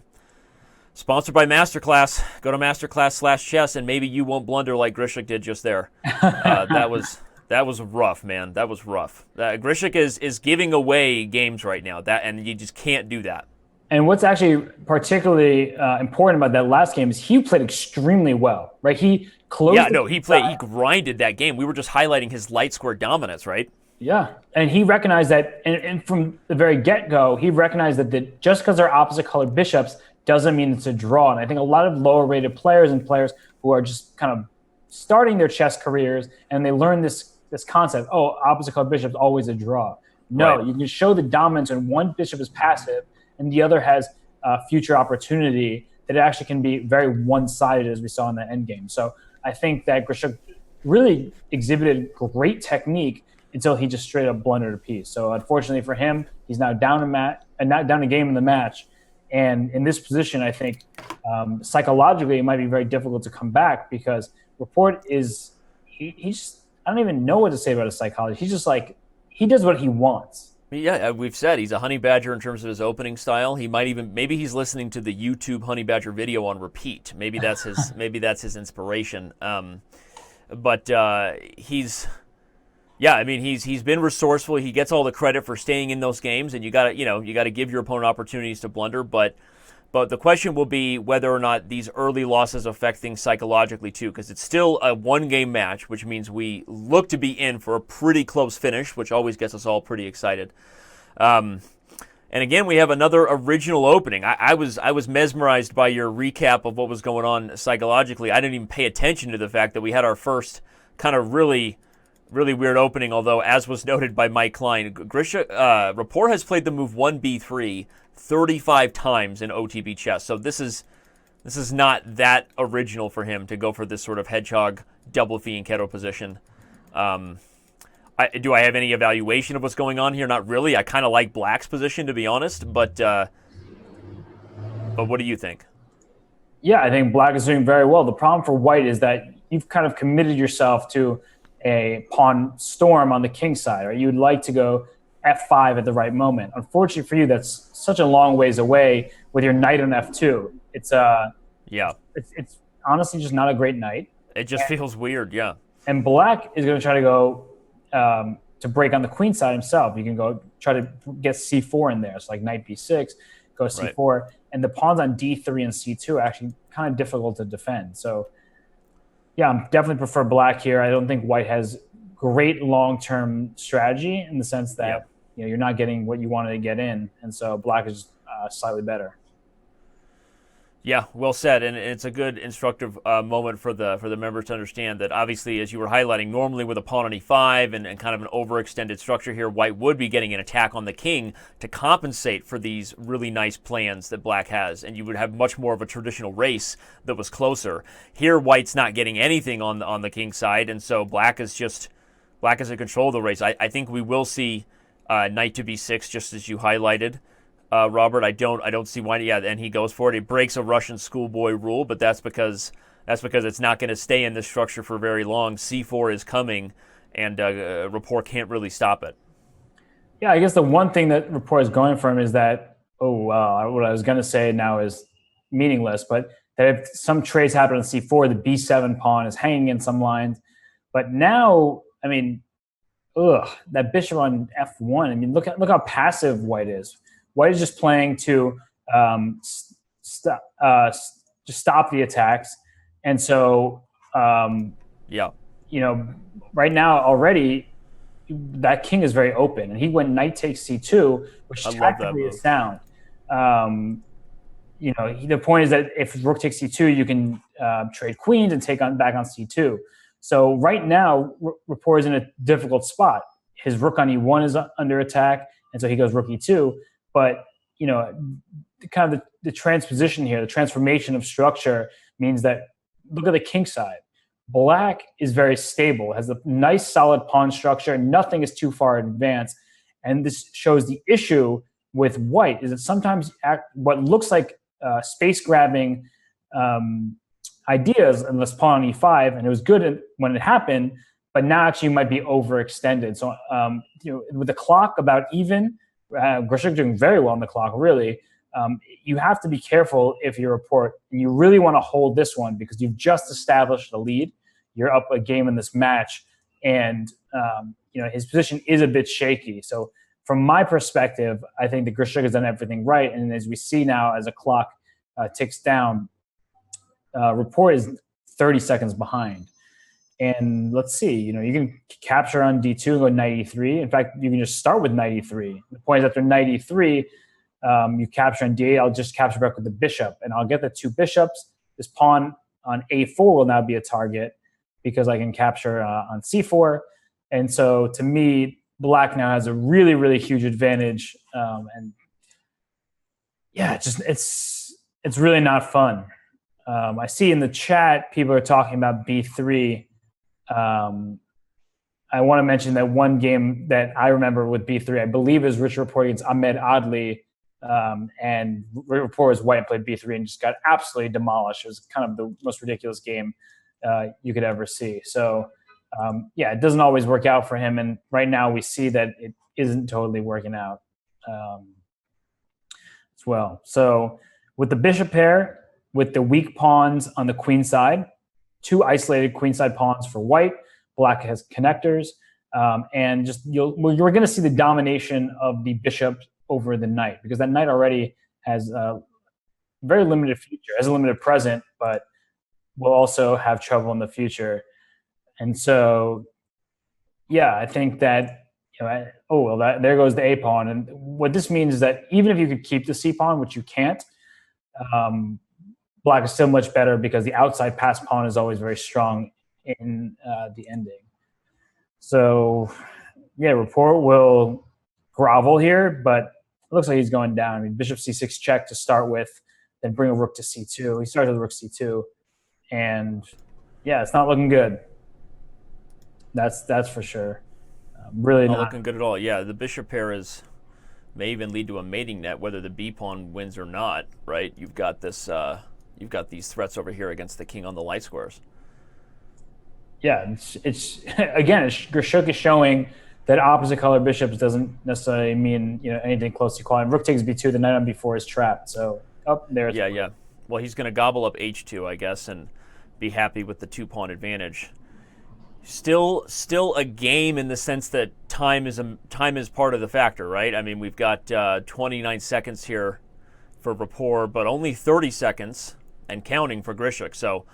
Sponsored by Masterclass. Go to Masterclass/chess, and maybe you won't blunder like Grishuk did just there. That was rough, man. That was rough. Grishuk is giving away games right now, and you just can't do that. And what's actually particularly important about that last game is he played extremely well, right? He closed. Yeah, no, he grinded that game. We were just highlighting his light square dominance, right? Yeah, and he recognized that, and from the very get-go, he recognized that just because they're opposite colored bishops doesn't mean it's a draw. And I think a lot of lower-rated players and players who are just kind of starting their chess careers and they learn this concept, opposite colored bishop's always a draw. No, right. You can show the dominance when one bishop is passive and the other has future opportunity, that it actually can be very one-sided, as we saw in the endgame. So I think that Grishuk really exhibited great technique until he just straight up blundered a piece. So unfortunately for him, he's now down a game in the match. And in this position, I think psychologically it might be very difficult to come back because Rapport is he's I don't even know what to say about his psychology. He's just he does what he wants. Yeah, we've said he's a honey badger in terms of his opening style. Maybe he's listening to the YouTube honey badger video on repeat. Maybe that's his inspiration. But he's been resourceful. He gets all the credit for staying in those games, and you got to give your opponent opportunities to blunder. But the question will be whether or not these early losses affect things psychologically too, because it's still a one-game match, which means we look to be in for a pretty close finish, which always gets us all pretty excited. And again, we have another original opening. I was mesmerized by your recap of what was going on psychologically. I didn't even pay attention to the fact that we had our first kind of really weird opening, although, as was noted by Mike Klein, Rapport has played the move 1b3 35 times in OTB chess. So this is not that original for him to go for this sort of hedgehog double fianchetto position. Do I have any evaluation of what's going on here? Not really. I kind of like Black's position, to be honest, but what do you think? Yeah, I think Black is doing very well. The problem for White is that you've kind of committed yourself to a pawn storm on the king side, or you'd like to go f5 at the right moment. Unfortunately for you, that's such a long ways away with your knight on f2. It's honestly just not a great knight. It just feels weird, yeah. And Black is going to try to go to break on the queen side himself. You can go try to get c4 in there. It's like knight b6, go c4, right. And the pawns on d3 and c2 are actually kind of difficult to defend. So yeah, I definitely prefer Black here. I don't think White has great long-term strategy in the sense that you're not getting what you wanted to get in, and so Black is slightly better. Yeah, well said, and it's a good instructive moment for the members to understand that obviously, as you were highlighting, normally with a pawn on e5 and kind of an overextended structure here, White would be getting an attack on the king to compensate for these really nice plans that Black has, and you would have much more of a traditional race that was closer. Here, White's not getting anything on the king side, and so Black is in control of the race. I think we will see knight to b6, just as you highlighted. Robert, I don't see why. Yeah, and he goes for it. He breaks a Russian schoolboy rule, but that's because it's not going to stay in this structure for very long. C4 is coming, and Rapport can't really stop it. Yeah, I guess the one thing that Rapport is going for him is that what I was going to say now is meaningless, but that if some trades happen on C4, the B7 pawn is hanging in some lines. But now, I mean, that bishop on F1. I mean, look how passive White is. White is just playing to just stop the attacks, and so right now already that king is very open, and he went knight takes c2, which tactically is sound. The point is that if rook takes c2, you can trade queens and take back on c2. So right now, Rapport is in a difficult spot. His rook on e1 is under attack, and so he goes rook e2. But, kind of the transposition here, the transformation of structure means that, look at the king side. Black is very stable, has a nice solid pawn structure, nothing is too far advanced. And this shows the issue with White is that sometimes what looks like space-grabbing ideas in this pawn on e5, and it was good when it happened, but now actually you might be overextended. So, with the clock about even, Grishuk doing very well on the clock, really. You have to be careful if you're Rapport, and you really want to hold this one because you've just established a lead. You're up a game in this match, and his position is a bit shaky. So from my perspective, I think that Grishuk has done everything right, and as we see now, as the clock ticks down, Rapport is 30 seconds behind. And let's see, you can capture on d2 and go knight e3. In fact, you can just start with knight e3. The point is after knight e3, you capture on d8. I'll just capture back with the bishop, and I'll get the two bishops. This pawn on a4 will now be a target because I can capture on c4. And so to me, Black now has a really, really huge advantage. And yeah, it's really not fun. I see in the chat people are talking about b3. I want to mention that one game that I remember with b3, I believe, is Richard Rapport against Ahmed Adli, and Rapport was White and played b3 and just got absolutely demolished. It was kind of the most ridiculous game you could ever see. So, it doesn't always work out for him, and right now we see that it isn't totally working out as well. So with the bishop pair, with the weak pawns on the queen side, two isolated queenside pawns for White. Black has connectors, and you're going to see the domination of the bishop over the knight, because that knight already has a very limited future, has a limited present, but will also have trouble in the future. And so, I think that there goes the a pawn, and what this means is that even if you could keep the c pawn, which you can't. Black is still much better because the outside pass pawn is always very strong in the ending. So, Rapport will grovel here, but it looks like he's going down. I mean, bishop c6 check to start with, then bring a rook to c2. He started with rook c2, and it's not looking good. That's for sure. Really not looking good at all. Yeah, the bishop pair may even lead to a mating net, whether the b pawn wins or not. Right? You've got this. You've got these threats over here against the king on the light squares. Yeah, it's again, Grishuk is showing that opposite color bishops doesn't necessarily mean anything close to equality. Rook takes b2, the knight on b4 is trapped. So there's Well, he's going to gobble up h2, I guess, and be happy with the 2-pawn advantage. Still a game in the sense that time is part of the factor, right? I mean, we've got 29 seconds here for Rapport, but only 30 seconds and counting for Grishuk. So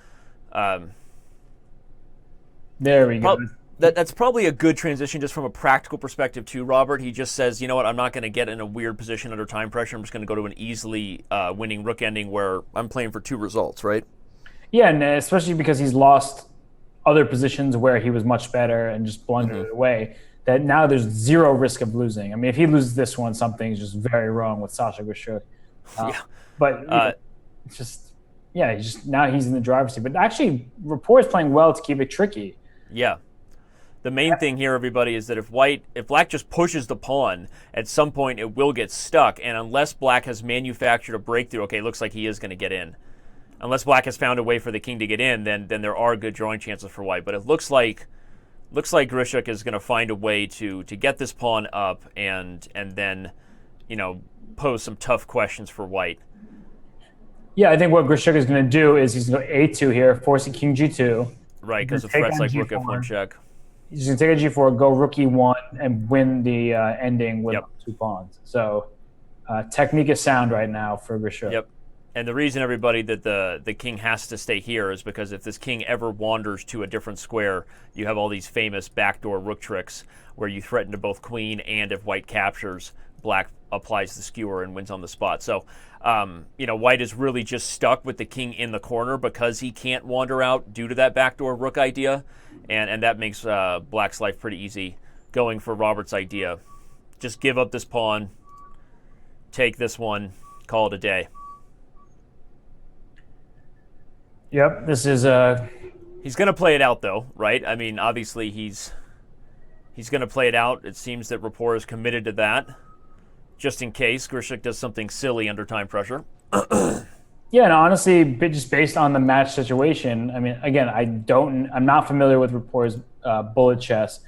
there we go. That's probably a good transition just from a practical perspective too, Robert. He just says, you know what, I'm not going to get in a weird position under time pressure. I'm just going to go to an easily winning rook ending where I'm playing for 2 results, right? Yeah, and especially because he's lost other positions where he was much better and just blundered it away, that now there's zero risk of losing. I mean, if he loses this one, something's just very wrong with Sasha Grischuk. But it's just, now he's in the driver's seat. But actually, Rapport is playing well to keep it tricky. Yeah. The main thing here, everybody, is that if Black just pushes the pawn, at some point it will get stuck. And unless Black has manufactured a breakthrough, okay, it looks like he is going to get in. Unless Black has found a way for the king to get in, then there are good drawing chances for White. But it looks like Grishuk is going to find a way to get this pawn up and then, pose some tough questions for White. Yeah, I think what Grishuk is going to do is he's going to go A2 here, forcing king G2. Right, because of threats like rook F1 check. He's going to take a G4, go rook E1, and win the ending with 2 pawns. So technique is sound right now for Grishuk. Yep. And the reason, everybody, that the king has to stay here is because if this king ever wanders to a different square, you have all these famous backdoor rook tricks where you threaten to both queen, and if White captures, Black applies the skewer and wins on the spot. So, White is really just stuck with the king in the corner because he can't wander out due to that backdoor rook idea, and that makes Black's life pretty easy going for Robert's idea. Just give up this pawn, take this one, call it a day. Yep, this is He's going to play it out, though, right? I mean, obviously he's going to play it out. It seems that Rapport is committed to that, just in case Grishuk does something silly under time pressure. Yeah, and honestly, just based on the match situation, I mean, again, I'm not familiar with Rapport's bullet chess,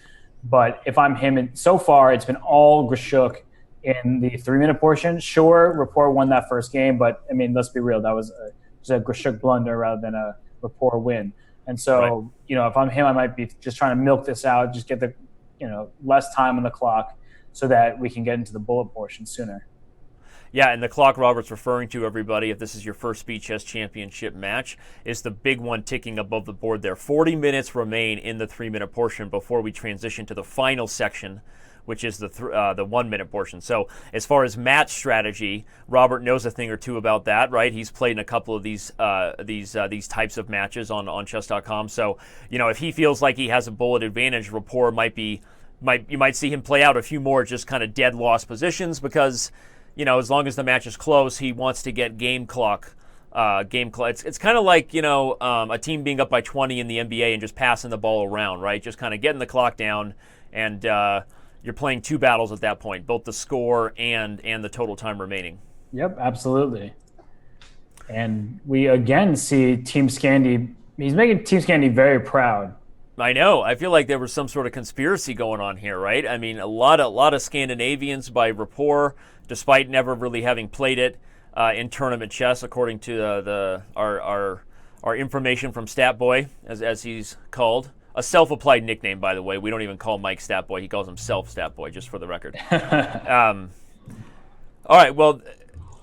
but if I'm him, and so far it's been all Grishuk in the 3-minute portion. Sure, Rapport won that first game, but I mean, let's be real, that was a Grishuk blunder rather than a Rapport win. And so, if I'm him, I might be just trying to milk this out, just get the, less time on the clock so that we can get into the bullet portion sooner. Yeah, and the clock Robert's referring to, everybody, if this is your first Speed Chess Championship match, is the big one ticking above the board there. 40 minutes remain in the 3-minute portion before we transition to the final section, which is the 1-minute portion. So as far as match strategy, Robert knows a thing or two about that, right? He's played in a couple of these types of matches on Chess.com. So, if he feels like he has a bullet advantage, Rapport you might see him play out a few more just kind of dead lost positions because, as long as the match is close, he wants to get game clock. It's kind of like, a team being up by 20 in the NBA and just passing the ball around, right? Just kind of getting the clock down, and you're playing 2 battles at that point, both the score and the total time remaining. Yep, absolutely. And we again see Team Scandi. He's making Team Scandi very proud. I know. I feel like there was some sort of conspiracy going on here, right? I mean, a lot of Scandinavians by Rapport, despite never really having played it in tournament chess, according to our information from Statboy, as he's called. A self-applied nickname, by the way. We don't even call Mike Statboy. He calls himself Statboy, just for the record. All right, well,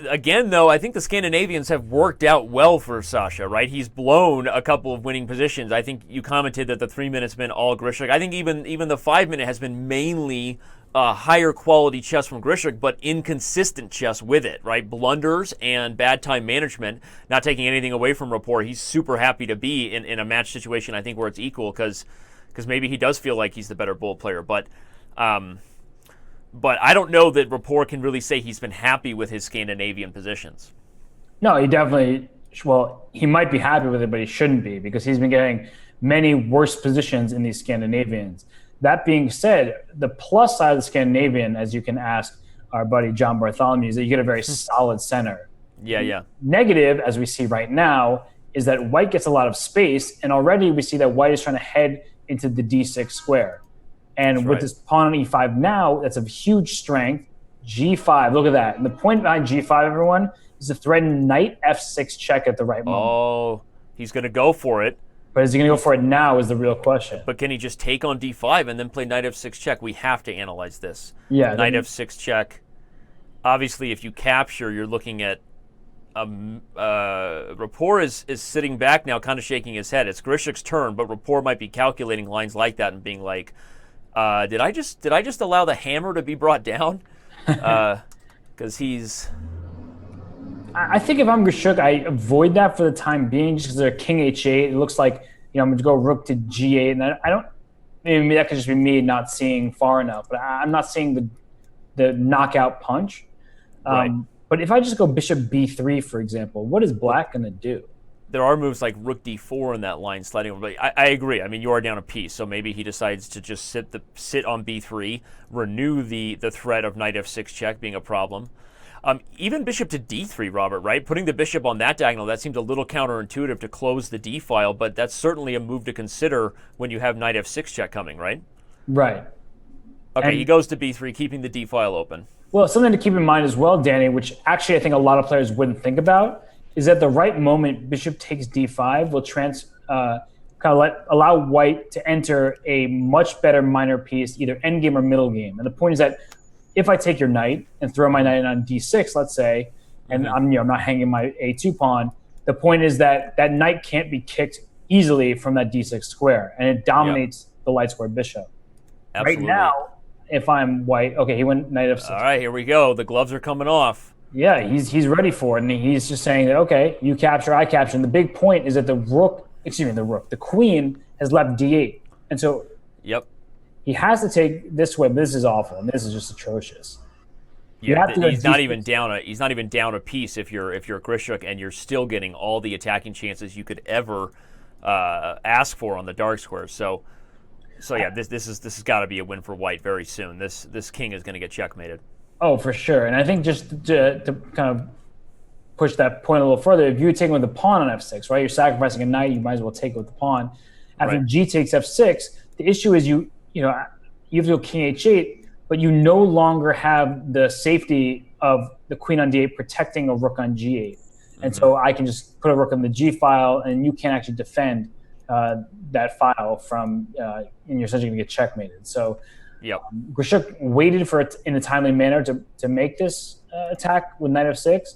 again, though, I think the Scandinavians have worked out well for Sasha, right? He's blown a couple of winning positions. I think you commented that the 3-minute's been all Grishuk. I think even the 5-minute has been mainly higher quality chess from Grishuk, but inconsistent chess with it, right? Blunders and bad time management, not taking anything away from Rapport. He's super happy to be in a match situation, I think, where it's equal, because maybe he does feel like he's the better bull player. But I don't know that Rapport can really say he's been happy with his Scandinavian positions. No, he might be happy with it, but he shouldn't be, because he's been getting many worse positions in these Scandinavians. That being said, the plus side of the Scandinavian, as you can ask our buddy John Bartholomew, is that you get a very solid center. Yeah. Negative, as we see right now, is that White gets a lot of space, and already we see that White is trying to head into the D6 square. And with this pawn on E5 now, that's of huge strength. G5, look at that. And the point behind G5, everyone, is to threaten knight F6 check at the right moment. Oh, he's going to go for it. But is he going to go for it now is the real question. But can he just take on D5 and then play knight F6 check? We have to analyze this. Yeah. Knight F6 check. Obviously, if you capture, you're looking at Rapport is sitting back now, kind of shaking his head. It's Grishuk's turn, but Rapport might be calculating lines like that and being like, did I just allow the hammer to be brought down? Because he's... I think if I'm Grishuk, I avoid that for the time being, just because they're king h8. It looks like, I'm going to go rook to g8, and I don't. Maybe that could just be me not seeing far enough, but I'm not seeing the knockout punch. Right. But if I just go bishop b3, for example, what is black going to do? There are moves like rook d4 in that line sliding over. But I agree. I mean, you are down a piece, so maybe he decides to just sit on b3, renew the threat of knight f6 check being a problem. Even bishop to d3, Robert, right? Putting the bishop on that diagonal, that seems a little counterintuitive to close the d file, but that's certainly a move to consider when you have knight f6 check coming, right? Right. Okay, And he goes to b3, keeping the d file open. Well, something to keep in mind as well, Danny, which actually I think a lot of players wouldn't think about, is at the right moment, bishop takes d5 will allow white to enter a much better minor piece, either endgame or middle game. And the point is that if I take your knight and throw my knight on d6, let's say, and I'm not hanging my a2 pawn, the point is that that knight can't be kicked easily from that d6 square, and it dominates the light square bishop. Absolutely. Right now, if I'm white, okay, he went knight f6. All right, here we go. The gloves are coming off. Yeah, he's ready for it, and he's just saying that, okay, you capture, I capture. And the big point is that the queen has left d8. And so Yep. he has to take this way, but this is awful, and this is just atrocious. Yeah, he's not even down a piece if you're Grishuk, and you're still getting all the attacking chances you could ever ask for on the dark squares. So yeah, this has got to be a win for white very soon. This king is going to get checkmated. Oh, for sure. And I think just to kind of push that point a little further, if you take with the pawn on f6, right, you're sacrificing a knight, you might as well take it with the pawn. After g takes f6, the issue is you have to go king h8, but you no longer have the safety of the queen on d8 protecting a rook on g8. And so I can just put a rook on the g file, and you can't actually defend that file from, and you're essentially going to get checkmated. So Grishuk waited for it in a timely manner to make this attack with knight f6,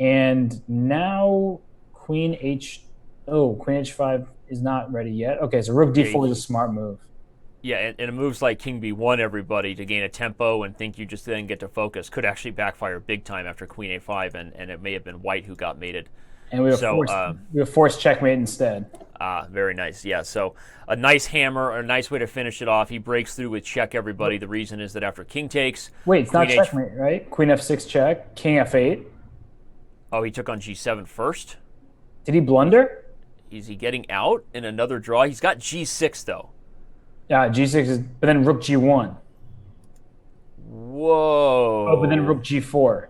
and now queen h5 is not ready yet. Okay, so rook d4 is a smart move. Yeah, and it moves like king b1, everybody, to gain a tempo and think you just then get to focus could actually backfire big time after queen a5, and it may have been white who got mated. And we were forced checkmate instead. Very nice. Yeah, so a nice hammer, a nice way to finish it off. He breaks through with check, everybody. The reason is that after king takes... Wait, it's not checkmate, right? Queen f6 check, king f8. Oh, he took on g7 first? Did he blunder? Is he getting out in another draw? He's got g6, though. Yeah, g6 is... But then rook g1. Whoa. Oh, but then rook g4.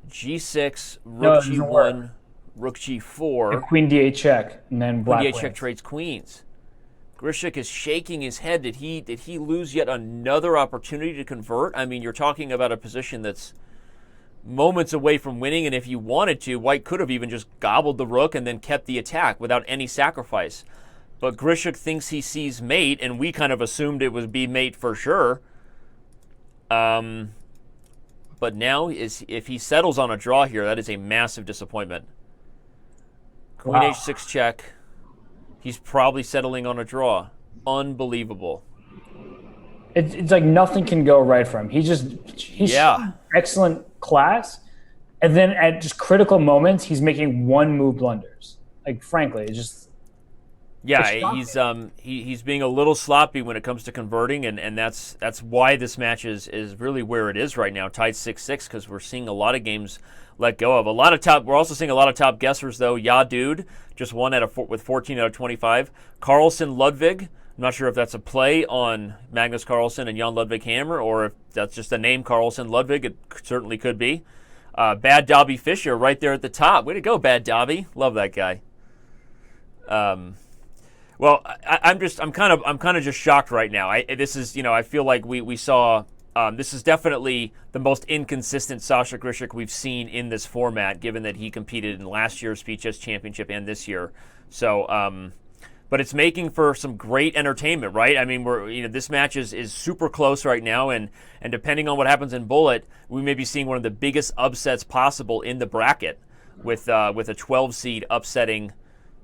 g6, rook g1, rook g4. And queen d8 check, and then black queen d8 check trades queens. Grishuk is shaking his head. Did he lose yet another opportunity to convert? I mean, you're talking about a position that's moments away from winning, and if you wanted to, white could have even just gobbled the rook and then kept the attack without any sacrifice. But Grishuk thinks he sees mate, and we kind of assumed it would be mate for sure. But now, if he settles on a draw here, that is a massive disappointment. Queen h6 check. He's probably settling on a draw. Unbelievable. It's like nothing can go right for him. He's excellent class, and then at just critical moments, he's making one move blunders. Like, frankly, it's just... Yeah, he's being a little sloppy when it comes to converting, and that's why this match is really where it is right now, tied 6-6, because we're seeing a lot of games let go of. We're also seeing a lot of top guessers though. Ja Dude just won with 14 out of 25. Carlsen Ludwig, I'm not sure if that's a play on Magnus Carlsen and Jan Ludwig Hammer, or if that's just the name Carlsen Ludwig. It certainly could be. Bad Dobby Fischer right there at the top. Way to go, Bad Dobby. Love that guy. Well, I'm kind of just shocked right now. I feel like we saw this is definitely the most inconsistent Sasha Grishuk we've seen in this format, given that he competed in last year's Speed Chess Championship and this year. So, but it's making for some great entertainment, right? I mean, this match is super close right now, and depending on what happens in Bullet, we may be seeing one of the biggest upsets possible in the bracket, with a 12 seed upsetting,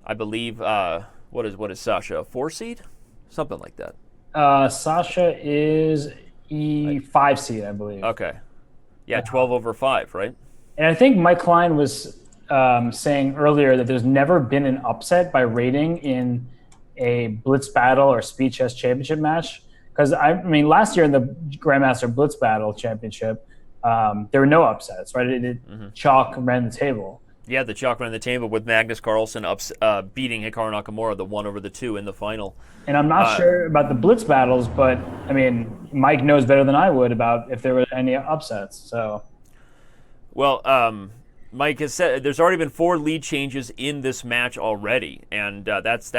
I believe, what is Sasha, a 4 seed, something like that. Sasha is E5 seed, I believe. Okay, yeah, 12 over 5, right? And I think Mike Klein was saying earlier that there's never been an upset by rating in a Blitz Battle or Speed Chess Championship match. Because, I mean, last year in the Grandmaster Blitz Battle Championship, there were no upsets, right? Chalk ran the table. Yeah, the chalk ran the table with Magnus Carlsen beating Hikaru Nakamura, the 1/2 in the final. And I'm not sure about the Blitz battles, but, I mean, Mike knows better than I would about if there were any upsets. So, well, Mike has said there's already been 4 lead changes in this match already, and that's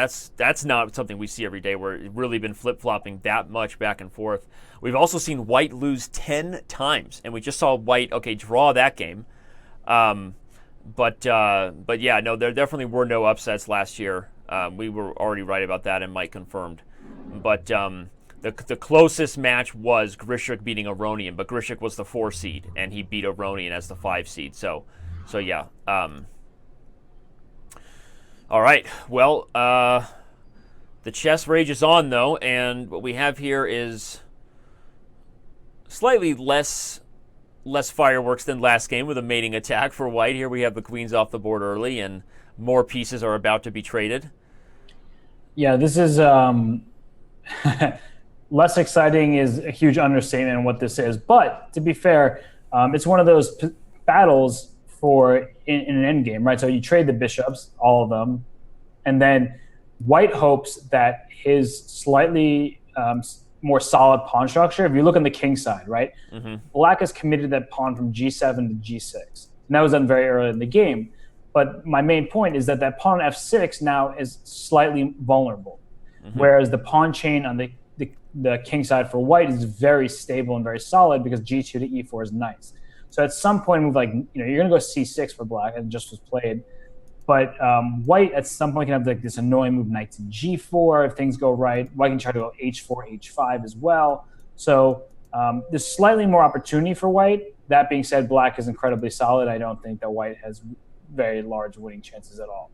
not something we see every day. We've really been flip-flopping that much back and forth. We've also seen White lose 10 times, and we just saw White, draw that game. But yeah, no, there definitely were no upsets last year. We were already right about that, and Mike confirmed. But the closest match was Grishuk beating Aronian, but Grishuk was the 4 seed, and he beat Aronian as the 5 seed. So yeah. All right. Well, the chess rage is on, though, and what we have here is slightly less fireworks than last game with a mating attack for White. Here we have the queens off the board early, and more pieces are about to be traded. Yeah, this is less exciting is a huge understatement in what this is. But to be fair, it's one of those battles in an end game, right? So you trade the bishops, all of them, and then White hopes that his slightly more solid pawn structure, if you look on the king side, right? Mm-hmm. Black has committed that pawn from g7 to g6. And that was done very early in the game. But my main point is that pawn f6 now is slightly vulnerable, whereas the pawn chain on the king side for White is very stable and very solid because g2 to e4 is nice. So at some point, move you're going to go c6 for Black, and just was played. But White at some point can have this annoying move knight to g4 if things go right. White can try to go h4, h5 as well. So there's slightly more opportunity for White. That being said, Black is incredibly solid. I don't think that White has very large winning chances at all.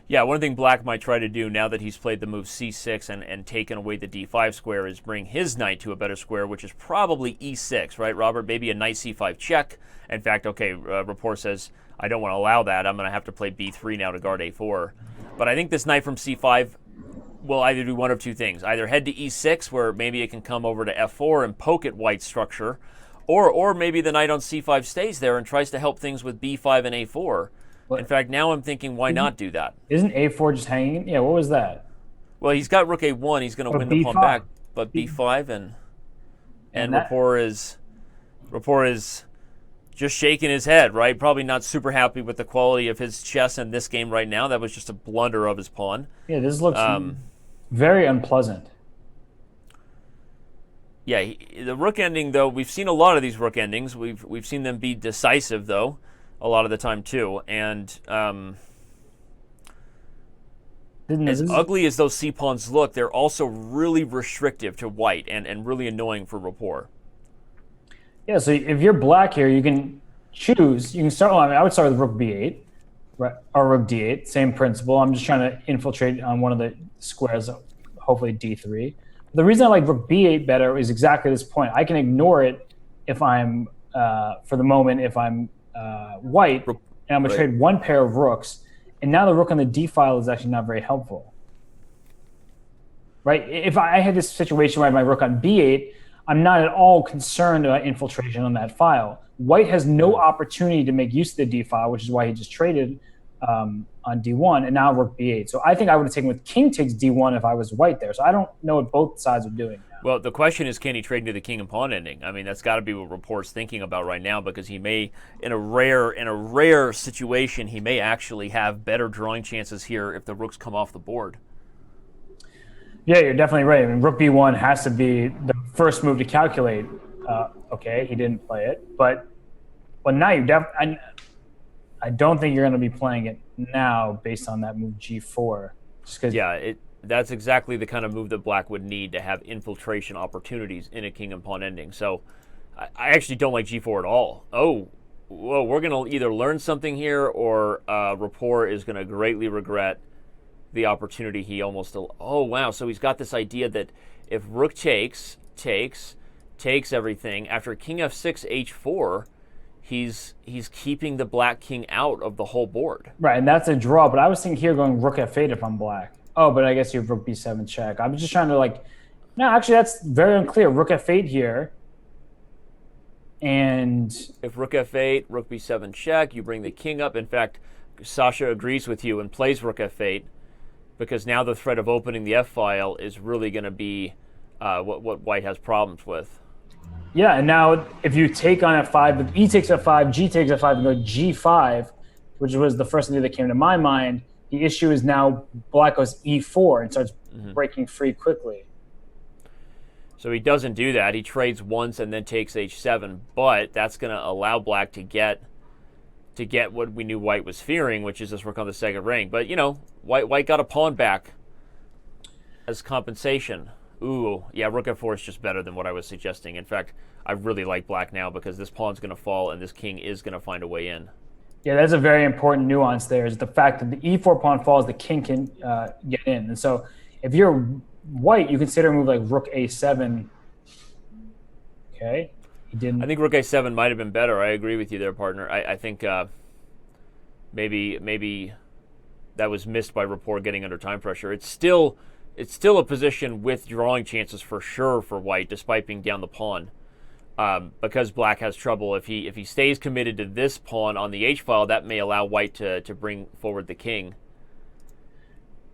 Yeah, one thing Black might try to do now that he's played the move c6 and taken away the d5 square is bring his knight to a better square, which is probably e6, right, Robert? Maybe a knight c5 check. In fact, Rapport says, I don't want to allow that. I'm going to have to play b3 now to guard a4. But I think this knight from c5 will either do one of two things. Either head to e6, where maybe it can come over to f4 and poke at White's structure, or maybe the knight on c5 stays there and tries to help things with b5 and a4. In fact, now I'm thinking, why not do that? Isn't a4 just hanging? Yeah, what was that? Well, he's got rook a1. He's going to win the pawn back, but b5 and Rapport is just shaking his head, right? Probably not super happy with the quality of his chess in this game right now. That was just a blunder of his pawn. Yeah, this looks very unpleasant. Yeah, the rook ending, though, we've seen a lot of these rook endings. We've seen them be decisive, though, a lot of the time, too. And as ugly as those c-pawns look, they're also really restrictive to White and really annoying for Rapport. Yeah, so if you're Black here, you can choose. You can start. Well, I would start with rook b8, right, or rook d8. Same principle. I'm just trying to infiltrate on one of the squares, hopefully d3. The reason I like rook b8 better is exactly this point. I can ignore it if I'm, for the moment, if I'm White, and I'm going to trade one pair of rooks, and now the rook on the d file is actually not very helpful. Right? If I had this situation where I have my rook on b8, I'm not at all concerned about infiltration on that file. White has no opportunity to make use of the d file, which is why he just traded on d1, and now rook b8. So I think I would have taken with king takes d1 if I was White there. So I don't know what both sides are doing now. Well, the question is, can he trade into the king and pawn ending? I mean, that's got to be what Rapport's thinking about right now, because he may, in a rare situation, he may actually have better drawing chances here if the rooks come off the board. Yeah, you're definitely right. I mean, rook b1 has to be the first move to calculate. Okay, he didn't play it, but now you I don't think you're going to be playing it now based on that move g4. Yeah, that's exactly the kind of move that black would need to have infiltration opportunities in a king and pawn ending. So I actually don't like g4 at all. Oh, well, we're going to either learn something here, or Rapport is going to greatly regret the opportunity he almost... Oh, wow. So he's got this idea that if rook takes everything, after king f6, h4, he's keeping the black king out of the whole board. Right, and that's a draw. But I was thinking here going rook f8 if I'm black. Oh, but I guess you have rook b7 check. I was just trying to no, actually that's very unclear. Rook f8 here. And if rook f8, rook b7 check, you bring the king up. In fact, Sasha agrees with you and plays rook f8, because now the threat of opening the f-file is really going to be what white has problems with. Yeah, and now if you take on f5, e takes f5, g takes f5, and go g5, which was the first idea that came to my mind, the issue is now black goes e4 and starts breaking free quickly. So he doesn't do that. He trades once and then takes h7, but that's going to allow black to get what we knew white was fearing, which is this rook on the second rank. But, white got a pawn back as compensation. Ooh, yeah, rook f4 is just better than what I was suggesting. In fact, I really like black now because this pawn's going to fall and this king is going to find a way in. Yeah, that's a very important nuance there, is the fact that the e4 pawn falls, the king can get in. And so if you're white, you consider a move like rook a7. Okay. He didn't. I think rook a7 might have been better. I agree with you there, partner. I think maybe that was missed by Rapport getting under time pressure. It's still a position with drawing chances for sure for white, despite being down the pawn. Because black has trouble. If he stays committed to this pawn on the h-file, that may allow white to bring forward the king.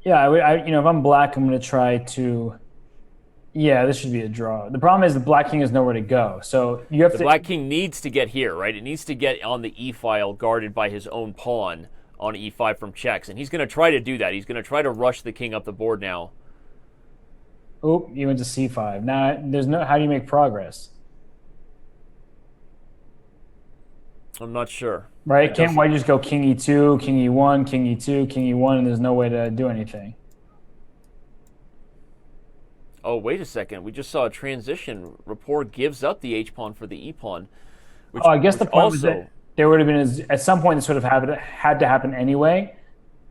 Yeah, if I'm black, I'm going to try to... Yeah, this should be a draw. The problem is the black king has nowhere to go. So you have the black king needs to get here, right? It needs to get on the e-file guarded by his own pawn on e5 from checks. And he's going to try to do that. He's going to try to rush the king up the board now. Oh, you went to c5. Now, how do you make progress? I'm not sure. Right? Can't white just go king e2, king e1, king e2, king e1, and there's no way to do anything? Oh, wait a second. We just saw a transition. Rapport gives up the h-pawn for the e-pawn. I guess the point was that there would have been, at some point, this would have had to happen anyway.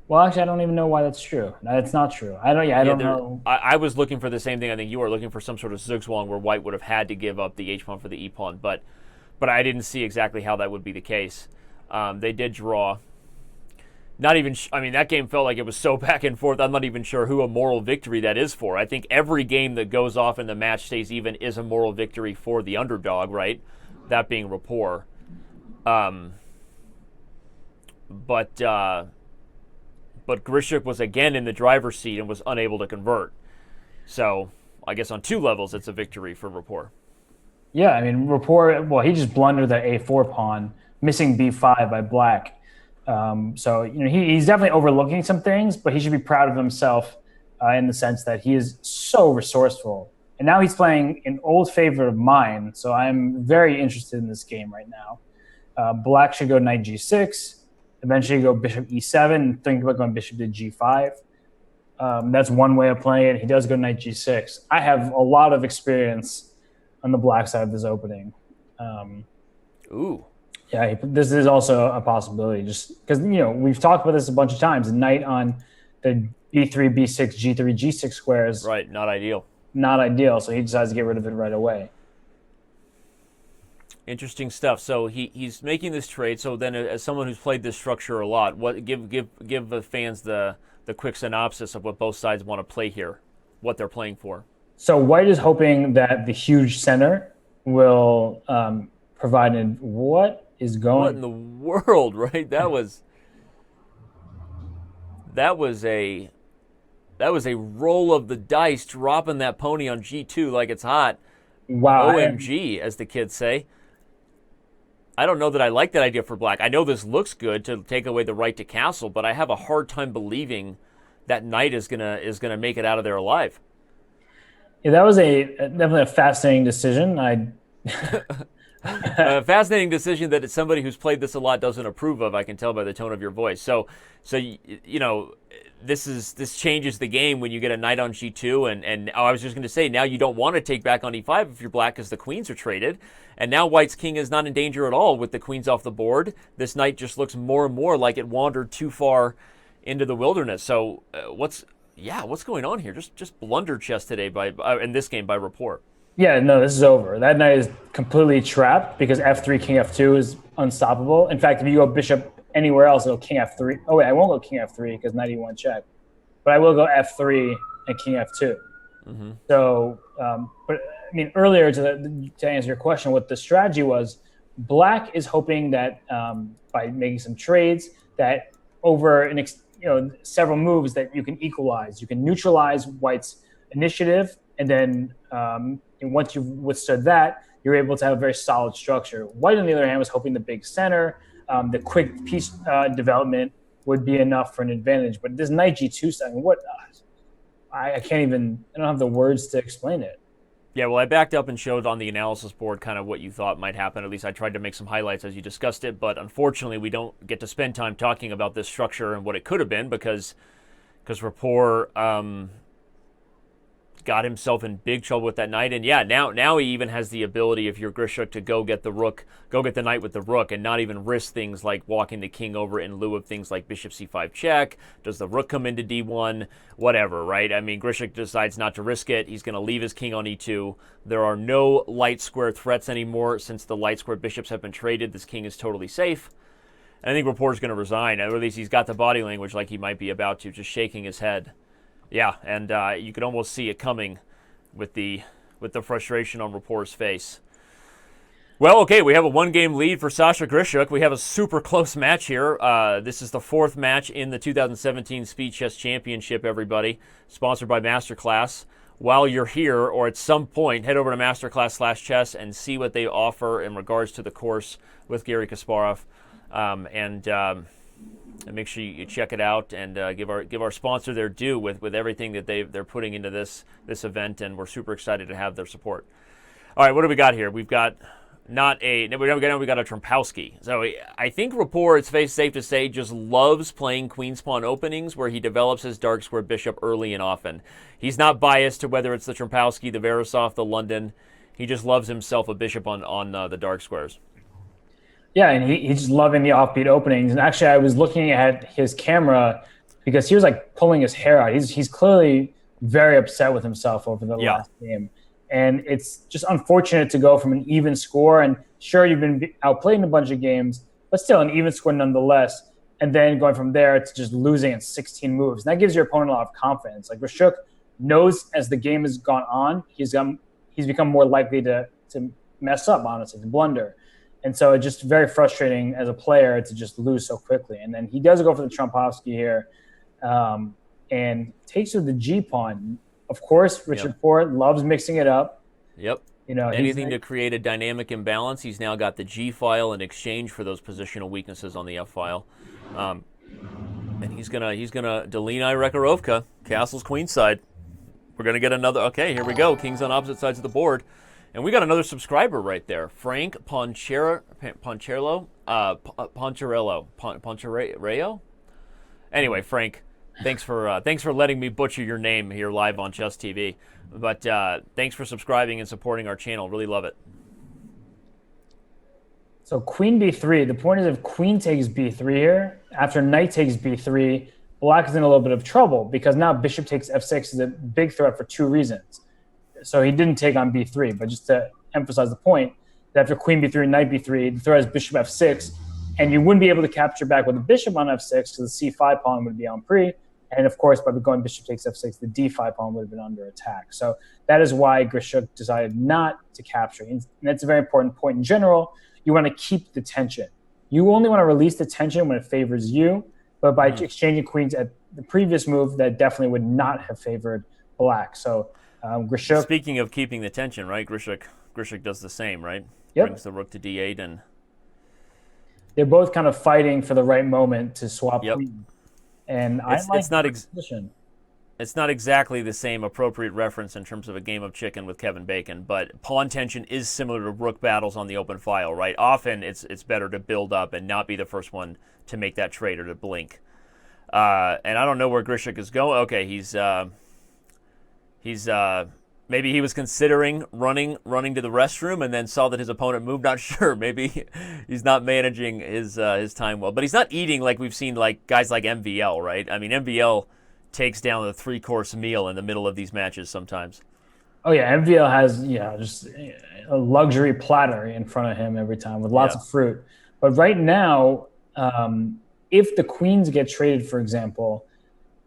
Well, actually, I don't even know why that's true. That's not true. I don't know. I was looking for the same thing. I think you were looking for some sort of zugzwang where white would have had to give up the h-pawn for the e-pawn, but I didn't see exactly how that would be the case. They did draw. Not even, that game felt like it was so back and forth. I'm not even sure who a moral victory that is for. I think every game that goes off and the match stays even is a moral victory for the underdog, right? That being Rapport. But Grishuk was again in the driver's seat and was unable to convert. So I guess on two levels, it's a victory for Rapport. Yeah, Rapport, well, he just blundered that a4 pawn, missing b5 by black. So he's definitely overlooking some things, but he should be proud of himself in the sense that he is so resourceful. And now he's playing an old favorite of mine, so I'm very interested in this game right now. Black should go knight g6, eventually go bishop e7, and think about going bishop to g5. That's one way of playing it. He does go knight g6. I have a lot of experience on the black side of this opening. Ooh. Yeah, this is also a possibility, just because, we've talked about this a bunch of times. Knight on the b3, b6, g3, g6 squares. Right, not ideal. Not ideal, so he decides to get rid of it right away. Interesting stuff. So he's making this trade. So then, as someone who's played this structure a lot, give the fans the quick synopsis of what both sides want to play here, what they're playing for. So white is hoping that the huge center will provide what in the world, right? That was a roll of the dice, dropping that pony on g2 like it's hot. Wow. OMG, as the kids say. I don't know that I like that idea for black. I know this looks good to take away the right to castle, but I have a hard time believing that knight is gonna make it out of there alive. Yeah, that was definitely a fascinating decision. Fascinating decision that it's somebody who's played this a lot doesn't approve of. I can tell by the tone of your voice. So you know, this changes the game when you get a knight on g2, and I was just going to say, now you don't want to take back on e5 if you're black because the queens are traded, and now white's king is not in danger at all with the queens off the board. This knight just looks more and more like it wandered too far into the wilderness. So what's going on here? Just blunder chess today by in this game by Rapport. Yeah, no, this is over. That knight is completely trapped because f3, king f2 is unstoppable. In fact, if you go bishop anywhere else, it'll king f3. Oh, wait, I won't go king f3 because knight e1 check. But I will go f3 and king f2. Mm-hmm. So, but I mean, earlier to answer your question, what the strategy was, black is hoping that by making some trades, that over several moves that you can equalize. You can neutralize white's initiative, and then once you've withstood that, you're able to have a very solid structure. White, on the other hand, was hoping the big center, the quick piece development would be enough for an advantage. But this knight g2 stuff, I can't even, I don't have the words to explain it. Yeah, well, I backed up and showed on the analysis board kind of what you thought might happen. At least I tried to make some highlights as you discussed it. But unfortunately, we don't get to spend time talking about this structure and what it could have been because Rapport got himself in big trouble with that knight. And yeah, now he even has the ability, if you're Grishuk, to go get the knight with the rook and not even risk things like walking the king over in lieu of things like bishop c5 check. Does the rook come into d1? Whatever, right? I mean, Grishuk decides not to risk it. He's going to leave his king on e2. There are no light square threats anymore since the light square bishops have been traded. This king is totally safe. And I think Rapport's going to resign, or at least he's got the body language like he might be about to, just shaking his head. Yeah, and you could almost see it coming with the frustration on Rapport's face. Well, okay, we have a one-game lead for Sasha Grishuk. We have a super close match here. This is the fourth match in the 2017 Speed Chess Championship, everybody, sponsored by Masterclass. While you're here, or at some point, head over to Masterclass/Chess and see what they offer in regards to the course with Garry Kasparov. And make sure you check it out and give our sponsor their due with everything that they're putting into this event, and we're super excited to have their support. All right, what do we got here? We've got we got a Trompowsky. So I think Rapport, it's safe to say, just loves playing queen's pawn openings where he develops his dark square bishop early and often. He's not biased to whether it's the Trompowsky, the Verisov, the London. He just loves himself a bishop on the dark squares. Yeah, and he's just loving the offbeat openings. And actually, I was looking at his camera because he was like pulling his hair out. He's clearly very upset with himself over the last game. And it's just unfortunate to go from an even score. And sure, you've been outplayed in a bunch of games, but still an even score nonetheless. And then going from there to just losing in 16 moves. And that gives your opponent a lot of confidence. Like Grishuk knows as the game has gone on, he's become more likely to mess up, honestly, to blunder. And so it's just very frustrating as a player to just lose so quickly. And then he does go for the Trompowsky here and takes with the G pawn. Of course, Richard Rapport loves mixing it up. Yep. Anything to create a dynamic imbalance. He's now got the G file in exchange for those positional weaknesses on the F file. And he's gonna Delina Rekarovka, castle's queenside. We're gonna get another. Okay, here we go. Kings on opposite sides of the board. And we got another subscriber right there, Frank Poncherello. Anyway, Frank, thanks for letting me butcher your name here live on Chess TV. But thanks for subscribing and supporting our channel. Really love it. So queen b3. The point is, if queen takes b3 here, after knight takes b3, black is in a little bit of trouble because now bishop takes f6 is a big threat for two reasons. So he didn't take on b3, but just to emphasize the point, that after queen b3, knight b3, the threat is bishop f6, and you wouldn't be able to capture back with a bishop on f6 because the c5 pawn would be on pre, and of course, by going bishop takes f6, the d5 pawn would have been under attack. So that is why Grishuk decided not to capture. And that's a very important point in general. You want to keep the tension. You only want to release the tension when it favors you, but by exchanging queens at the previous move, that definitely would not have favored black. So Grishuk. Speaking of keeping the tension, right? Grishuk does the same, right? Yep. Brings the rook to d8, and they're both kind of fighting for the right moment to swap queen. And I like it's not position. It's not exactly the same appropriate reference in terms of a game of chicken with Kevin Bacon, but pawn tension is similar to rook battles on the open file, right? Often it's better to build up and not be the first one to make that trade or to blink. And I don't know where Grishuk is going. Okay, he's maybe he was considering running to the restroom and then saw that his opponent moved. Not sure. Maybe he's not managing his time well, but he's not eating like we've seen like guys like MVL, right? I mean, MVL takes down the 3-course meal in the middle of these matches sometimes. Oh yeah, MVL has just a luxury platter in front of him every time with lots of fruit. But right now, if the queens get traded, for example,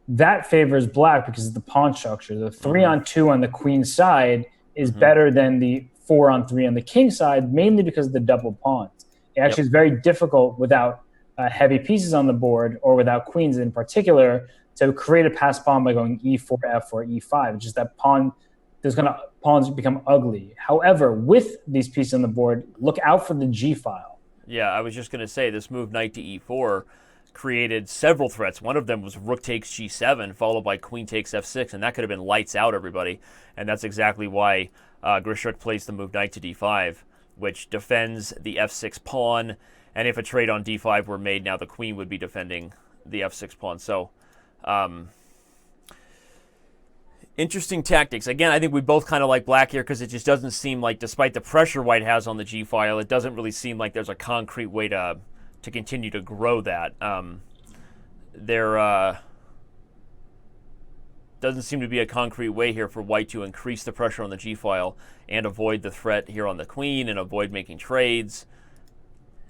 that favors black because of the pawn structure. The 3-on-2 on the queen side is better than the 4-on-3 on the king side, mainly because of the double pawns. It actually is very difficult without heavy pieces on the board or without queens in particular to create a pass pawn by going e4, f4, e5. It's just that pawns become ugly. However, with these pieces on the board, look out for the g file. Yeah, I was just going to say this move knight to e4 created several threats. One of them was rook takes g7 followed by queen takes f6, and that could have been lights out, everybody. And that's exactly why Grishuk plays the move knight to d5, which defends the f6 pawn. And if a trade on d5 were made, now the queen would be defending the f6 pawn. So interesting tactics. Again, I think we both kind of like black here because it just doesn't seem like, despite the pressure white has on the g file, it doesn't really seem like there's a concrete way to continue to grow that. There doesn't seem to be a concrete way here for white to increase the pressure on the g file and avoid the threat here on the queen and avoid making trades.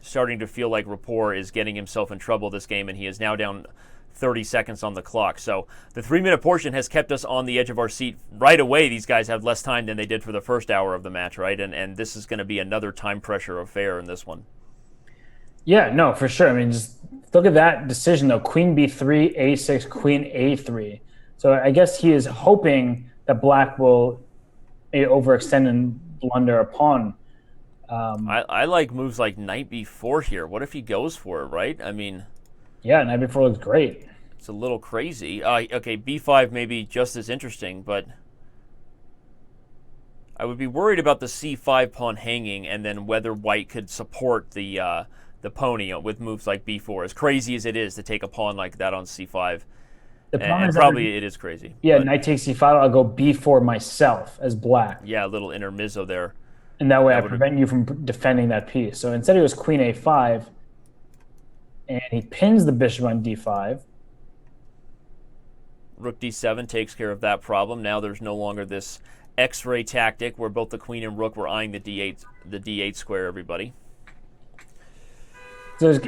Starting to feel like Rapport is getting himself in trouble this game, and he is now down 30 seconds on the clock. So the 3-minute portion has kept us on the edge of our seat. Right away, these guys have less time than they did for the first hour of the match, right? And this is going to be another time pressure affair in this one. Yeah, no, for sure. I mean, just look at that decision, though. Queen b3, a6, queen a3. So I guess he is hoping that black will overextend and blunder a pawn. I like moves like knight b4 here. What if he goes for it, right? I mean... Yeah, knight b4 looks great. It's a little crazy. Okay, b5 may be just as interesting, but I would be worried about the c5 pawn hanging and then whether white could support the pony with moves like b4. As crazy as it is to take a pawn like that on c5, and probably it is crazy. Yeah, knight takes c5, I'll go b4 myself as black. Yeah, a little intermezzo there. And that way I prevent you from defending that piece. So instead it was queen a5, and he pins the bishop on d5. Rook d7 takes care of that problem. Now there's no longer this X-ray tactic where both the queen and rook were eyeing the d8 square, everybody. So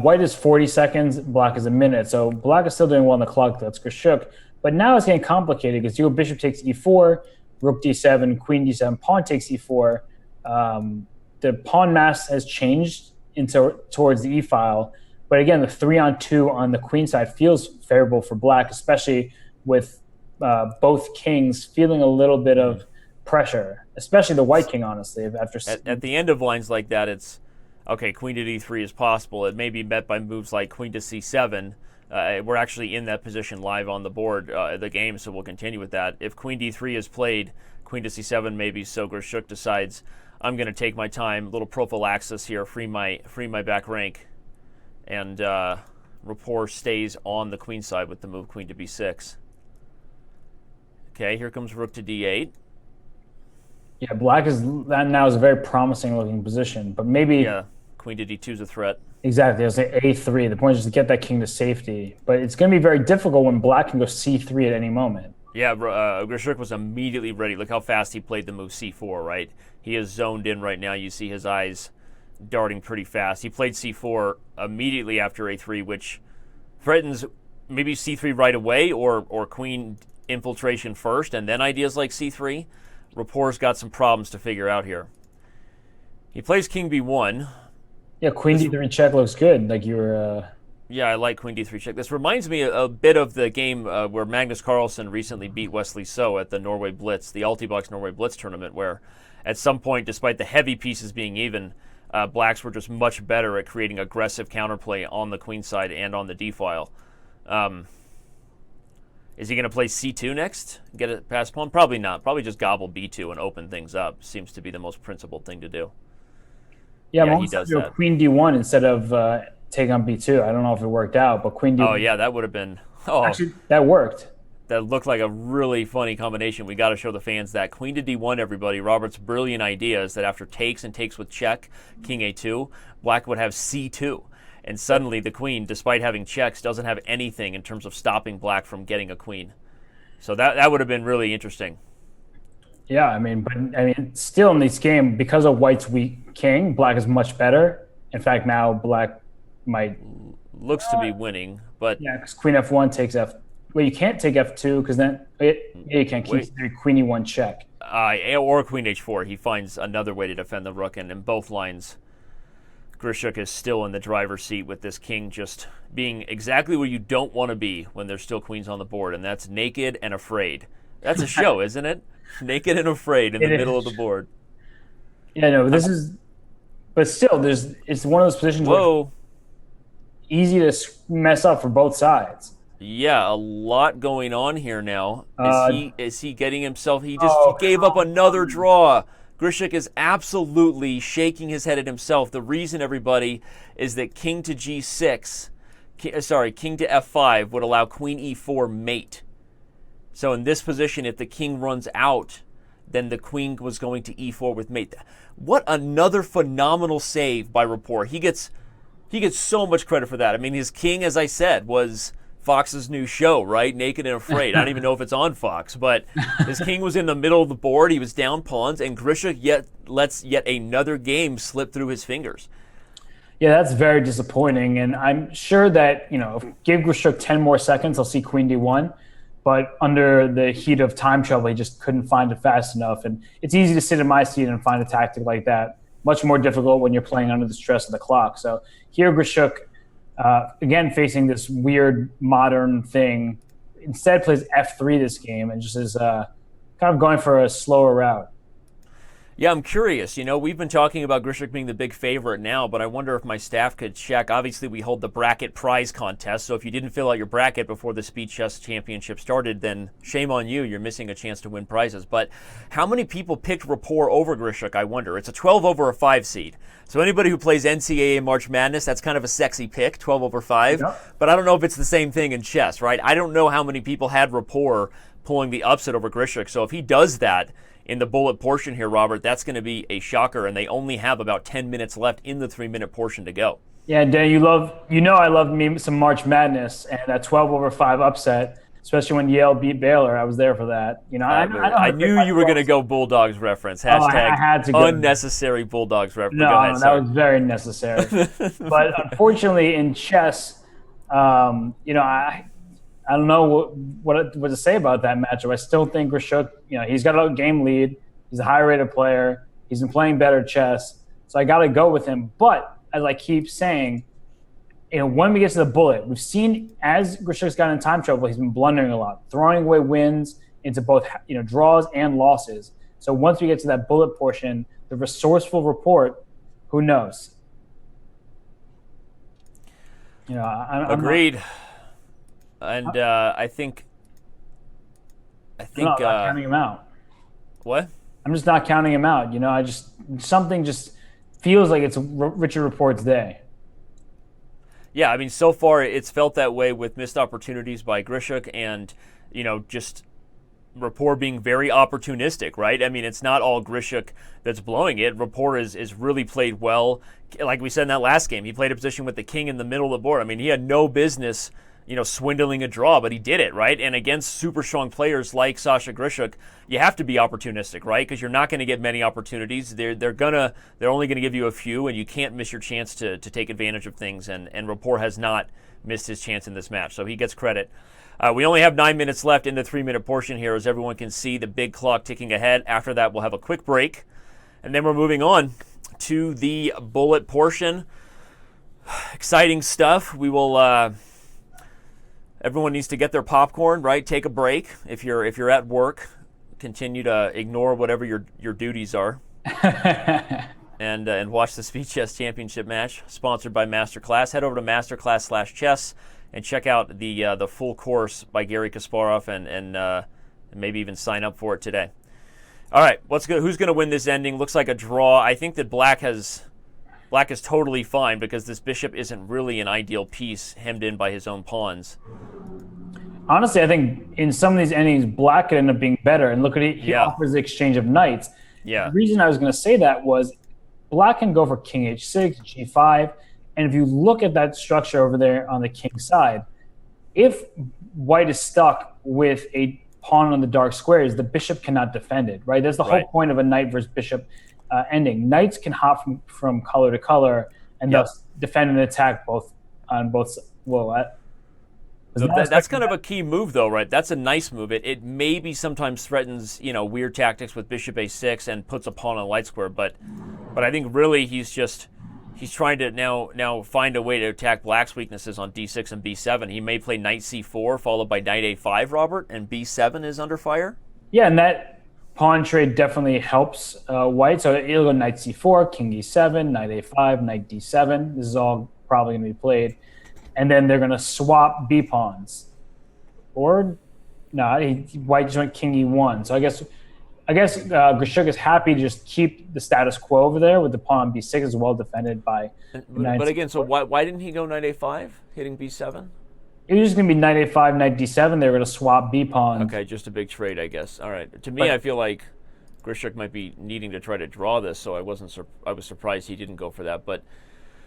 white is 40 seconds, black is a minute. So black is still doing well on the clock. That's Grishuk. But now it's getting complicated because bishop takes e4, rook d7, queen d7, pawn takes e4. The pawn mass has changed towards the e file, but again, the 3-on-2 on the queen side feels favorable for black, especially with both kings feeling a little bit of pressure, especially the white king. Honestly, at the end of lines like that, it's okay. Queen to d3 is possible. It may be met by moves like queen to c7. We're actually in that position live on the board, the game, so we'll continue with that. If queen d3 is played, queen to c7 maybe. So Grishuk decides, I'm going to take my time, a little prophylaxis here, free my back rank, and Rapport stays on the queen side with the move queen to b6. Okay, here comes rook to d8. Yeah, black now is a very promising looking position, but maybe queen to d2 is a threat. Exactly, I was saying a3. The point is to get that king to safety, but it's going to be very difficult when black can go c3 at any moment. Yeah, Grishuk was immediately ready. Look how fast he played the move c4, right? He is zoned in right now. You see his eyes darting pretty fast. He played c4 immediately after a3, which threatens maybe c3 right away or queen infiltration first, and then ideas like c3. Rapport's got some problems to figure out here. He plays king b1. Yeah, queen d3 check looks good. Like you were... Yeah, I like queen d3 check. This reminds me a bit of the game where Magnus Carlsen recently beat Wesley So at the Norway Blitz, the Altibox Norway Blitz tournament, where at some point, despite the heavy pieces being even, blacks were just much better at creating aggressive counterplay on the queen side and on the d file. Is he going to play c2 next? Get a pass pawn? Probably not. Probably just gobble b2 and open things up. Seems to be the most principled thing to do. Yeah, he does that. Queen d1 instead of taking on b2. I don't know if it worked out, but queen d1. Oh, yeah, that would have been... Oh, actually, that worked. That looked like a really funny combination. We got to show the fans that. Queen to d1, everybody. Robert's brilliant idea is that after takes and takes with check, king a2, black would have c2. And suddenly the queen, despite having checks, doesn't have anything in terms of stopping black from getting a queen. So that would have been really interesting. Yeah, but still in this game, because of white's weak king, black is much better. In fact, now black might... Looks to be winning, but... Yeah, because queen f1 takes f... Well, you can't take f2 because then... you can't keep queen e1 check. Or queen h4. He finds another way to defend the rook, and in both lines... Grishuk is still in the driver's seat with this king just being exactly where you don't want to be when there's still queens on the board, and that's naked and afraid. That's a show, isn't it? Naked and afraid in the middle of the board. Yeah, no, this is... But still, it's one of those positions where it's easy to mess up for both sides. Yeah, a lot going on here now. Is he getting himself... He gave up another draw. Grishuk is absolutely shaking his head at himself. The reason, everybody, is that king to g6, king to f5 would allow queen e4 mate. So in this position, if the king runs out, then the queen was going to e4 with mate. What another phenomenal save by Rapport. He gets so much credit for that. I mean, his king, as I said, was Fox's new show, right? Naked and Afraid. I don't even know if it's on Fox, but his king was in the middle of the board. He was down pawns, and Grishuk lets yet another game slip through his fingers. Yeah, that's very disappointing, and I'm sure that, give Grishuk 10 more seconds, I'll see queen d1, but under the heat of time trouble, he just couldn't find it fast enough, and it's easy to sit in my seat and find a tactic like that. Much more difficult when you're playing under the stress of the clock. So here Grishuk, again, facing this weird modern thing, instead plays f3 this game and just is kind of going for a slower route. Yeah, I'm curious. We've been talking about Grishuk being the big favorite now, but I wonder if my staff could check. Obviously, we hold the bracket prize contest, so if you didn't fill out your bracket before the Speed Chess Championship started, then shame on you. You're missing a chance to win prizes. But how many people picked Rapport over Grishuk, I wonder? It's a 12 over a 5 seed. So anybody who plays NCAA March Madness, that's kind of a sexy pick, 12 over 5. Yep. But I don't know if it's the same thing in chess, right? I don't know how many people had Rapport pulling the upset over Grishuk. So if he does that in the bullet portion here, Robert, that's going to be a shocker, and they only have about 10 minutes left in the 3-minute portion to go. Yeah, Dan, I love me some March Madness, and that 12 over 5 upset, especially when Yale beat Baylor. I was there for that. I knew you were going to go Bulldogs reference. Hashtag I had to go unnecessary Bulldogs reference. No, ahead, that was very necessary. But unfortunately, in chess, I don't know what to say about that matchup. I still think Grishuk, he's got a game lead. He's a high-rated player. He's been playing better chess. So I got to go with him. But as I keep saying, when we get to the bullet, we've seen as Grishuk's gotten in time trouble, he's been blundering a lot, throwing away wins into both draws and losses. So once we get to that bullet portion, the resourceful report, who knows? Agreed. And I think not counting him out. What? I'm just not counting him out. Something just feels like it's Richard Rapport's day. Yeah, so far it's felt that way with missed opportunities by Grishuk and, just Rapport being very opportunistic, right? It's not all Grishuk that's blowing it. Rapport is really played well. Like we said in that last game, he played a position with the king in the middle of the board. He had no business swindling a draw, but he did it, right? And against super strong players like Sasha Grishuk, you have to be opportunistic, right? Because you're not going to get many opportunities. They're only going to give you a few, and you can't miss your chance to take advantage of things. And Rapport has not missed his chance in this match, so he gets credit. We only have 9 minutes left in the 3-minute portion here, as everyone can see the big clock ticking ahead. After that, we'll have a quick break, and then we're moving on to the bullet portion. Exciting stuff. We will. Everyone needs to get their popcorn, right? Take a break. If you're at work, continue to ignore whatever your duties are, and watch the Speed Chess Championship match, sponsored by Masterclass. Head over to Masterclass/chess. and check out the full course by Gary Kasparov and maybe even sign up for it today. All right, who's going to win this ending? Looks like a draw. I think that Black is totally fine because this bishop isn't really an ideal piece hemmed in by his own pawns. Honestly, I think in some of these endings, Black could end up being better. And look at it, he offers the exchange of knights. Yeah. The reason I was going to say that was Black can go for king h6, g5, and if you look at that structure over there on the king side, if White is stuck with a pawn on the dark squares, the bishop cannot defend it, right? That's the whole point of a knight versus bishop ending. Knights can hop from color to color and thus defend and attack on both. Well, that's kind of a key move, though, right? That's a nice move. It maybe sometimes threatens, weird tactics with bishop a6 and puts a pawn on a light square, but I think really he's trying to now find a way to attack Black's weaknesses on d6 and b7. He may play knight c4 followed by knight a5, Robert, and b7 is under fire. Yeah, and that pawn trade definitely helps White. So it'll go knight c4, king e7, knight a5, knight d7. This is all probably going to be played. And then they're going to swap b pawns. Or not, White just went king e1. So I guess Grishuk is happy to just keep the status quo over there with the pawn on b6 is well defended by. But again, so why didn't he go knight a5, hitting b7? It was just going to be knight a5, knight d7. They were going to swap b pawns. Okay, just a big trade, I guess. All right. To me, I feel like Grishuk might be needing to try to draw this, so I was surprised he didn't go for that. But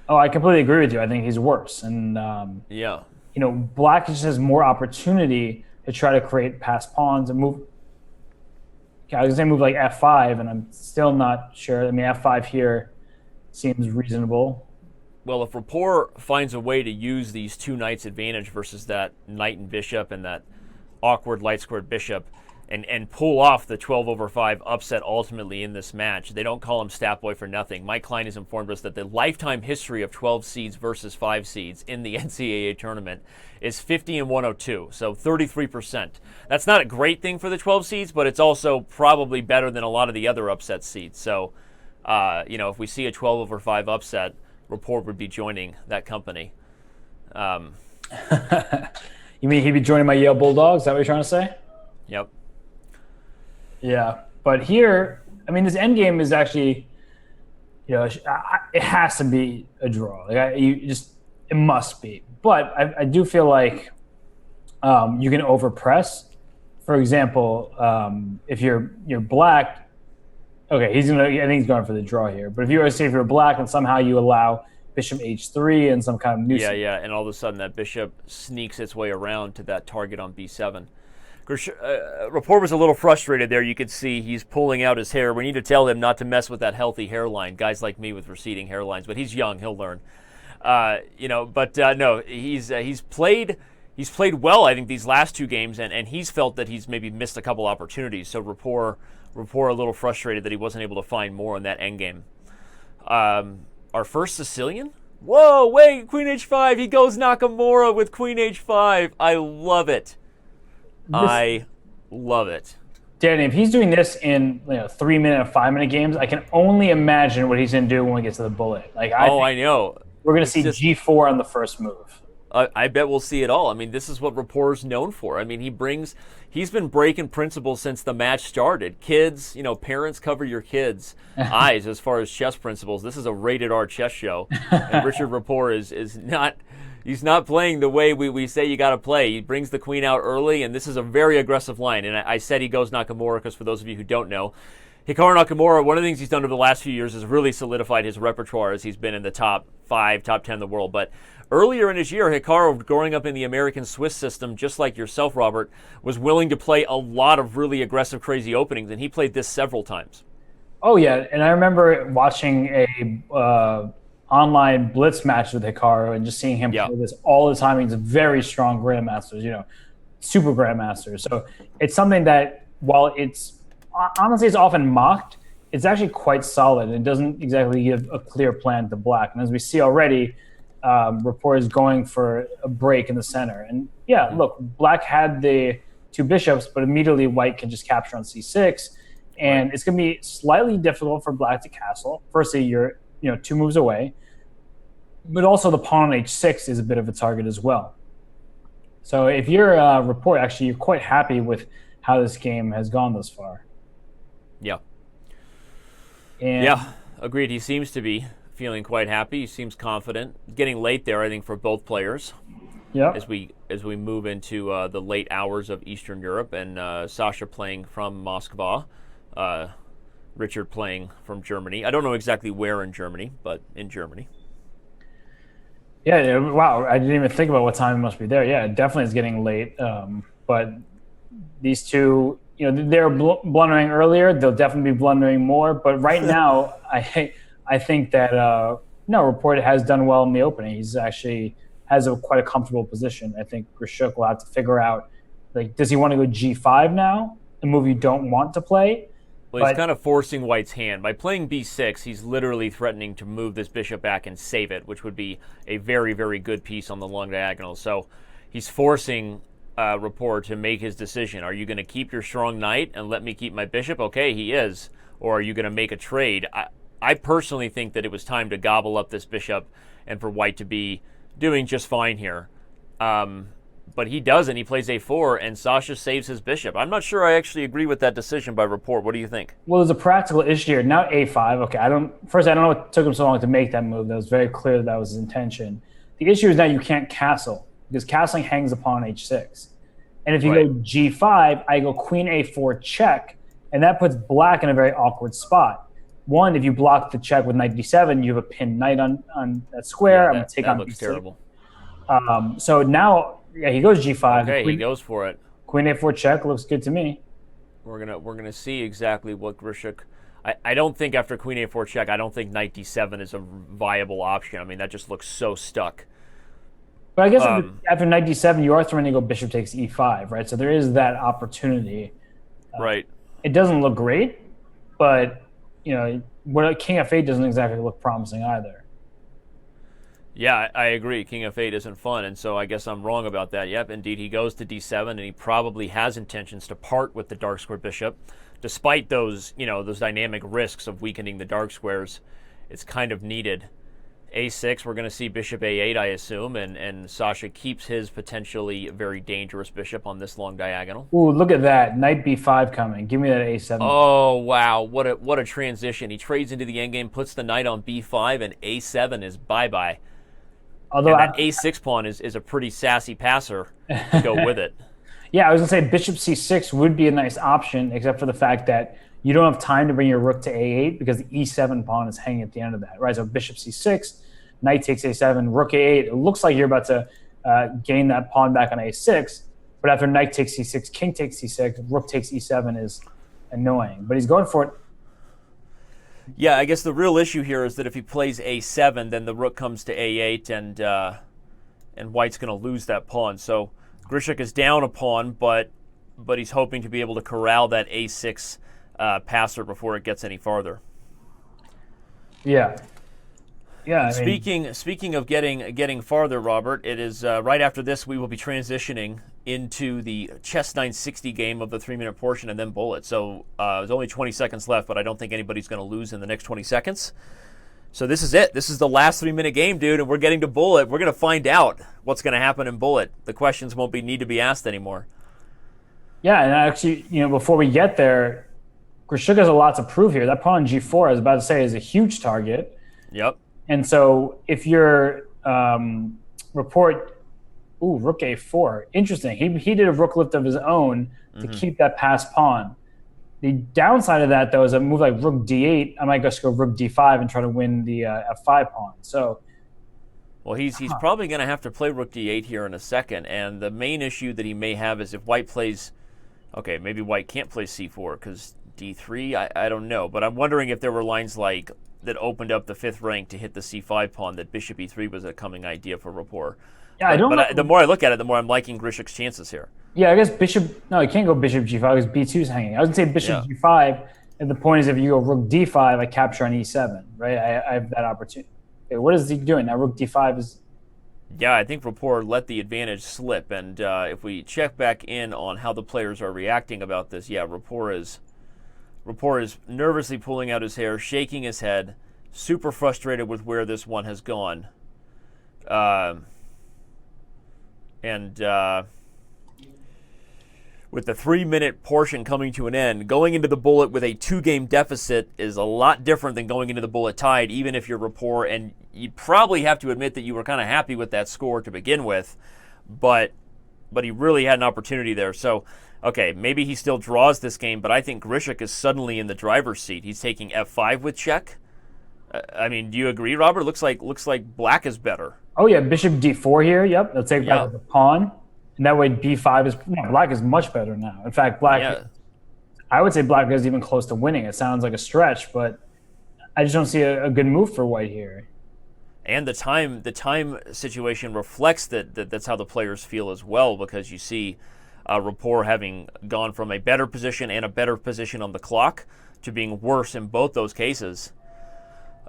I completely agree with you. I think he's worse, and Black just has more opportunity to try to create passed pawns and move. I was going to say move like f5, and I'm still not sure. I mean, f5 here seems reasonable. Well, if Rapport finds a way to use these two knights' advantage versus that knight and bishop and that awkward light-squared bishop and pull off the 12/5 upset ultimately in this match, they don't call him Stat Boy for nothing. Mike Klein has informed us that the lifetime history of 12 seeds versus 5 seeds in the NCAA tournament is 50 and 102, so 33%. That's not a great thing for the 12 seeds, but it's also probably better than a lot of the other upset seeds. So, if we see a 12/5 upset, Rapport would be joining that company. You mean he'd be joining my Yale Bulldogs? Is that what you're trying to say? Yep. Yeah, but here, I mean, this endgame is actually, it has to be a draw. It must be. But I do feel like you can overpress. For example, if you're Black, okay, I think he's going for the draw here. But if you're Black and somehow you allow bishop h3 and some kind of new. Yeah, and all of a sudden that bishop sneaks its way around to that target on b7. Rapport was a little frustrated there. You could see he's pulling out his hair. We need to tell him not to mess with that healthy hairline. Guys like me with receding hairlines, but he's young. He'll learn. No, he's played well, I think, these last two games, and he's felt that he's maybe missed a couple opportunities. So Rapport a little frustrated that he wasn't able to find more in that endgame. Our first Sicilian? Whoa, wait, queen h5. He goes Nakamura with queen h5. I love it. I love it. Danny, if he's doing this in 3-minute and 5-minute games, I can only imagine what he's going to do when we get to the bullet. I know. We're going to see G4 on the first move. I bet we'll see it all. I mean, this is what Rapport's known for. I mean, he's been breaking principles since the match started. Kids, parents, cover your kids' eyes as far as chess principles. This is a rated R chess show, and Richard Rapport is not. He's not playing the way we say you got to play. He brings the queen out early, and this is a very aggressive line. And I said he goes Nakamura because for those of you who don't know, Hikaru Nakamura, one of the things he's done over the last few years is really solidified his repertoire as he's been in the top 5, top 10 in the world. But earlier in his year, Hikaru, growing up in the American Swiss system, just like yourself, Robert, was willing to play a lot of really aggressive, crazy openings, and he played this several times. Oh, yeah, and I remember watching a online blitz match with Hikaru and just seeing him play this all the time. He's a very strong grandmaster, super-grandmaster. So it's something that, while it's often mocked, it's actually quite solid. It doesn't exactly give a clear plan to Black. And as we see already, Rapport is going for a break in the center. And look, Black had the two bishops, but immediately White can just capture on c6. And it's going to be slightly difficult for Black to castle. Firstly, you're 2 moves away. But also the pawn on h6 is a bit of a target as well. So if you're Rapport, actually, you're quite happy with how this game has gone thus far. Yeah. And Yeah, agreed. He seems to be feeling quite happy. He seems confident. Getting late there, I think, for both players. Yeah. As we move into the late hours of Eastern Europe, and Sasha playing from Moscow, Richard playing from Germany. I don't know exactly where in Germany, but in Germany. Yeah, wow. I didn't even think about what time it must be there. Yeah, it definitely is getting late. But these two, they're blundering earlier. They'll definitely be blundering more. But right now, I think that Rapport has done well in the opening. He's actually has quite a comfortable position. I think Grishuk will have to figure out, does he want to go G5 now, a move you don't want to play? Well, he's kind of forcing White's hand. By playing B6, he's literally threatening to move this bishop back and save it, which would be a very, very good piece on the long diagonal. So he's forcing Rapport to make his decision. Are you going to keep your strong knight and let me keep my bishop? Okay, he is. Or are you going to make a trade? I personally think that it was time to gobble up this bishop and for White to be doing just fine here. But he doesn't. He plays A4, and Sasha saves his bishop. I'm not sure I actually agree with that decision by Rapport. What do you think? Well, there's a practical issue here. Now A5. Okay, I don't know what took him so long to make that move. That was very clear that was his intention. The issue is now you can't castle, because castling hangs upon H6. And if you go G5, I go Queen A4 check, and that puts black in a very awkward spot. One, if you block the check with knight D7, you have a pinned knight on that square. I'm going to take on that looks B6. terrible. So now, he goes G5. Okay, he goes for it. Queen A4 check looks good to me. We're gonna see exactly what Grishuk. I don't think after Queen A4 check, I don't think knight D7 is a viable option. I mean, that just looks so stuck. But I guess after knight D7, you are threatening to go bishop takes E5, right? So there is that opportunity. Right. It doesn't look great, but what King F8 doesn't exactly look promising either. Yeah, I agree. King F8 isn't fun, and so I guess I'm wrong about that. Yep, indeed, he goes to D7, and he probably has intentions to part with the dark square bishop, despite those dynamic risks of weakening the dark squares. It's kind of needed. A6, we're going to see bishop A8, I assume, and Sasha keeps his potentially very dangerous bishop on this long diagonal. Ooh, look at that. Knight B5 coming. Give me that A7. Oh, wow. What a transition. He trades into the endgame, puts the knight on B5, and A7 is bye-bye. Although that A6 pawn is a pretty sassy passer to go with it. Yeah, I was going to say bishop C6 would be a nice option, except for the fact that you don't have time to bring your rook to A8 because the E7 pawn is hanging at the end of that, right? So bishop C6, knight takes A7, rook A8. It looks like you're about to gain that pawn back on A6, but after knight takes C6, king takes C6, rook takes E7 is annoying. But he's going for it. Yeah, I guess the real issue here is that if he plays A7, then the rook comes to A8, and White's going to lose that pawn. So Grishuk is down a pawn, but he's hoping to be able to corral that A6 passer before it gets any farther. Yeah. Yeah. Speaking of getting farther, Robert, it is right after this we will be transitioning into the Chess 960 game of the 3-minute portion and then bullet. So there's only 20 seconds left, but I don't think anybody's going to lose in the next 20 seconds. So this is it. This is the last 3-minute game, dude, and we're getting to bullet. We're going to find out what's going to happen in bullet. The questions won't need to be asked anymore. Yeah, and actually, before we get there, Grishuk has a lot to prove here. That pawn on G4, I was about to say, is a huge target. Yep. And so if your Rapport, rook A4, interesting. He did a rook lift of his own to keep that passed pawn. The downside of that, though, is a move like rook D8, I might just go rook D5 and try to win the F5 pawn. So, well, he's probably going to have to play rook D8 here in a second. And the main issue that he may have is if White plays, okay, maybe White can't play C4 because D3, I don't know. But I'm wondering if there were lines like that opened up the 5th rank to hit the C5 pawn, that bishop E3 was a coming idea for Rapport. Yeah, the more I look at it, the more I'm liking Grishuk's chances here. Yeah, I guess you can't go bishop G5 because B2 is hanging. I was going to say bishop G5, and the point is if you go rook D5, I capture on E7, right? I have that opportunity. Okay, what is he doing now? Rook D5 is... Yeah, I think Rapport let the advantage slip, and if we check back in on how the players are reacting about this, Rapport is nervously pulling out his hair, shaking his head, super frustrated with where this one has gone. And with the 3-minute portion coming to an end, going into the bullet with a 2-game deficit is a lot different than going into the bullet tied, even if you're Rapport. And you'd probably have to admit that you were kind of happy with that score to begin with, but he really had an opportunity there. So, okay, maybe he still draws this game, but I think Grishuk is suddenly in the driver's seat. He's taking f5 with check. I mean, do you agree, Robert? Looks like black is better. Oh yeah, bishop d4 here. Yep, they'll take back with the pawn. And that way b5 is, black is much better now. In fact, black, I would say black is even close to winning. It sounds like a stretch, but I just don't see a good move for white here. And the time situation reflects that's how the players feel as well, because you see Rapport having gone from a better position and a better position on the clock to being worse in both those cases.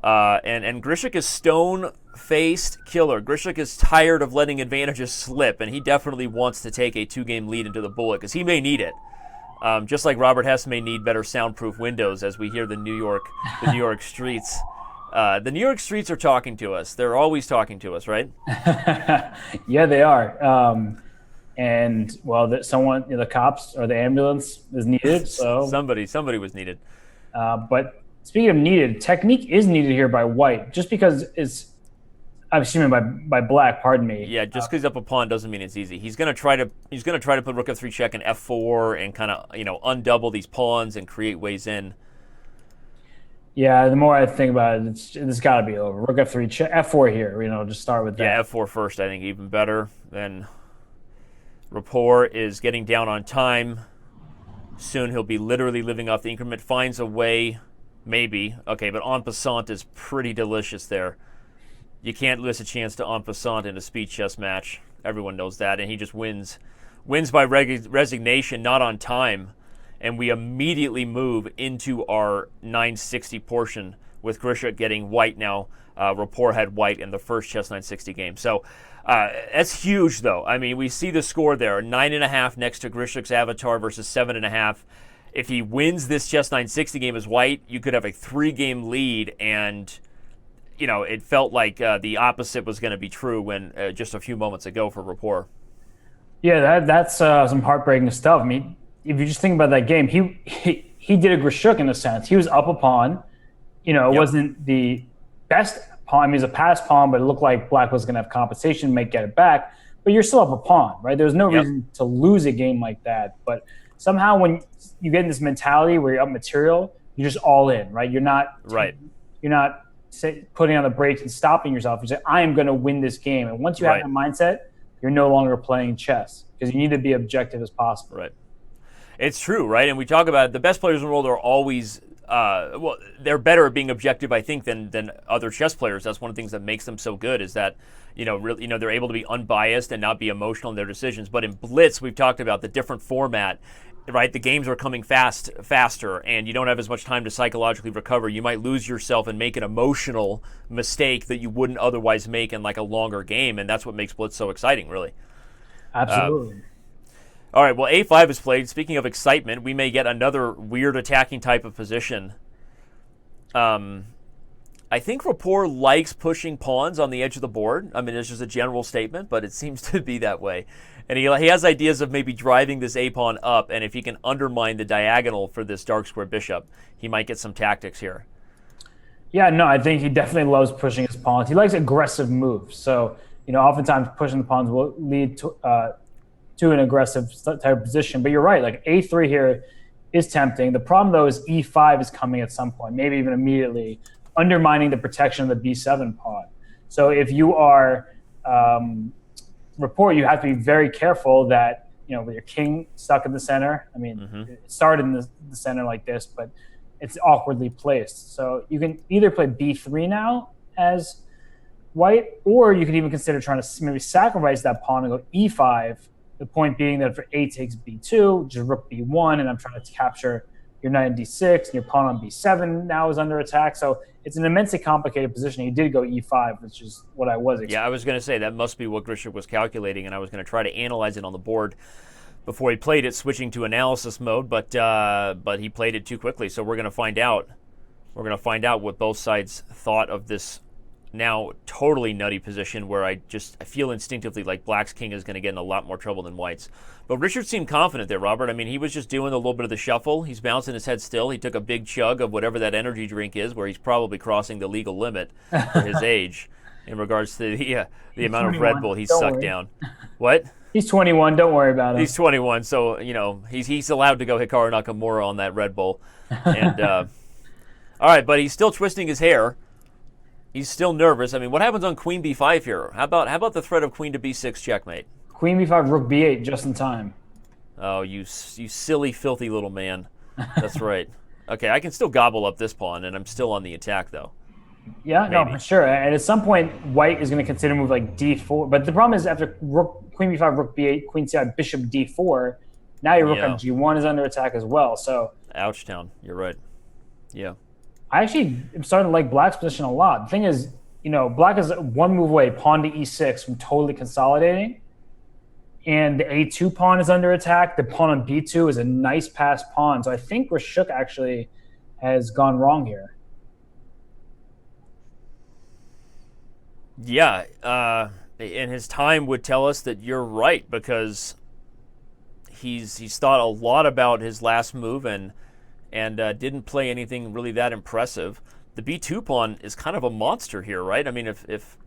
And Grishuk is stone-faced killer. Grishuk is tired of letting advantages slip, and he definitely wants to take a 2-game lead into the bullet because he may need it. Just like Robert Hess may need better soundproof windows as we hear the New York streets. The New York streets are talking to us. They're always talking to us, right? Yeah, they are. And well, the cops or the ambulance is needed. So somebody was needed. But speaking of needed, technique is needed here by white, just because I'm assuming by black. Pardon me. Yeah, just because he's up a pawn doesn't mean it's easy. He's gonna try to put rook f3 check and f4 and kind of undouble these pawns and create ways in. Yeah, the more I think about it, it's got to be over. Rook f3 check, f4 here. Just start with that. Yeah, f4 first. I think even better. Then Rapport is getting down on time. Soon he'll be literally living off the increment. Finds a way. Maybe. Okay, but en passant is pretty delicious there. You can't miss a chance to en passant in a speed chess match. Everyone knows that. And he just wins. Wins by resignation, not on time. And we immediately move into our 960 portion with Grishuk getting white now. Rapport had white in the first Chess 960 game. So that's huge, though. I mean, we see the score there. 9.5 next to Grishuk's avatar versus 7.5. If he wins this Chess 960 game as white, you could have a 3-game lead, and it felt like the opposite was going to be true when just a few moments ago for Rapport. Yeah, that's some heartbreaking stuff. I mean, if you just think about that game, he did a Grishuk in a sense. He was up a pawn. It wasn't the best pawn. I mean, it was a pass pawn, but it looked like black was going to have compensation, might get it back. But you're still up a pawn, right? There's no reason to lose a game like that. But somehow when you get in this mentality where you're up material, you're just all in, right? You're not putting on the brakes and stopping yourself. You say, I am going to win this game. And once you have that mindset, you're no longer playing chess because you need to be objective as possible. Right. It's true, right? And we talk about it. The best players in the world are always, they're better at being objective, I think, than other chess players. That's one of the things that makes them so good is that, they're able to be unbiased and not be emotional in their decisions. But in Blitz, we've talked about the different format, right? The games are coming faster, and you don't have as much time to psychologically recover. You might lose yourself and make an emotional mistake that you wouldn't otherwise make in like a longer game, and that's what makes Blitz so exciting, really. Absolutely. All right, well, a5 is played. Speaking of excitement, we may get another weird attacking type of position. I think Rapport likes pushing pawns on the edge of the board. I mean, it's just a general statement, but it seems to be that way. And he has ideas of maybe driving this a-pawn up, and if he can undermine the diagonal for this dark square bishop, he might get some tactics here. Yeah, no, I think he definitely loves pushing his pawns. He likes aggressive moves. So, oftentimes pushing the pawns will lead to an aggressive type of position. But you're right, like a3 here is tempting. The problem, though, is e5 is coming at some point, maybe even immediately, undermining the protection of the b7 pawn. So if you are Rapport, you have to be very careful that, with your king stuck in the center. I mean, it started in the center like this, but it's awkwardly placed. So you can either play b3 now as white, or you could even consider trying to maybe sacrifice that pawn and go e5. The point being that if a takes b2, just rook b1, and I'm trying to capture your knight on d6, and your pawn on b7 now is under attack. So it's an immensely complicated position. He did go e5, which is what I was expecting. Yeah, I was going to say that must be what Grishuk was calculating, and I was going to try to analyze it on the board before he played it, switching to analysis mode, but he played it too quickly. So we're going to find out. We're going to find out what both sides thought of this now totally nutty position where I feel instinctively like Black's king is going to get in a lot more trouble than White's. But Richard seemed confident there, Robert. I mean, he was just doing a little bit of the shuffle. He's bouncing his head still. He took a big chug of whatever that energy drink is, where he's probably crossing the legal limit for his age in regards to the amount of Red Bull he's sucked down. What? He's 21. Don't worry about him. He's 21, so he's allowed to go Hikaru Nakamura on that Red Bull. And all right, but he's still twisting his hair. He's still nervous. I mean, what happens on Queen B5 here? How about the threat of Queen to B6 checkmate? Queen B5, Rook B8, just in time. Oh, you silly, filthy little man. That's right. Okay, I can still gobble up this pawn, and I'm still on the attack, though. Yeah, Maybe. no, for sure. And at some point, White is going to consider a move like D4. But the problem is after Queen B5, Rook B8, Queen C5, Bishop D4, now your Rook on G1 is under attack as well. So, Ouchtown. You're right. Yeah. I actually am starting to like Black's position a lot. The thing is, Black is one move away, pawn to E6, from totally consolidating. And the A2 pawn is under attack. The pawn on B2 is a nice passed pawn. So I think Grishuk actually has gone wrong here. Yeah, and his time would tell us that you're right, because he's thought a lot about his last move and didn't play anything really that impressive. The B2 pawn is kind of a monster here, right? I mean, if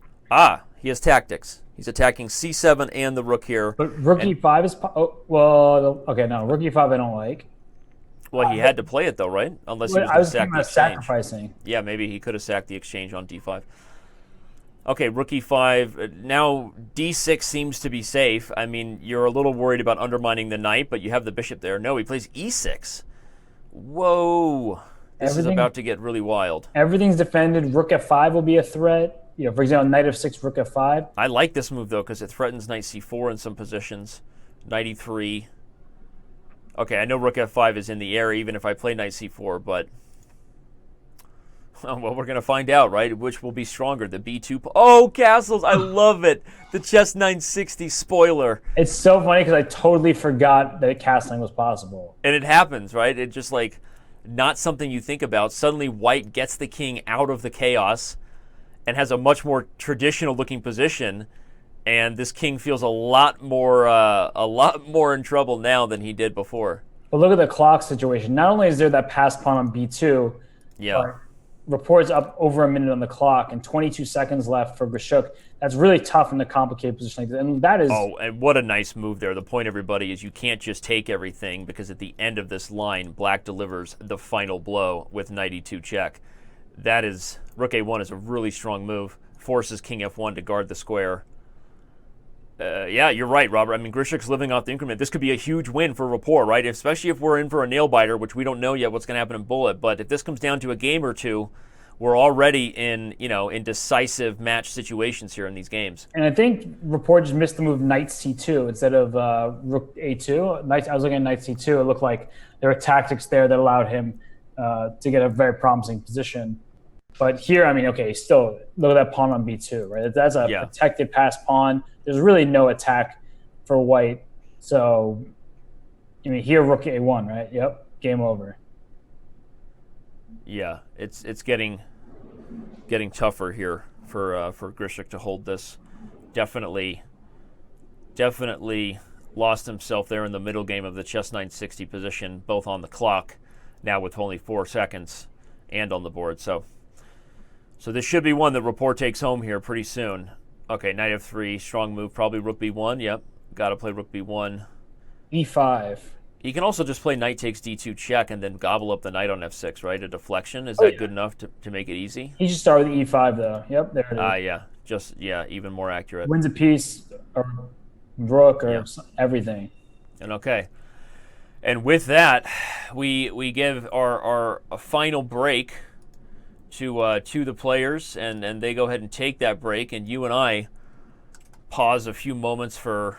he has tactics. He's attacking C7 and the rook here. But Rook E5 is... Rook E5 I don't like. Well, he had to play it, though, right? Unless he was going to sack the exchange. Sacrificing. Yeah, maybe he could have sacked the exchange on D5. Okay, Rook E5. Now, D6 seems to be safe. I mean, you're a little worried about undermining the knight, but you have the bishop there. No, he plays E6. Whoa. This is about to get really wild. Everything's defended. Rook F5 will be a threat. For example, Knight F6, Rook F5. I like this move, though, because it threatens Knight C4 in some positions. Knight E3. Okay, I know Rook F5 is in the air, even if I play Knight C4, but... Well, we're going to find out, right? Which will be stronger, the B2... Oh, castles! I love it! The Chess 960 spoiler. It's so funny because I totally forgot that castling was possible. And it happens, right? It just, not something you think about. Suddenly, White gets the king out of the chaos and has a much more traditional-looking position, and this king feels a lot more in trouble now than he did before. But look at the clock situation. Not only is there that passed pawn on B2, but Rapport's up over a minute on the clock and 22 seconds left for Grishuk. That's really tough in a complicated position like that. And that is... Oh, and what a nice move there. The point, everybody, is you can't just take everything, because at the end of this line, Black delivers the final blow with Knight E2 check. That is... Rook A1 is a really strong move. Forces King F1 to guard the square. Yeah, you're right, Robert. I mean, Grishuk's living off the increment. This could be a huge win for Rapport, right? Especially if we're in for a nail-biter, which we don't know yet what's going to happen in Bullet. But if this comes down to a game or two, we're already in decisive match situations here in these games. And I think Rapport just missed the move Knight C2 instead of Rook A2. I was looking at Knight C2. It looked like there were tactics there that allowed him to get a very promising position. But here, I mean, okay, still, look at that pawn on B2, right? That's a protected passed pawn. There's really no attack for White. So, I mean, here, Rook A1, right? Yep, game over. Yeah, it's getting tougher here for Grishuk to hold this. Definitely lost himself there in the middle game of the Chess 960 position, both on the clock, now with only 4 seconds, and on the board. So this should be one that Rapport takes home here pretty soon. Okay, Knight F3, strong move, probably Rook B1. Yep, got to play Rook B1. E5. He can also just play Knight takes D2 check and then gobble up the Knight on F6, right? A deflection. Is that good enough to make it easy? He should start with E5, though. Yep, there it is. Even more accurate. Wins a piece, or Rook, or everything. And okay. And with that, we give our final break to the players, and they go ahead and take that break, and you and I pause a few moments for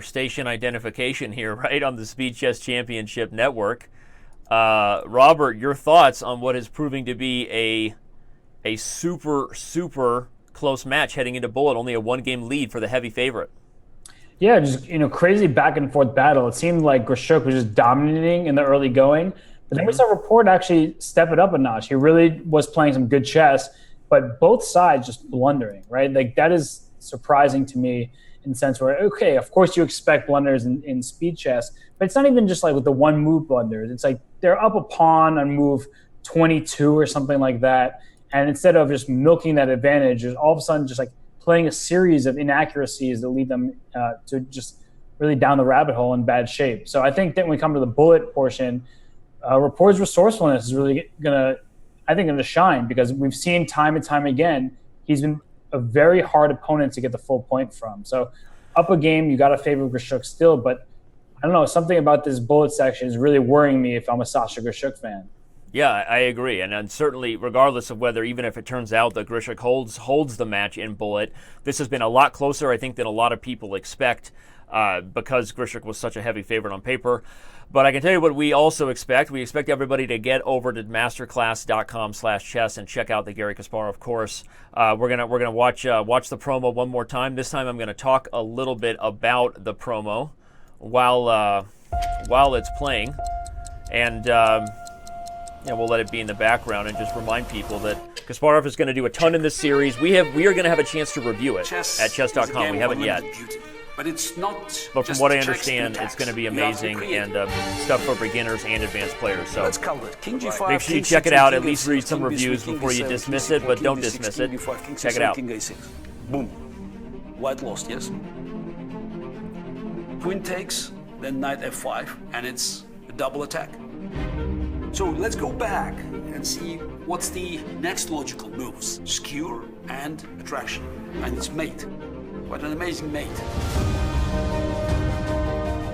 station identification here, right, on the Speed Chess Championship Network. Robert, your thoughts on what is proving to be a super close match heading into Bullet, only a 1-game lead for the heavy favorite. Yeah, just crazy back and forth battle. It seemed like Grishuk was just dominating in the early going, but then we saw Rapport actually step it up a notch. He really was playing some good chess, but both sides just blundering, right? Like that is surprising to me in the sense where, okay, of course you expect blunders in speed chess, but it's not even just like with the one move blunders. It's like they're up a pawn on move 22 or something like that. And instead of just milking that advantage, there's all of a sudden just like playing a series of inaccuracies that lead them to just really down the rabbit hole in bad shape. So I think that when we come to the bullet portion, Rapport's resourcefulness is really going to shine, because we've seen time and time again, he's been a very hard opponent to get the full point from. So up a game, you got to favor Grishuk still, but I don't know, something about this bullet section is really worrying me if I'm a Sasha Grishuk fan. Yeah, I agree. And certainly, regardless of whether, even if it turns out that Grishuk holds the match in bullet, this has been a lot closer, I think, than a lot of people expect, because Grishuk was such a heavy favorite on paper. But I can tell you what we also expect. We expect everybody to get over to masterclass.com/chess and check out the Garry Kasparov course. We're gonna watch the promo one more time. This time I'm gonna talk a little bit about the promo while it's playing, and we'll let it be in the background and just remind people that Kasparov is going to do a ton in this series. We are going to have a chance to review it at Chess.com. We haven't yet. But it's not. But from what I understand, it's going to be amazing and stuff for beginners and advanced players. So make sure you check it out. At least read some reviews before you dismiss it, but don't dismiss it. Check it out. Boom. White lost, yes? Queen takes, then knight f5, and it's a double attack. So let's go back and see what's the next logical moves. Skewer and attraction. And it's mate. What an amazing mate.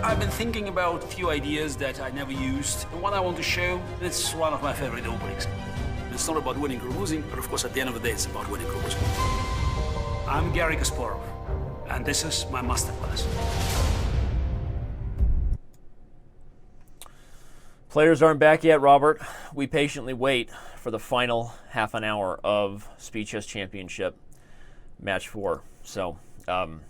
I've been thinking about a few ideas that I never used. The one I want to show, it's one of my favorite openings. It's not about winning or losing, but of course at the end of the day it's about winning or losing. I'm Garry Kasparov, and this is my Masterclass. Players aren't back yet, Robert. We patiently wait for the final half an hour of Speed Chess Championship Match 4. So, and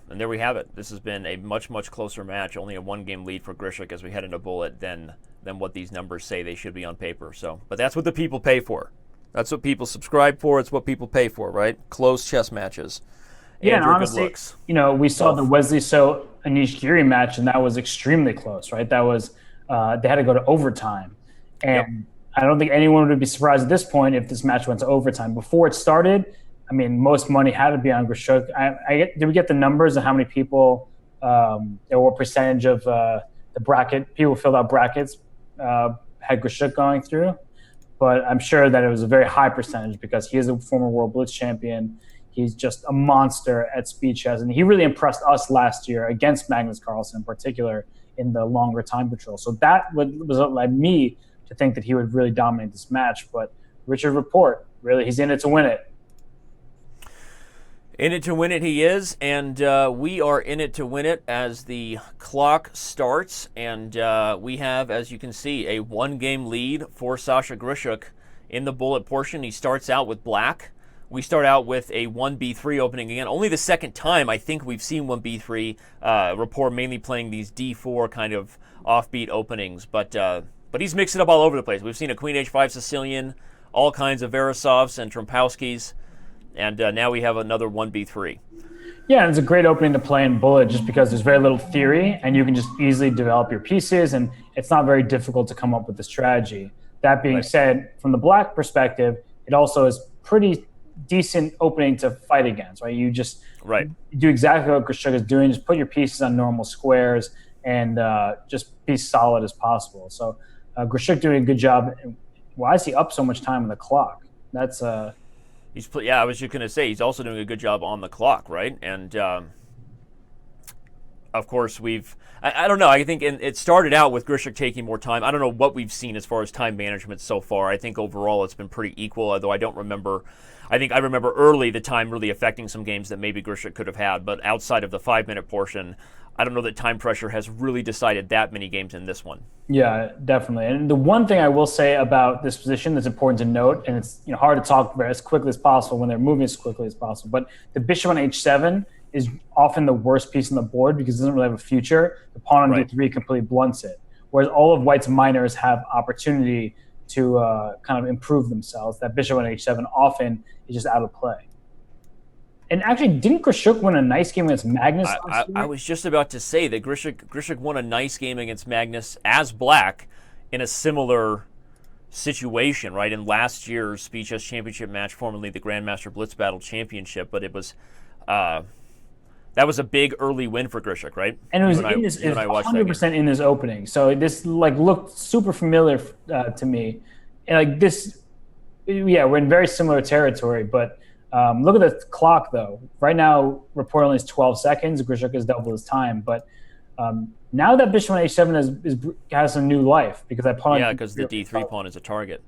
there we have it. This has been a much, much closer match. Only a one-game lead for Grishuk as we head into bullet than what these numbers say they should be on paper. So, but that's what the people pay for. That's what people subscribe for. It's what people pay for, right? Close chess matches. Yeah, and honestly, we saw the Wesley So Anish Giri match, and that was extremely close, right? That was they had to go to overtime, and I don't think anyone would be surprised at this point if this match went to overtime. Before it started, I mean, most money had to be on Grishuk. Did we get the numbers of how many people, or what percentage of the bracket people filled out brackets had Grishuk going through? But I'm sure that it was a very high percentage because he is a former World Blitz champion. He's just a monster at speed chess, and he really impressed us last year against Magnus Carlsen in particular in the longer time patrol. So that was what led me to think that he would really dominate this match. But Richard Rapport, really, he's in it to win it. In it to win it he is, and we are in it to win it as the clock starts. And we have, as you can see, a one-game lead for Sasha Grishuk in the bullet portion. He starts out with black. We start out with a 1b3 opening again. Only the second time I think we've seen 1b3. Rapport mainly playing these d4 kind of offbeat openings, but he's mixed it up all over the place. We've seen a queen h5 Sicilian, all kinds of Veresovs and Trompowskis, and now we have another 1b3. Yeah, and it's a great opening to play in bullet just because there's very little theory, and you can just easily develop your pieces, and it's not very difficult to come up with the strategy. That being said, from the black perspective, it also is pretty decent opening to fight against, right? You just do exactly what Grishuk is doing. Just put your pieces on normal squares and just be solid as possible. So Grishuk doing a good job. Why is he up so much time on the clock? That's I was just going to say, he's also doing a good job on the clock, right? And of course, I don't know. I think it started out with Grishuk taking more time. I don't know what we've seen as far as time management so far. I think overall it's been pretty equal, although I don't remember. I think I remember early the time really affecting some games that maybe Grishuk could have had, but outside of the 5-minute portion, I don't know that time pressure has really decided that many games in this one. Yeah, definitely. And the one thing I will say about this position that's important to note, and it's hard to talk about as quickly as possible when they're moving as quickly as possible, but the bishop on h7 is often the worst piece on the board because it doesn't really have a future. The pawn on d3 completely blunts it. Whereas all of White's minors have opportunity to kind of improve themselves. That bishop on h7 often is just out of play. And actually, didn't Grishuk win a nice game against Magnus last year? I was just about to say that Grishuk won a nice game against Magnus as black in a similar situation, right? In last year's Speed Chess Championship match, formerly the Grandmaster Blitz Battle Championship, but it was that was a big early win for Grishuk, right? And it was 100% in this opening. So this looked super familiar to me. And we're in very similar territory, but look at the clock, though. Right now, Rapport only has 12 seconds. Grishuk has double his time. But now that bishop on h7 has some new life because I pawn. Yeah, because the d3 pawn is a target.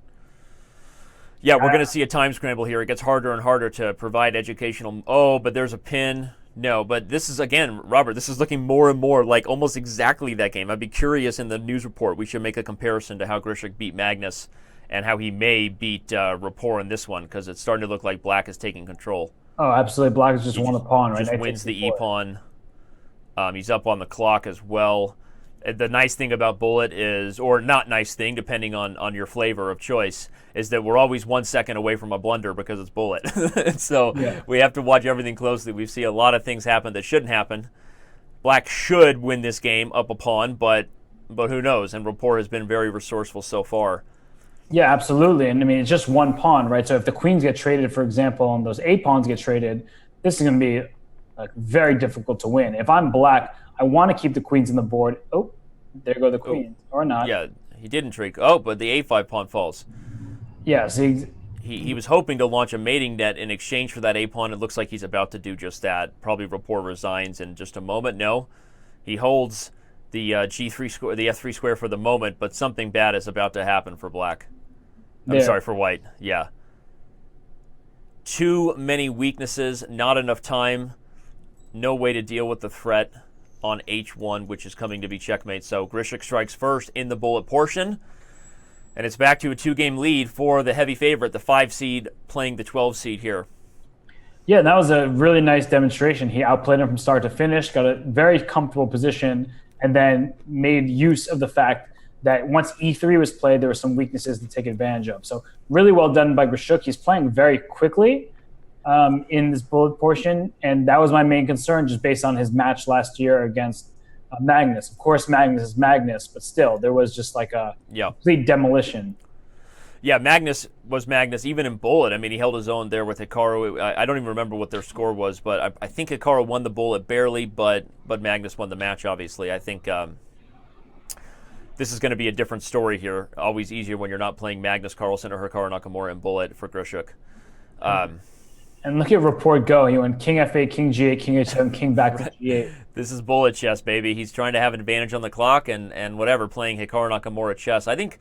Yeah, we're going to see a time scramble here. It gets harder and harder to provide educational. Oh, but there's a pin. No, but this is, again, Robert, this is looking more and more like almost exactly that game. I'd be curious in the news report. We should make a comparison to how Grishuk beat Magnus and how he may beat Rapport in this one, because it's starting to look like black is taking control. Oh, absolutely. Black has just won the pawn, right? Just wins the e-pawn. He's up on the clock as well. The nice thing about bullet is, or not nice thing, depending on your flavor of choice, is that we're always 1 second away from a blunder because it's bullet. So we have to watch everything closely. We see a lot of things happen that shouldn't happen. Black should win this game up a pawn, but who knows? And Rapport has been very resourceful so far. Yeah, absolutely. And I mean, it's just one pawn, right? So if the queens get traded, for example, and those 8 pawns get traded, this is going to be very difficult to win. If I'm black, I want to keep the queens on the board. Oh, there go the queens, or not. Yeah, he didn't trade. Oh, but the a5 pawn falls. Yeah, so he was hoping to launch a mating net in exchange for that a-pawn. It looks like he's about to do just that. Probably Rapport resigns in just a moment. No, he holds the g3 square, the f3 square for the moment, but something bad is about to happen for black. I'm sorry, for white. Yeah. Too many weaknesses, not enough time, no way to deal with the threat on h1, which is coming to be checkmate. So Grishuk strikes first in the bullet portion, and it's back to a 2-game lead for the heavy favorite, the 5 seed playing the 12 seed here. Yeah, that was a really nice demonstration. He outplayed him from start to finish, got a very comfortable position, and then made use of the fact that once e3 was played, there were some weaknesses to take advantage of. So really well done by Grishuk. He's playing very quickly in this bullet portion, and that was my main concern just based on his match last year against Magnus. Of course, Magnus is Magnus, but still, there was just like a complete demolition. Yeah, Magnus was Magnus, even in bullet. I mean, he held his own there with Hikaru. I don't even remember what their score was, but I think Hikaru won the bullet barely, but Magnus won the match, obviously. I think this is going to be a different story here. Always easier when you're not playing Magnus Carlsen or Hikaru Nakamura in bullet for Grishuk. And look at Rapport go. He went king f8, king g8, king h7, king back to g8. This is bullet chess, baby. He's trying to have an advantage on the clock and whatever, playing Hikaru Nakamura chess. I think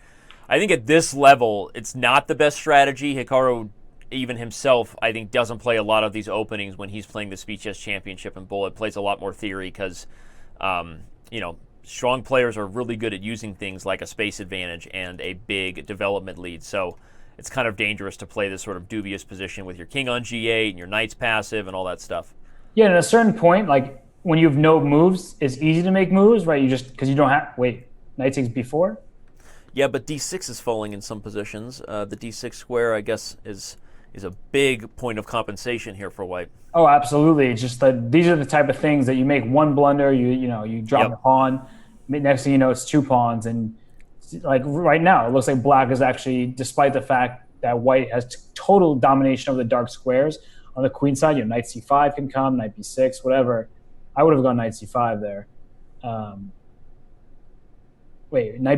at this level, it's not the best strategy. Hikaru, even himself, I think, doesn't play a lot of these openings when he's playing the Speed Chess Championship in bullet. Plays a lot more theory because, strong players are really good at using things like a space advantage and a big development lead. So it's kind of dangerous to play this sort of dubious position with your king on g8 and your knight's passive and all that stuff. Yeah, and at a certain point, like when you have no moves, it's easy to make moves, right? You just, because you don't have, knight takes b4? Yeah, but d6 is falling in some positions. The d6 square, I guess, is a big point of compensation here for white. Oh, absolutely. It's just that these are the type of things that you make one blunder, you drop a pawn, next thing you know, it's 2 pawns, and like right now, it looks like black is actually, despite the fact that white has total domination over the dark squares, on the queen side, knight c5 can come, knight b6, whatever. I would have gone knight c5 there. Knight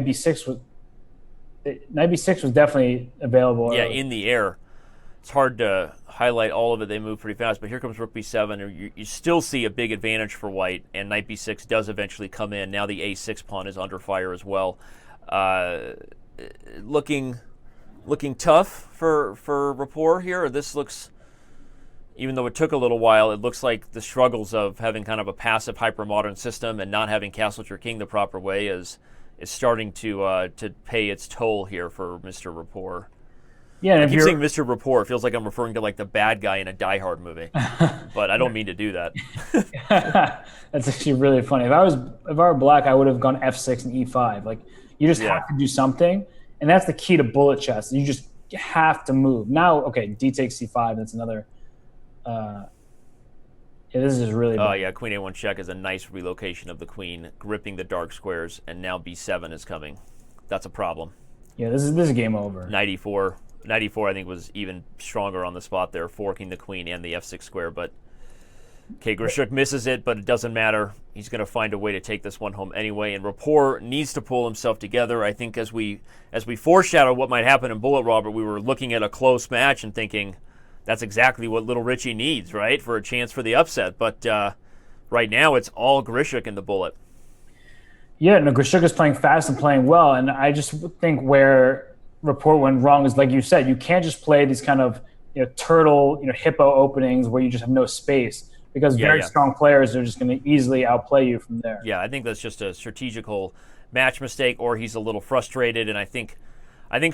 b6 was definitely available. Yeah, in the air. It's hard to highlight all of it. They move pretty fast, but here comes rook b7, and you still see a big advantage for white, and knight b6 does eventually come in. Now the a6 pawn is under fire as well. Looking tough for Rapport here. This looks, even though it took a little while, it looks like the struggles of having kind of a passive hyper-modern system and not having castled your king the proper way is starting to pay its toll here for Mr. Rapport. Yeah, and I keep saying Mr. Rapport. It feels like I'm referring to like the bad guy in a Die Hard movie, but I don't mean to do that. That's actually really funny. If I were black, I would have gone f6 and e5. Like you just have to do something. And that's the key to bullet chess. You just have to move. Now, okay, d takes c5. That's another. This is really bad. Oh, yeah, queen a1 check is a nice relocation of the queen, gripping the dark squares, and now b7 is coming. That's a problem. Yeah, this is game over. 94, I think, was even stronger on the spot there, forking the queen and the f6 square. But, okay, Grishuk misses it, but it doesn't matter. He's going to find a way to take this one home anyway, and Rapport needs to pull himself together. I think as we foreshadowed what might happen in Bullet Robert, we were looking at a close match and thinking, that's exactly what Little Richie needs, right, for a chance for the upset. But right now, it's all Grishuk in the bullet. Yeah, no, Grishuk is playing fast and playing well, and I just think where Rapport went wrong is, like you said, you can't just play these kind of turtle, hippo openings where you just have no space, because very strong players are just going to easily outplay you from there. Yeah, I think that's just a strategical match mistake, or he's a little frustrated, and I think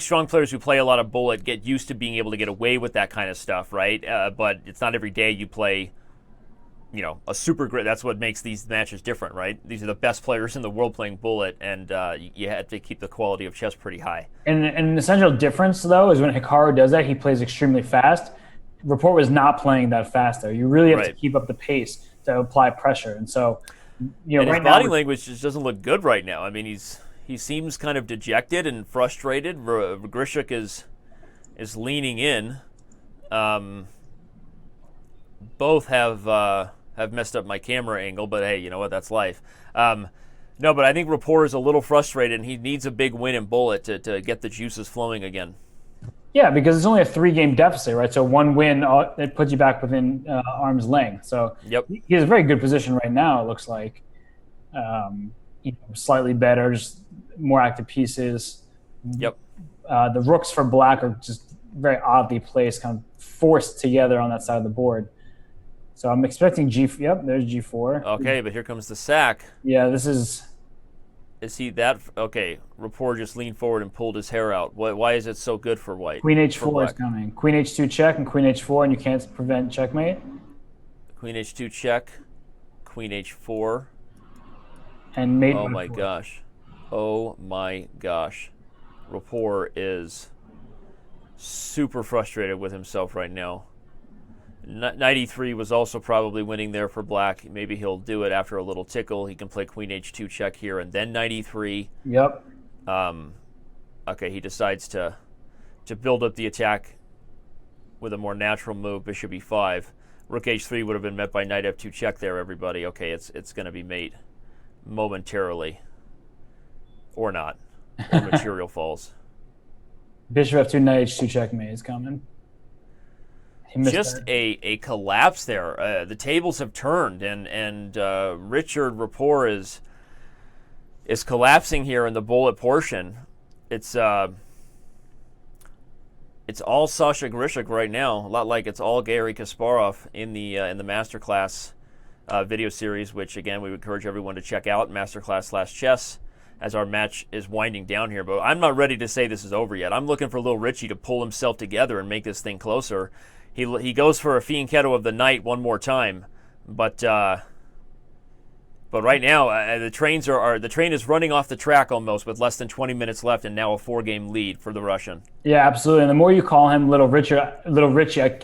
strong players who play a lot of bullet get used to being able to get away with that kind of stuff, right? But it's not every day you play, a super great. That's what makes these matches different, right? These are the best players in the world playing bullet, and you have to keep the quality of chess pretty high. And an essential difference, though, is when Hikaru does that, he plays extremely fast. Rapport was not playing that fast there. You really have to keep up the pace to apply pressure. And so, and right his body language just doesn't look good right now. I mean, he seems kind of dejected and frustrated. Grishuk is leaning in. Both have messed up my camera angle, but hey, you know what? That's life. No, but I think Rapport is a little frustrated, and he needs a big win in bullet to get the juices flowing again. Yeah, because it's only a 3-game deficit, right? So one win, it puts you back within arm's length. So he has a very good position right now, it looks like. Slightly better, just more active pieces. Yep. The rooks for black are just very oddly placed, kind of forced together on that side of the board. So I'm expecting Yep, there's G4. Okay, but here comes the sack. Yeah, this is... Is he that... Okay, Rapport just leaned forward and pulled his hair out. Why is it so good for white? Queen H4 is coming. Queen H2 check and Queen H4, and you can't prevent checkmate. Queen H2 check. Queen H4. And mate. Oh my gosh. Oh my gosh. Rapport is super frustrated with himself right now. 93 was also probably winning there for black. Maybe he'll do it after a little tickle. He can play Queen H2 check here and then 93. Yep. Okay, he decides to build up the attack with a more natural move, Bishop E5. Rook H3 would have been met by Knight F2 check there, everybody. Okay, it's going to be mate momentarily. Or not. Or material falls. Bishop F2, Knight H2 checkmate is coming. Just a collapse there. The tables have turned, and Richard Rapport is collapsing here in the bullet portion. It's all Sasha Grishuk right now, a lot like it's all Garry Kasparov in the Masterclass video series, which again we would encourage everyone to check out, Masterclass/chess, as our match is winding down here. But I'm not ready to say this is over yet. I'm looking for Little Richie to pull himself together and make this thing closer. He goes for a fianchetto of the knight one more time, but right now the train is running off the track almost with less than 20 minutes left, and now a 4-game lead for the Russian. Yeah, absolutely. And the more you call him Little Richie,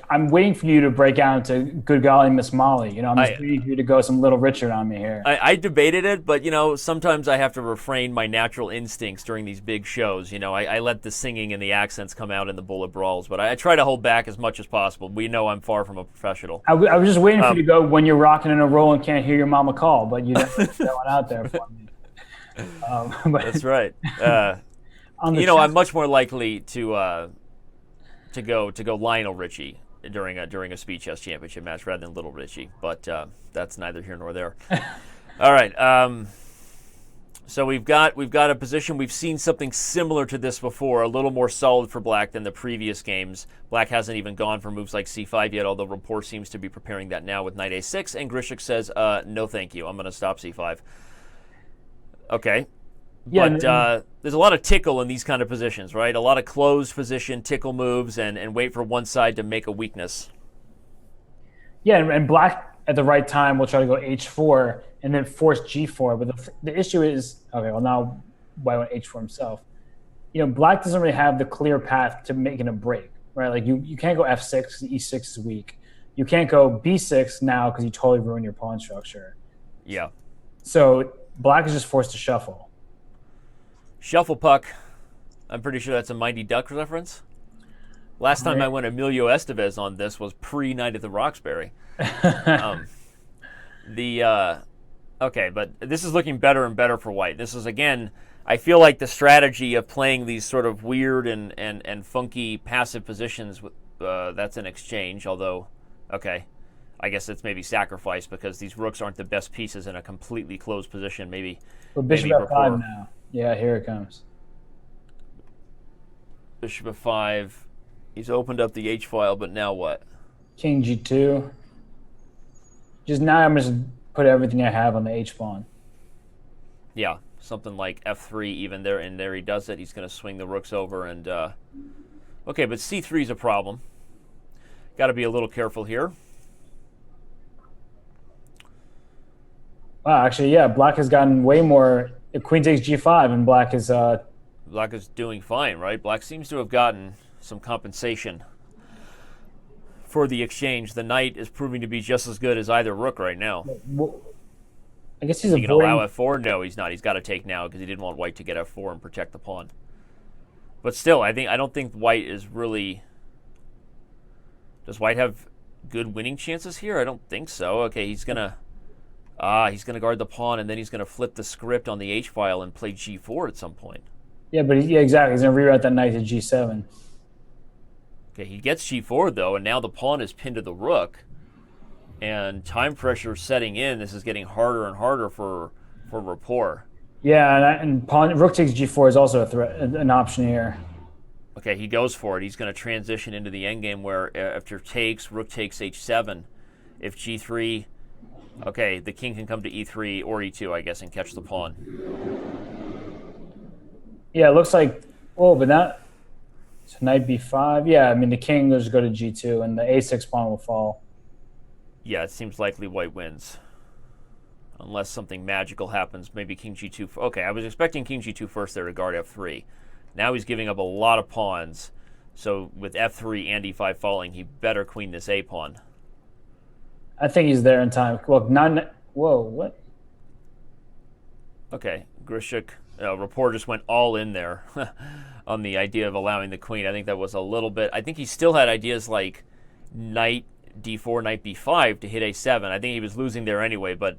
I'm waiting for you to break out into Good Golly Miss Molly. I'm just waiting for you to go some Little Richard on me here. I debated it, but sometimes I have to refrain my natural instincts during these big shows. I let the singing and the accents come out in the bullet brawls, but I try to hold back as much as possible. We know I'm far from a professional. I was just waiting for you to go when you're rocking in a roll and can't hear your mama call, but you that one out there for me. That's right. I'm much more likely to go Lionel Richie during a Speed Chess Championship match rather than Little Richie, but that's neither here nor there. All right. So we've got a position. We've seen something similar to this before, a little more solid for black than the previous games. Black hasn't even gone for moves like c5 yet, although Rapport seems to be preparing that now with knight a6, and Grishuk says, no thank you, I'm going to stop c5. Okay. Yeah, but there's a lot of tickle in these kind of positions, right? A lot of closed position, tickle moves, and wait for one side to make a weakness. Yeah, and black at the right time will try to go h4 and then force g4. But the issue is, okay, well now white went h4 himself. Black doesn't really have the clear path to making a break, right? Like you can't go f6 because e6 is weak. You can't go b6 now because you totally ruin your pawn structure. Yeah. So Black is just forced to shuffle. Shuffle puck. I'm pretty sure that's a Mighty Ducks reference. Last time I went Emilio Estevez on this was pre-Night at the Roxbury. Okay, but this is looking better and better for White. This is, again, I feel like the strategy of playing these sort of weird and funky passive positions, that's an exchange, although, okay, I guess it's maybe sacrifice because these rooks aren't the best pieces in a completely closed position. Maybe Bishop f5 now. Yeah, here it comes. Bishop f5. He's opened up the H-file, but now what? King g2. Just now I'm just put everything I have on the H-pawn. Yeah, something like f3 even there, and there he does it. He's going to swing the rooks over, and okay, but c3 is a problem. Got to be a little careful here. Wow, actually, yeah, Black has gotten way more. Queen takes g5, and Black is doing fine, right? Black seems to have gotten some compensation for the exchange. The knight is proving to be just as good as either rook right now. Well, I guess he's He can allow f4? No, he's not. He's got to take now because he didn't want White to get f4 and protect the pawn. But still, I don't think White is really. Does White have good winning chances here? I don't think so. Okay, he's gonna guard the pawn, and then he's gonna flip the script on the H-file and play g4 at some point. Yeah, but exactly. He's gonna reroute that knight to g7. Okay, he gets g4 though, and now the pawn is pinned to the rook, and time pressure setting in. This is getting harder and harder for Rapport. Yeah, and pawn rook takes g4 is also a threat, an option here. Okay, he goes for it. He's going to transition into the endgame where after takes, rook takes h7. If g3, okay, the king can come to e3 or e2, I guess, and catch the pawn. Yeah, it looks like. Oh, but not. So knight b5. Yeah, I mean the king goes to go to g2, and the a6 pawn will fall. Yeah, it seems likely White wins, unless something magical happens. Maybe king g2. Okay, I was expecting king g2 first there to guard f3. Now he's giving up a lot of pawns. So with f3 and e5 falling, he better queen this a pawn. I think he's there in time. Well, whoa, what? Okay, Grishuk. Rapport just went all in there on the idea of allowing the queen. I think that was a little bit. I think he still had ideas like knight d4, knight b5 to hit a7. I think he was losing there anyway, but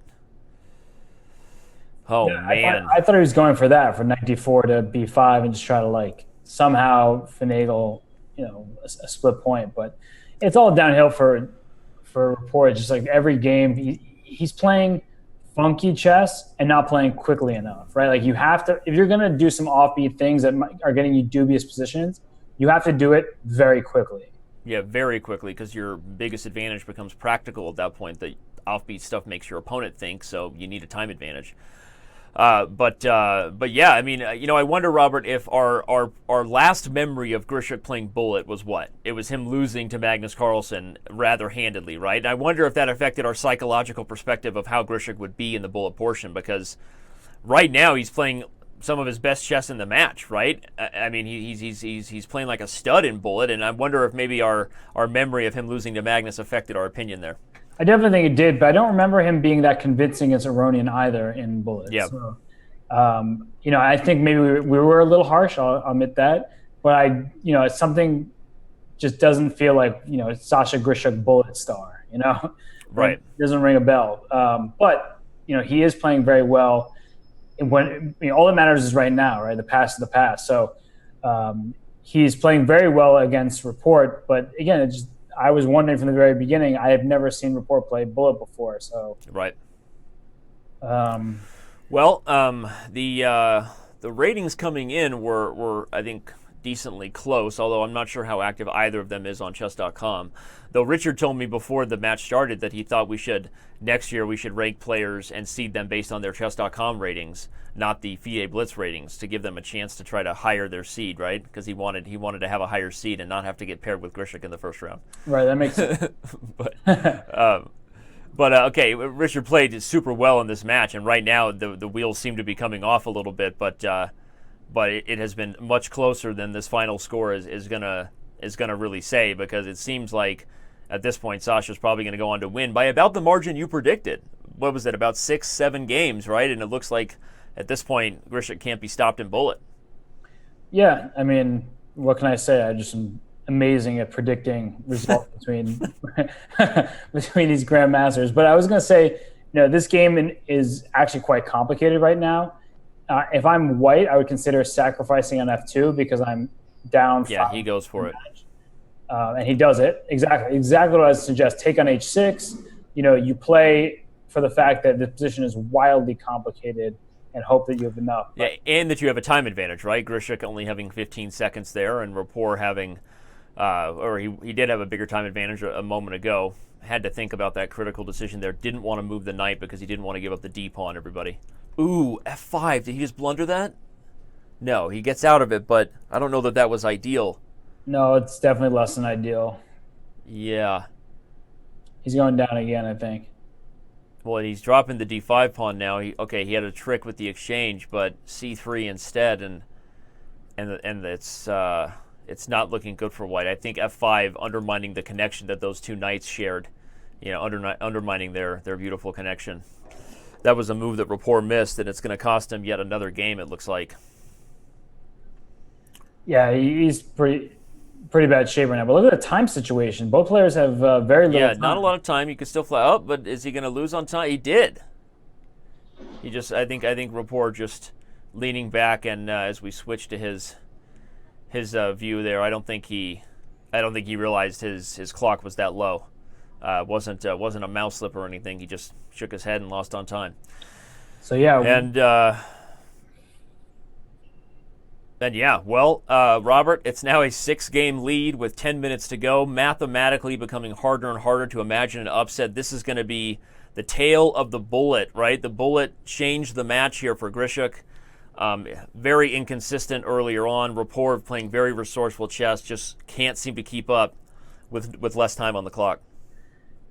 man. I thought he was going for that, for knight d4 to b5 and just try to somehow finagle, a split point. But it's all downhill for Rapport. It's just like every game he's playing funky chess and not playing quickly enough, right? Like you have to, if you're going to do some offbeat things that are getting you dubious positions, you have to do it very quickly. Yeah, very quickly, because your biggest advantage becomes practical at that point. The offbeat stuff makes your opponent think, so you need a time advantage. But yeah, I mean, I wonder, Robert, if our last memory of Grishuk playing Bullet was what? It was him losing to Magnus Carlsen rather handedly, right? And I wonder if that affected our psychological perspective of how Grishuk would be in the Bullet portion, because right now he's playing some of his best chess in the match, right? I mean, he's playing like a stud in Bullet, and I wonder if maybe our memory of him losing to Magnus affected our opinion there. I definitely think it did, but I don't remember him being that convincing against Aronian either in Bullet. Yeah. So, I think maybe we were a little harsh. I'll admit that, but it's something just doesn't feel like Sasha Grishuk Bullet star. Right? It doesn't ring a bell. But he is playing very well. When all that matters is right now, right? The past is the past. So he's playing very well against Rapport. But again, I was wondering from the very beginning. I have never seen Rapport play Bullet before. So right. The ratings coming in were I think decently close, although I'm not sure how active either of them is on Chess.com. Though Richard told me before the match started that he thought next year we should rank players and seed them based on their Chess.com ratings, not the FIDE Blitz ratings, to give them a chance to try to higher their seed, right? Because he wanted to have a higher seed and not have to get paired with Grishuk in the first round. Right, that makes sense. But okay, Richard played super well in this match, and right now the wheels seem to be coming off a little bit. But but it has been much closer than this final score is gonna really say, because it seems like at this point Sasha's probably going to go on to win by about the margin you predicted. What was it, about 6-7 games, right? And it looks like at this point Grishuk can't be stopped in bullet. Yeah, I mean, what can I say? I just am amazing at predicting results between these grandmasters. But I was going to say, this game is actually quite complicated right now. If I'm white, I would consider sacrificing on F2 because I'm down. Yeah, he goes for it. And he does it. Exactly what I suggest. Take on H6. You play for the fact that the position is wildly complicated and hope that you have enough. Yeah, and that you have a time advantage, right? Grishuk only having 15 seconds there, and Rapport having, he did have a bigger time advantage a moment ago. Had to think about that critical decision there. Didn't want to move the knight because he didn't want to give up the D pawn, everybody. Ooh, F5. Did he just blunder that? No, he gets out of it, but I don't know that was ideal. No, it's definitely less than ideal. Yeah. He's going down again, I think. Well, he's dropping the D5 pawn now. He had a trick with the exchange, but C3 instead, and it's not looking good for white. I think F5 undermining the connection that those two knights shared, undermining their beautiful connection. That was a move that Rapport missed, and it's going to cost him yet another game, it looks like. Yeah, he's pretty bad shape right now. But look at the time situation. Both players have very little time. Not a lot of time. You can still fly up, but is he going to lose on time? He did. I think Rapport just leaning back, and as we switch to his view there, I don't think he realized his clock was that low. Wasn't a mouse slip or anything. He just shook his head and lost on time. So yeah, Robert, it's now a 6-game lead with 10 minutes to go, mathematically becoming harder and harder to imagine an upset. This is going to be the tale of the bullet, right? The bullet changed the match here for Grishuk. Very inconsistent earlier on. Rapport playing very resourceful chess, just can't seem to keep up with less time on the clock.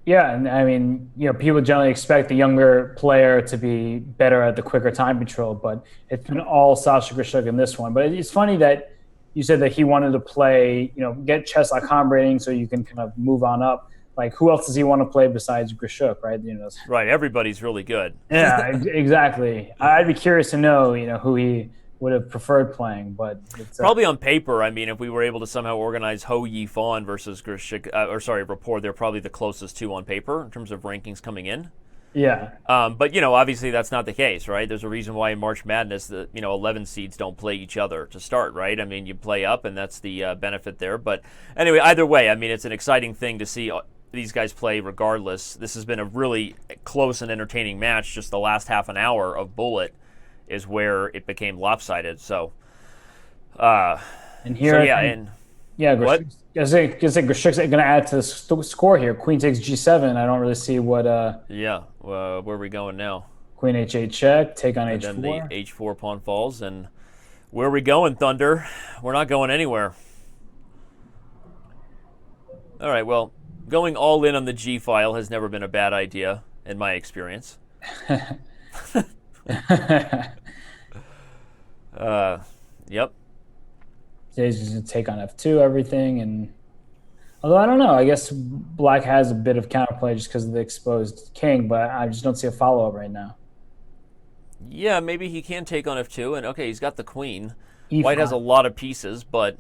Yeah, and I mean, people generally expect the younger player to be better at the quicker time control, but it's been all Sasha Grishuk in this one. But it's funny that you said that he wanted to play, get Chess.com rating so you can kind of move on up. Like, who else does he want to play besides Grishuk, right? Right, everybody's really good. Yeah, exactly. I'd be curious to know, who he would have preferred playing, but it's probably on paper. I mean, if we were able to somehow organize Ho Yi Fawn versus Rapport, they're probably the closest two on paper in terms of rankings coming in. Yeah. But obviously that's not the case, right? There's a reason why in March Madness, 11 seeds don't play each other to start, right? I mean, you play up, and that's the benefit there. But anyway, either way, I mean, it's an exciting thing to see these guys play regardless. This has been a really close and entertaining match. Just the last half an hour of bullet is where it became lopsided. So, and here, Grishuk's going to add to the score here. Queen takes G7. I don't really see what. Where are we going now? Queen H8 check. Take on H4. Then the H4 pawn falls, and where are we going, Thunder? We're not going anywhere. All right. Well, going all in on the G file has never been a bad idea in my experience. Yep. He's just going to take on F2 everything, and although I don't know, I guess Black has a bit of counterplay just because of the exposed king, but I just don't see a follow-up right now. Yeah, maybe he can take on F2, and okay, he's got the queen. E5. White has a lot of pieces, but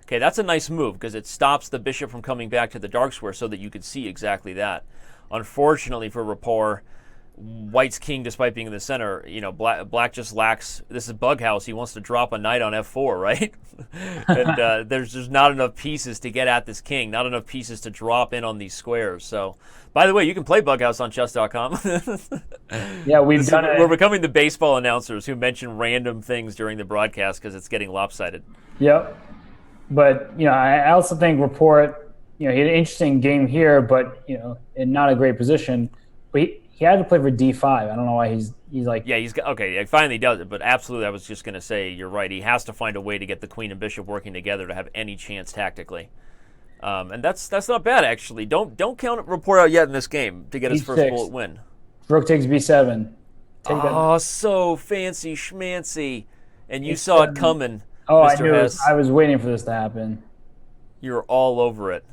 okay, that's a nice move because it stops the bishop from coming back to the dark square so that you could see exactly that. Unfortunately for Rapport, White's king, despite being in the center, Black just lacks. This is Bughouse. He wants to drop a knight on F4, right? And there's not enough pieces to get at this king. Not enough pieces to drop in on these squares. So, by the way, you can play Bughouse on Chess.com. Yeah, we've done it. We're becoming the baseball announcers who mention random things during the broadcast because it's getting lopsided. Yep. But I also think Rapport, he had an interesting game here, but in not a great position. But he had to play for D5. I don't know why he's like... Yeah, he finally does it, but absolutely, I was just going to say, you're right. He has to find a way to get the queen and bishop working together to have any chance tactically. And that's not bad, actually. Don't count Rapport out yet in this game to get his first bullet win. Rook takes B7. So fancy schmancy. and you saw it coming, Oh, Mr. I knew Hess. I was waiting for this to happen. You're all over it.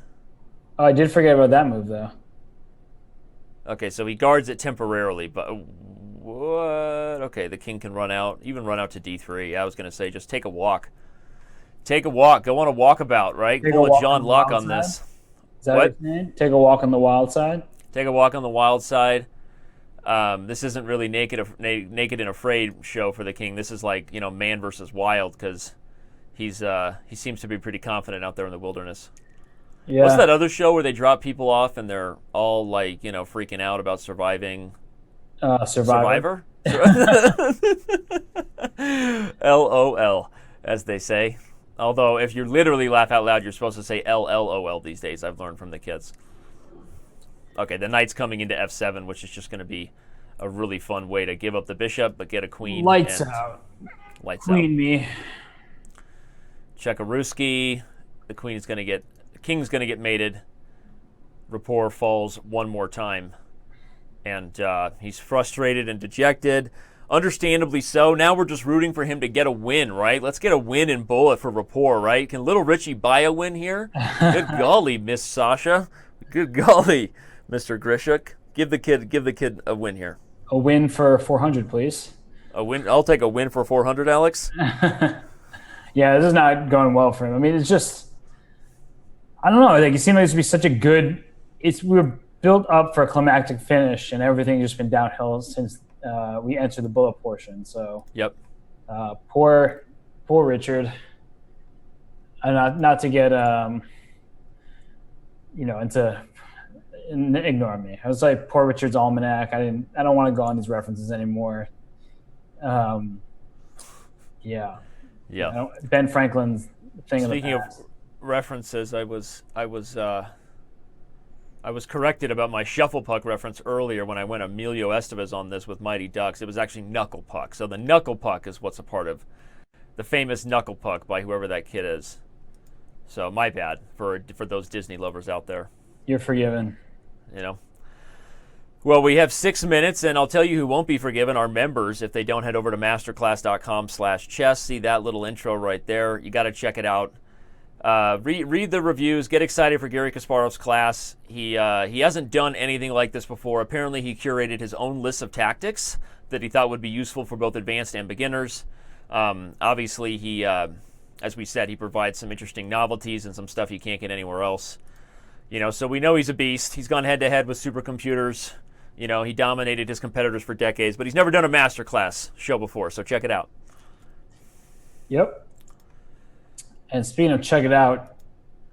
Oh, I did forget about that move, though. Okay, so he guards it temporarily, but what? Okay, the king can run out, even run out to d3. I was going to say, just take a walk. Take a walk. Go on a walkabout, right? Pull a John Locke on this. Is that what you're saying? Take a walk on the wild side? Take a walk on the wild side. This isn't really naked and afraid show for the king. This is like, man versus wild, because he seems to be pretty confident out there in the wilderness. Yeah. What's that other show where they drop people off and they're all like, freaking out about surviving? Survivor? LOL, as they say. Although, if you literally laugh out loud, you're supposed to say LLOL these days, I've learned from the kids. Okay, the knight's coming into f7, which is just going to be a really fun way to give up the bishop, but get a queen. Lights out. Lights Queen out. me. Chekaruski. The king's going to get mated. Rapport falls one more time. And he's frustrated and dejected. Understandably so. Now we're just rooting for him to get a win, right? Let's get a win in bullet for Rapport, right? Can little Richie buy a win here? Good golly, Miss Sasha. Good golly, Mr. Grishuk. Give the kid a win here. A win for 400, please. A win. I'll take a win for 400, Alex. Yeah, this is not going well for him. I mean, it's just, I don't know. Like, it seemed like this would be such a good. We were built up for a climactic finish, and everything's just been downhill since we entered the bullet portion. So, yep. Poor Richard. Not to get ignore me. I was like, poor Richard's almanac. I don't want to go on these references anymore. Yeah. Ben Franklin's thing. Speaking of references, I was corrected about my shuffle puck reference earlier when I went Emilio Estevez on this with Mighty Ducks. It was actually knuckle puck. So the knuckle puck is what's a part of the famous knuckle puck by whoever that kid is. So my bad for those Disney lovers out there. You're forgiven. Well, we have 6 minutes, and I'll tell you who won't be forgiven, our members, if they don't head over to masterclass.com/chess. See that little intro right there. You got to check it out. Read the reviews. Get excited for Gary Kasparov's class. He hasn't done anything like this before. Apparently, he curated his own list of tactics that he thought would be useful for both advanced and beginners. Obviously, he, as we said, he provides some interesting novelties and some stuff you can't get anywhere else. So we know he's a beast. He's gone head-to-head with supercomputers. He dominated his competitors for decades, but he's never done a Masterclass show before, so check it out. Yep. And speaking of check it out,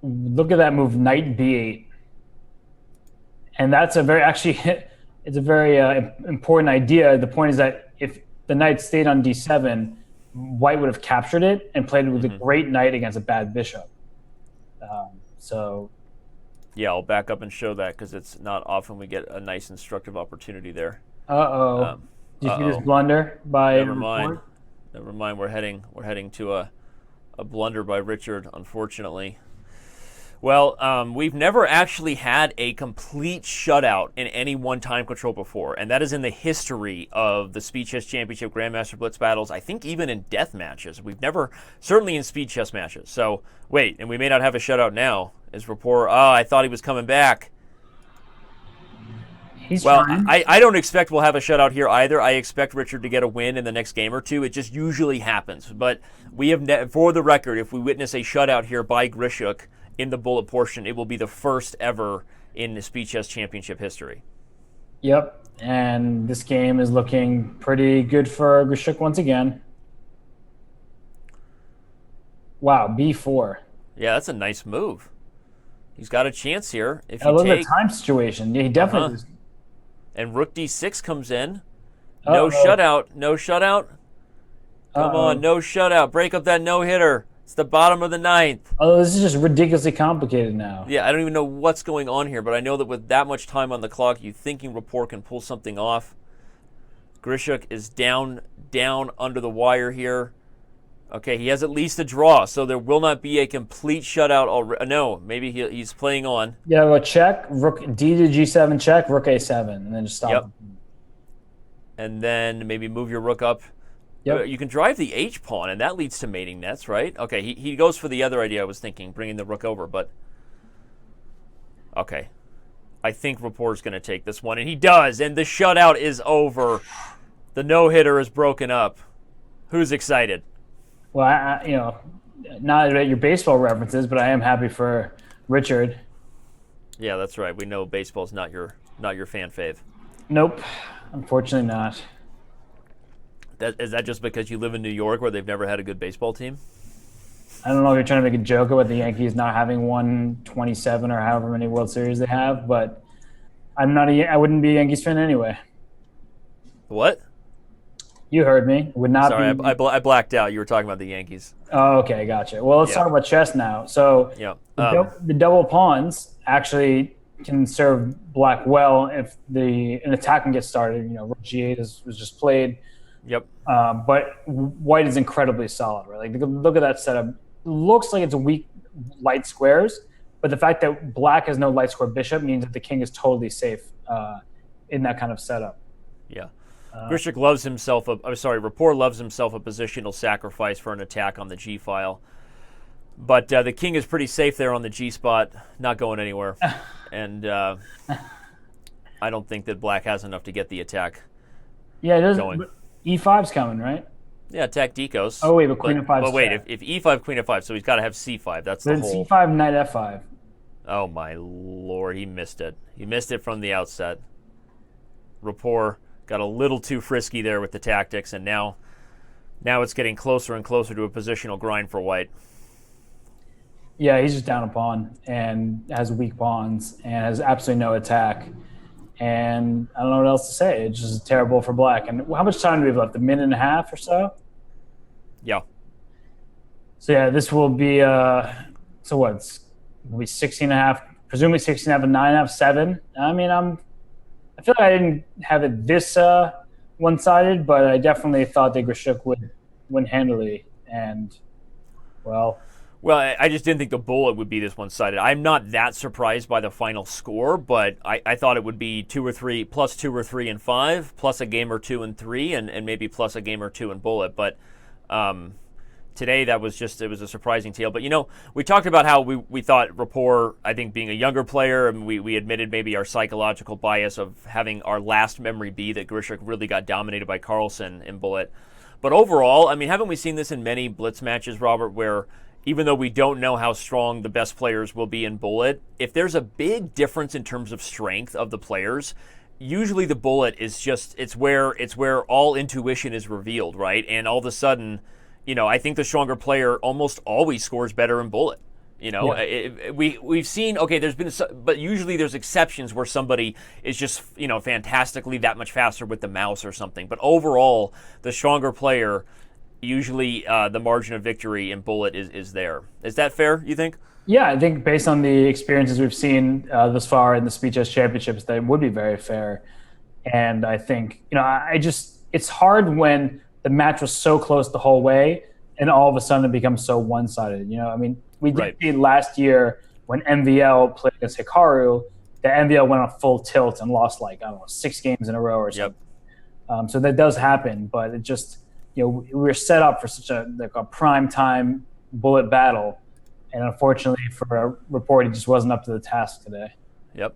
look at that move, knight b8. And that's it's a very important idea. The point is that if the knight stayed on d7, white would have captured it and played it with a great knight against a bad bishop. Yeah, I'll back up and show that because it's not often we get a nice instructive opportunity there. Did you see this blunder by Never mind. We're heading to a blunder by Richard, unfortunately. Well, we've never actually had a complete shutout in any one time control before, and that is in the history of the Speed Chess Championship Grandmaster Blitz battles. I think even in death matches. We've never, certainly in speed chess matches. So, wait, and we may not have a shutout now. Is Rapport, I thought he was coming back. He's trying. I don't expect we'll have a shutout here either. I expect Richard to get a win in the next game or two. It just usually happens. But we have, for the record, if we witness a shutout here by Grishuk in the bullet portion, it will be the first ever in the Speed Chess Championship history. Yep, and this game is looking pretty good for Grishuk once again. Wow, b4. Yeah, that's a nice move. He's got a chance here. If you look at take the time situation. Yeah, he definitely is. And rook d6 comes in. No shutout. No shutout. Come on, no shutout. Break up that no-hitter. It's the bottom of the ninth. Oh, this is just ridiculously complicated now. Yeah, I don't even know what's going on here, but I know that with that much time on the clock, you thinking Rapport can pull something off. Grishuk is down under the wire here. Okay, he has at least a draw, so there will not be a complete shutout already. No, maybe he's playing on. Yeah, well, check, rook d to g7 check, rook a7, and then just stop. Yep. And then maybe move your rook up Yep. You can drive the H pawn, and that leads to mating nets, right? Okay, he goes for the other idea I was thinking, bringing the rook over, but... Okay. I think Rapport's going to take this one, and he does, and the shutout is over. The no-hitter is broken up. Who's excited? Well, not at your baseball references, but I am happy for Richard. Yeah, that's right. We know baseball's not your fan fave. Nope, unfortunately not. Is that just because you live in New York where they've never had a good baseball team? I don't know if you're trying to make a joke about the Yankees not having won 27 or however many World Series they have, but I wouldn't be a Yankees fan anyway. What? You heard me. Would not Sorry, be. I blacked out. You were talking about the Yankees. Oh, okay, gotcha. Well, let's talk about chess now. So the double pawns actually can serve black well if an attack can get started. Rook G8 was just played. Yep. But white is incredibly solid, right? Like, look at that setup. Looks like it's weak light squares, but the fact that black has no light square bishop means that the king is totally safe in that kind of setup. Yeah. Grishuk loves himself Rapport loves himself a positional sacrifice for an attack on the G file. But the king is pretty safe there on the G spot, not going anywhere. And I don't think that black has enough to get the attack going. E5's coming, right? Yeah, attack decos. Oh, wait, but queen f5. But wait, if E5, queen f5, so he's got to have C5. That's the whole... C5, knight f5. Oh, my Lord, he missed it. He missed it from the outset. Rapport got a little too frisky there with the tactics, and now it's getting closer and closer to a positional grind for white. Yeah, he's just down a pawn and has weak pawns and has absolutely no attack. And I don't know what else to say. It's just terrible for black. And how much time do we have left? A minute and a half or so? Yeah. So, yeah, this will be, it'll be 16 and a half, presumably 16 and a half, 9 and a half, 7. I mean, I feel like I didn't have it this one-sided, but I definitely thought that Grishuk would win handily. And, well, I just didn't think the bullet would be this one-sided. I'm not that surprised by the final score, but I thought it would be 2 or 3, plus 2 or 3 and 5, plus a game or 2 and 3, and maybe plus a game or 2 in bullet. But today it was a surprising tale. But, we talked about how we thought Rapport, I think being a younger player, and we admitted maybe our psychological bias of having our last memory be that Grishuk really got dominated by Carlsen in bullet. But overall, I mean, haven't we seen this in many blitz matches, Robert, where even though we don't know how strong the best players will be in bullet, if there's a big difference in terms of strength of the players, usually the bullet is just, it's where all intuition is revealed, right? And all of a sudden, I think the stronger player almost always scores better in bullet. We've seen, but usually there's exceptions where somebody is just, fantastically that much faster with the mouse or something. But overall, the stronger player, usually the margin of victory in bullet is there. Is that fair, you think? Yeah, I think based on the experiences we've seen thus far in the Speed Chess Championships, that would be very fair. And I think, it's hard when the match was so close the whole way and all of a sudden it becomes so one-sided. We did see last year when MVL played against Hikaru, the MVL went on full tilt and lost 6 games in a row or something. Yep. So that does happen, but it just... we were set up for such a prime time bullet battle, and unfortunately for Rapport, he just wasn't up to the task today. Yep.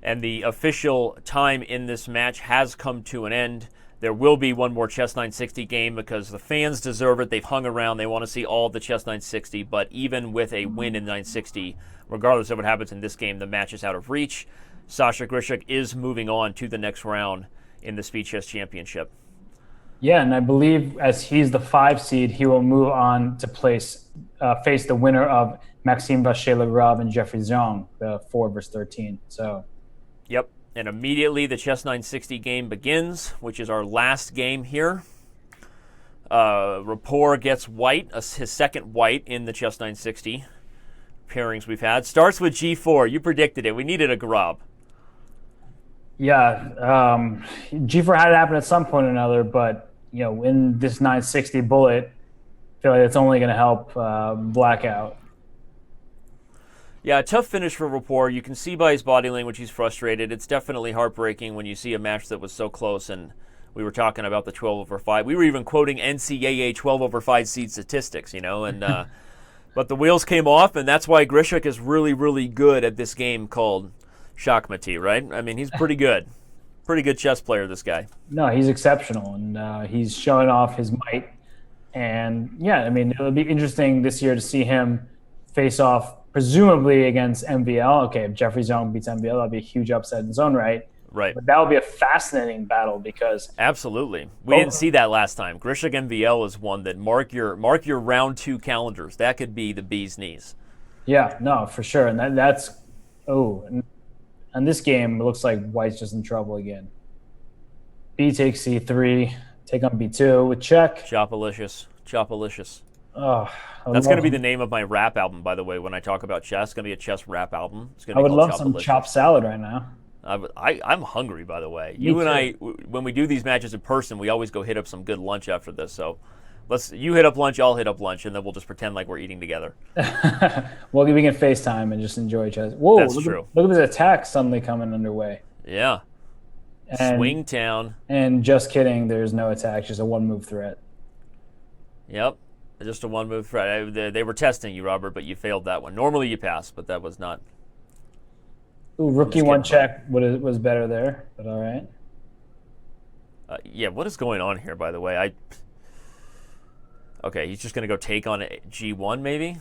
And the official time in this match has come to an end. There will be one more Chess 960 game because the fans deserve it. They've hung around. They want to see all of the Chess 960, but even with a win in 960, regardless of what happens in this game, the match is out of reach. Sasha Grishuk is moving on to the next round in the Speed Chess Championship. Yeah, and I believe as he's the 5 seed, he will move on to face the winner of Maxime Vacher-Lagrave and Jeffrey Zhang, the 4 versus 13. So, yep, and immediately the Chess 960 game begins, which is our last game here. Rapport gets white, his second white in the Chess 960 pairings we've had. Starts with G4. You predicted it. We needed a Grab. Yeah, G4 had to happen at some point or another, but in this 960 bullet, I feel like it's only going to help black out. Yeah, a tough finish for Rapport. You can see by his body language he's frustrated. It's definitely heartbreaking when you see a match that was so close and we were talking about the 12 over 5. We were even quoting NCAA 12 over 5 seed statistics, and but the wheels came off, and that's why Grishuk is really, really good at this game called Shachmati, right? I mean, he's pretty good. Pretty good chess player, this guy. No, he's exceptional, and he's showing off his might. And, yeah, I mean, it'll be interesting this year to see him face off presumably against MVL. Okay, if Jeffrey Zone beats MVL, that'll be a huge upset in his own right. Right. But that will be a fascinating battle because absolutely, we didn't see that last time. Grishuk MVL is one that mark your round 2 calendars. That could be the bee's knees. Yeah, no, for sure, and that's and this game it looks like White's just in trouble again. B takes C3, take on B2 with check. Chopalicious. Oh, that's going to be the name of my rap album, by the way. When I talk about chess, it's going to be a chess rap album. It's going to I be would love some chopped salad right now. I'm hungry, by the way. Me and I, too. when we do these matches in person, we always go hit up some good lunch after this. So you hit up lunch, I'll hit up lunch, and then we'll just pretend like we're eating together. Well, we can FaceTime and just enjoy chess. Whoa, that's true. Look at this attack suddenly coming underway. Yeah. And, Swing town. And just kidding, there's no attack, just a one-move threat. Yep. Just a one-move threat. They were testing you, Robert, but you failed that one. Normally you pass, but that was not. Ooh, rookie one check was better there, but all right. Yeah, what is going on here, by the way? Okay, he's just going to go take on G1 maybe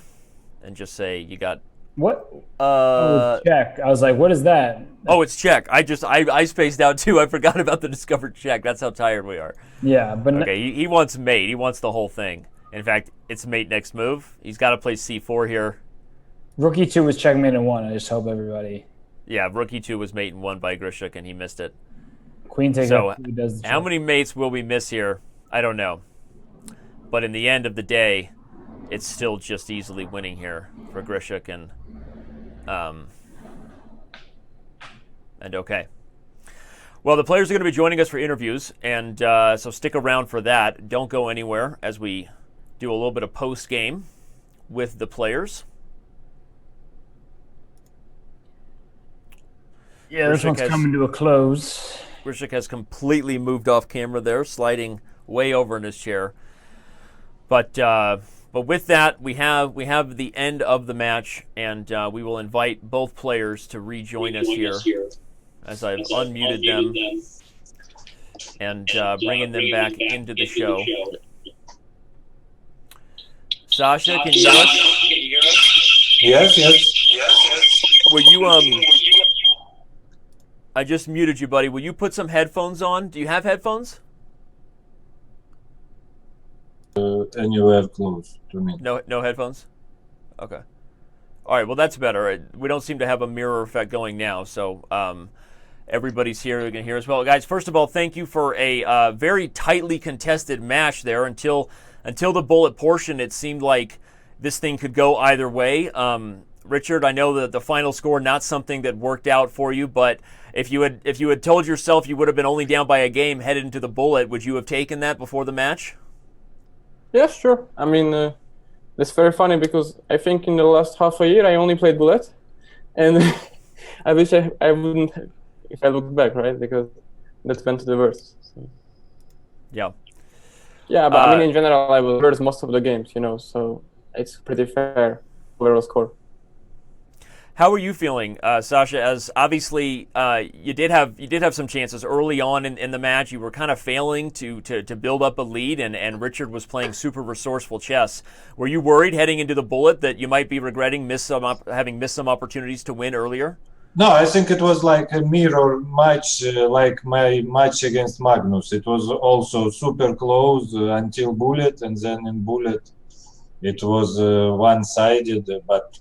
and just say you got... What? Check. I was like, what is that? Oh, it's check. I spaced out too. I forgot about the discovered check. That's how tired we are. Yeah, but... Okay, he wants mate. He wants the whole thing. In fact, it's mate next move. He's got to play C4 here. Rookie 2 was checkmate in 1. I just hope everybody... Yeah, Rookie 2 was mate in 1 by Grishuk, and he missed it. Queen takes so, up, who does the check. How many mates will we miss here? I don't know. But in the end of the day, it's still just easily winning here for Grishuk and okay. Well, the players are going to be joining us for interviews, and so stick around for that. Don't go anywhere as we do a little bit of post-game with the players. Yeah, this one's coming to a close. Grishuk has completely moved off camera there, sliding way over in his chair. But with that, we have the end of the match, and we will invite both players to rejoin us here as I've unmuted them and bringing them back into the show. Sasha, can you hear us? Yes. Will you I just muted you, buddy. Will you put some headphones on? Do you have headphones? Anywhere close to me. No headphones? Okay. All right, well, that's better. We don't seem to have a mirror effect going now, so everybody's here who can hear as well. Guys, first of all, thank you for a very tightly contested match there. Until the bullet portion, it seemed like this thing could go either way. Richard, I know that the final score, not something that worked out for you, but if you had told yourself you would have been only down by a game headed into the bullet, would you have taken that before the match? Yeah, sure. I mean, it's very funny because I think in the last half a year I only played bullet, and I wish I wouldn't if I look back, right? Because that went to the worst. So. Yeah. Yeah, but I mean, in general, I was worse most of the games, so it's pretty fair overall score. How are you feeling, Sasha? As obviously you did have some chances early on in the match. You were kind of failing to build up a lead, and Richard was playing super resourceful chess. Were you worried heading into the bullet that you might be regretting having missed some opportunities to win earlier? No, I think it was like a mirror match, like my match against Magnus. It was also super close until bullet, and then in bullet it was one-sided, but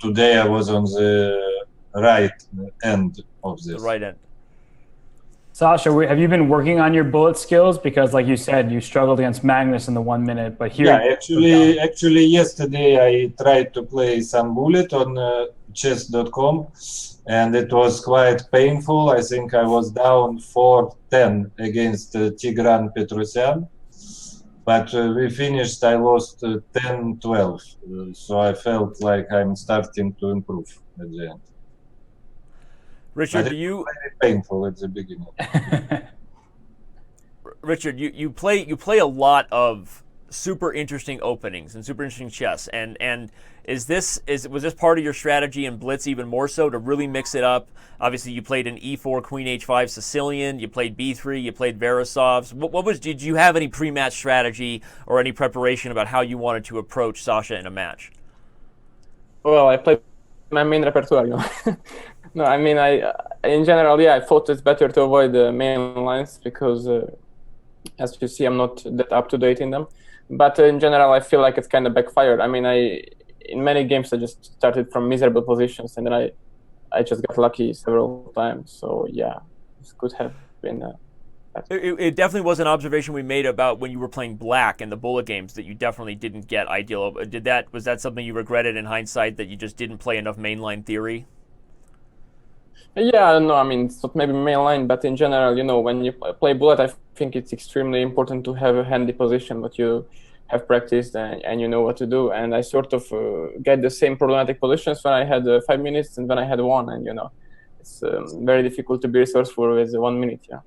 today I was on the right end of this. The right end. Sasha, have you been working on your bullet skills? Because, like you said, you struggled against Magnus in the 1 minute, but here... Yeah, actually yesterday I tried to play some bullet on Chess.com, and it was quite painful. I think I was down 4-10 against Tigran Petrosyan. But we finished, I lost 10-12, so I felt like I'm starting to improve at the end. Richard, but do you... It was very painful at the beginning. Richard, you play a lot of super interesting openings and super interesting chess, and was this part of your strategy in Blitz even more so to really mix it up? Obviously, you played an E4, Queen H5 Sicilian. You played B3. You played Verisovs. Did you have any pre-match strategy or any preparation about how you wanted to approach Sasha in a match? Well, I played my main repertoire, you know. No, I mean, in general, I thought it's better to avoid the main lines because, as you see, I'm not that up to date in them. But in general, I feel like it's kind of backfired. I mean, in many games, I just started from miserable positions, and then I just got lucky several times. So yeah, this could have been. It definitely was an observation we made about when you were playing black in the bullet games that you definitely didn't get ideal. Was that something you regretted in hindsight, that you just didn't play enough mainline theory? Yeah, no, I mean, it's not maybe mainline, but in general, you know, when you play bullet, I think it's extremely important to have a handy position, but you have practiced and you know what to do. And I sort of get the same problematic positions when I had 5 minutes and when I had 1, and you know, it's very difficult to be resourceful with 1 minute. Yeah.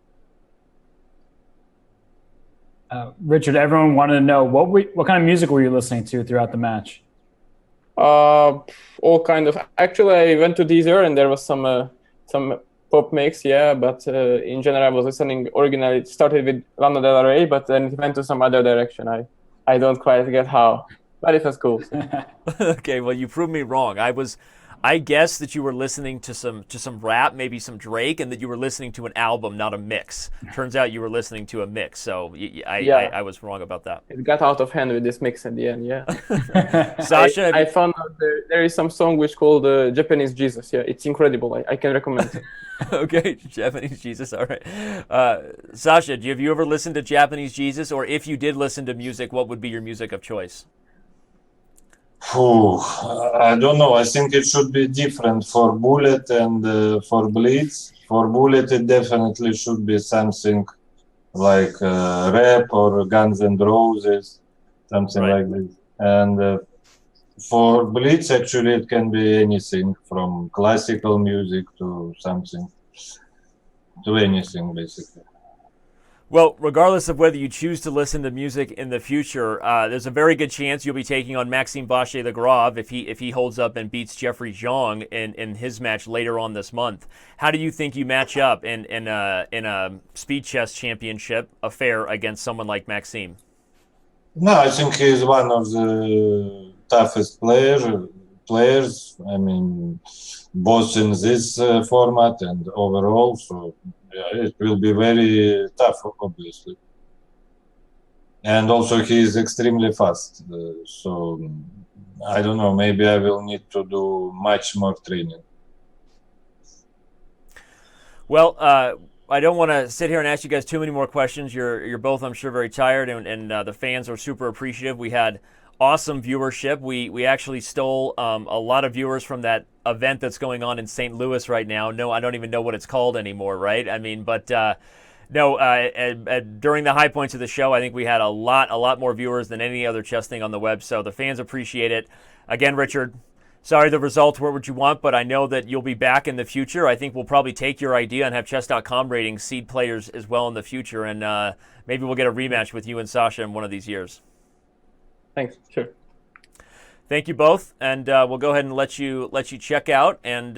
Richard, everyone wanted to know what kind of music were you listening to throughout the match? All kind of. Actually, I went to Deezer and there was some pop mix, yeah. But in general, I was listening originally. It started with Lana Del Rey, but then it went to some other direction. I don't quite get how, but it was cool. Okay, well, you proved me wrong. I guessed that you were listening to some rap, maybe some Drake, and that you were listening to an album, not a mix. Turns out you were listening to a mix, so I was wrong about that. It got out of hand with this mix at the end, yeah. Sasha, I found out there is some song which called Japanese Jesus. Yeah, it's incredible. I can recommend it. Okay, Japanese Jesus, all right. Sasha, have you ever listened to Japanese Jesus, or if you did listen to music, what would be your music of choice? I don't know. I think it should be different for Bullet and for Blitz. For Bullet, it definitely should be something like rap or Guns N' Roses, something like this. And for Blitz, actually, it can be anything from classical music to something, to anything, basically. Well, regardless of whether you choose to listen to music in the future, there's a very good chance you'll be taking on Maxime Vachier-Lagrave if he holds up and beats Jeffrey Zhang in his match later on this month. How do you think you match up in a speed chess championship affair against someone like Maxime? No, I think he's one of the toughest players. I mean, both in this format and overall. So. Yeah, it will be very tough, obviously. And also he is extremely fast. So I don't know, maybe I will need to do much more training. Well, I don't want to sit here and ask you guys too many more questions. You're both, I'm sure, very tired, and the fans are super appreciative. We had awesome viewership. We actually stole a lot of viewers from that event that's going on in St. Louis right now. No, I don't even know what it's called anymore, right? I mean, but during the high points of the show, I think we had a lot more viewers than any other chess thing on the web, so the fans appreciate it. Again, Richard, sorry the results weren't what you want, but I know that you'll be back in the future. I think we'll probably take your idea and have Chess.com ratings seed players as well in the future, and maybe we'll get a rematch with you and Sasha in one of these years. Thanks, sure. Thank you both, and we'll go ahead and let you check out. And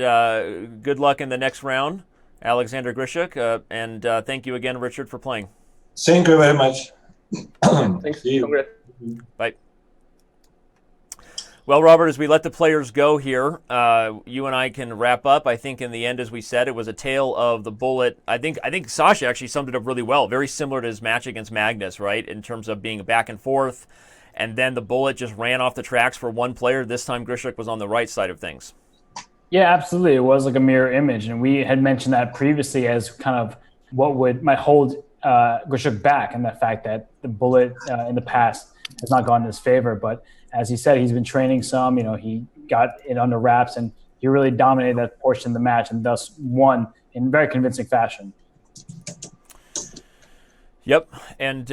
good luck in the next round, Alexander Grischuk. And thank you again, Richard, for playing. Thank you very much. Thanks. Congrats. Bye. Well, Robert, as we let the players go here, you and I can wrap up. I think in the end, as we said, it was a tale of the bullet. I think Sasha actually summed it up really well. Very similar to his match against Magnus, right, in terms of being back and forth. And then the bullet just ran off the tracks for one player. This time Grishuk was on the right side of things. Yeah, absolutely. It was like a mirror image. And we had mentioned that previously as kind of what might hold Grishuk back, and the fact that the bullet in the past has not gone in his favor. But as he said, he's been training some. You know, he got it under wraps, and he really dominated that portion of the match and thus won in very convincing fashion. Yep, and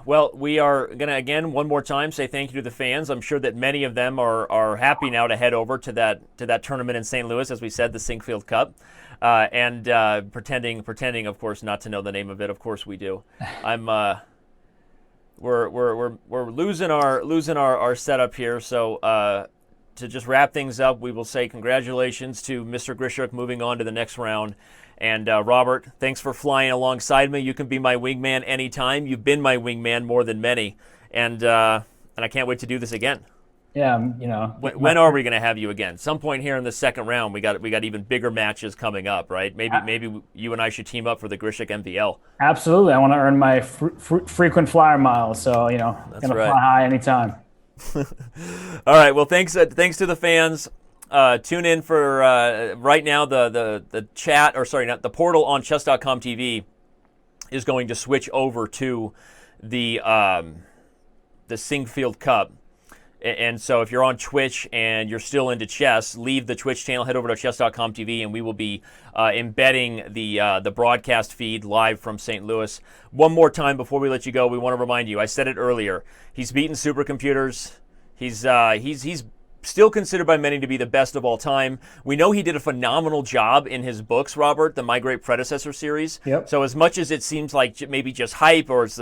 well, we are going to again one more time say thank you to the fans. I'm sure that many of them are happy now to head over to that tournament in St. Louis, as we said, the Sinkfield Cup, and pretending, of course, not to know the name of it. Of course, we do. We're losing our setup here, so. To just wrap things up, we will say congratulations to Mr. Grishuk moving on to the next round. And Robert, thanks for flying alongside me. You can be my wingman anytime. You've been my wingman more than many. And I can't wait to do this again. Yeah, When are we going to have you again? Some point here in the second round, we got even bigger matches coming up, right? Maybe you and I should team up for the Grishuk MVL. Absolutely. I want to earn my frequent flyer miles, so That's gonna right. fly high anytime. All right. Well, thanks to the fans. Tune in for right now. The chat, or sorry, not the portal on Chess.com TV is going to switch over to the Sinkfield Cup. And so if you're on Twitch and you're still into chess, leave the Twitch channel, head over to Chess.com TV, and we will be embedding the broadcast feed live from St. Louis. One more time before we let you go, we want to remind you, I said it earlier, he's beaten supercomputers. He's still considered by many to be the best of all time. We know he did a phenomenal job in his books, Robert, the My Great Predecessor series. Yep. So as much as it seems like maybe just hype or it's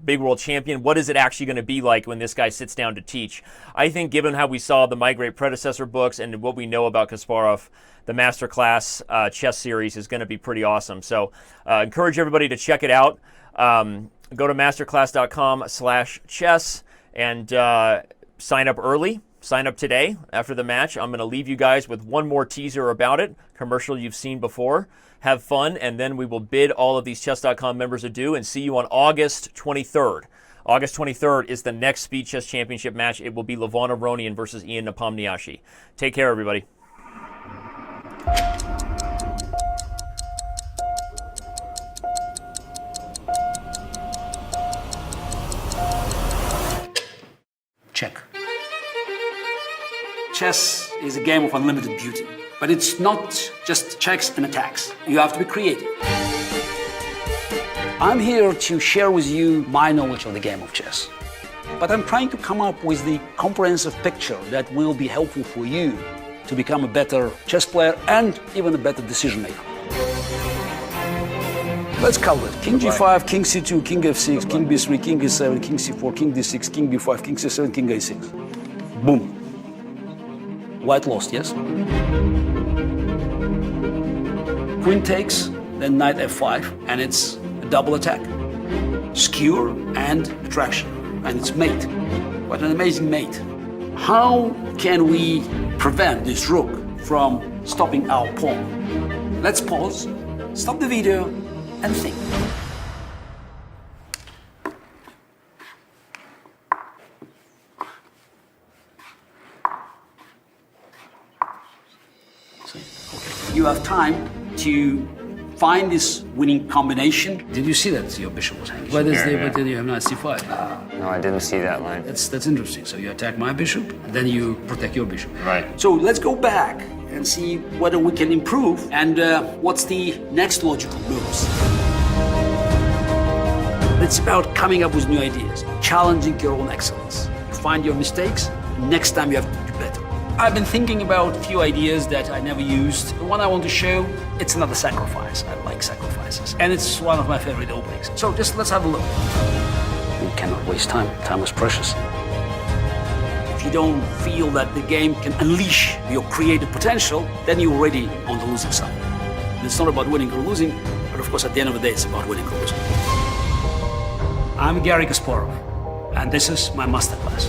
big world champion, what is it actually going to be like when this guy sits down to teach? I think given how we saw the My Great Predecessor books and what we know about Kasparov, the Masterclass chess series is going to be pretty awesome. So encourage everybody to check it out. Go to masterclass.com/chess and sign up early. Sign up today after the match. I'm going to leave you guys with one more teaser about it, commercial you've seen before. Have fun, and then we will bid all of these Chess.com members adieu and see you on August 23rd. August 23rd is the next Speed Chess Championship match. It will be Levon Aronian versus Ian Nepomniachtchi. Take care, everybody. Check. Chess is a game of unlimited beauty, but it's not just checks and attacks. You have to be creative. I'm here to share with you my knowledge of the game of chess, but I'm trying to come up with the comprehensive picture that will be helpful for you to become a better chess player and even a better decision maker. Let's cover it. King g5, king c2, king f6, king b3, king e7, king c4, king d6, king b5, king c7, king a6. Boom. White lost, yes? Queen takes, then knight f5, and it's a double attack. Skewer and attraction, and it's mate. What an amazing mate. How can we prevent this rook from stopping our pawn? Let's pause, stop the video, and think. You have time to find this winning combination. Did you see that your bishop was hanging? But then you have knight c5. No, I didn't see that line. That's interesting. So you attack my bishop, and then you protect your bishop. Right. So let's go back and see whether we can improve and what's the next logical moves. It's about coming up with new ideas, challenging your own excellence. You find your mistakes, next time you have to do better. I've been thinking about a few ideas that I never used. The one I want to show, it's another sacrifice. I like sacrifices. And it's one of my favorite openings. So just let's have a look. You cannot waste time. Time is precious. If you don't feel that the game can unleash your creative potential, then you're already on the losing side. And it's not about winning or losing, but of course at the end of the day, it's about winning or losing. I'm Garry Kasparov, and this is my Masterclass.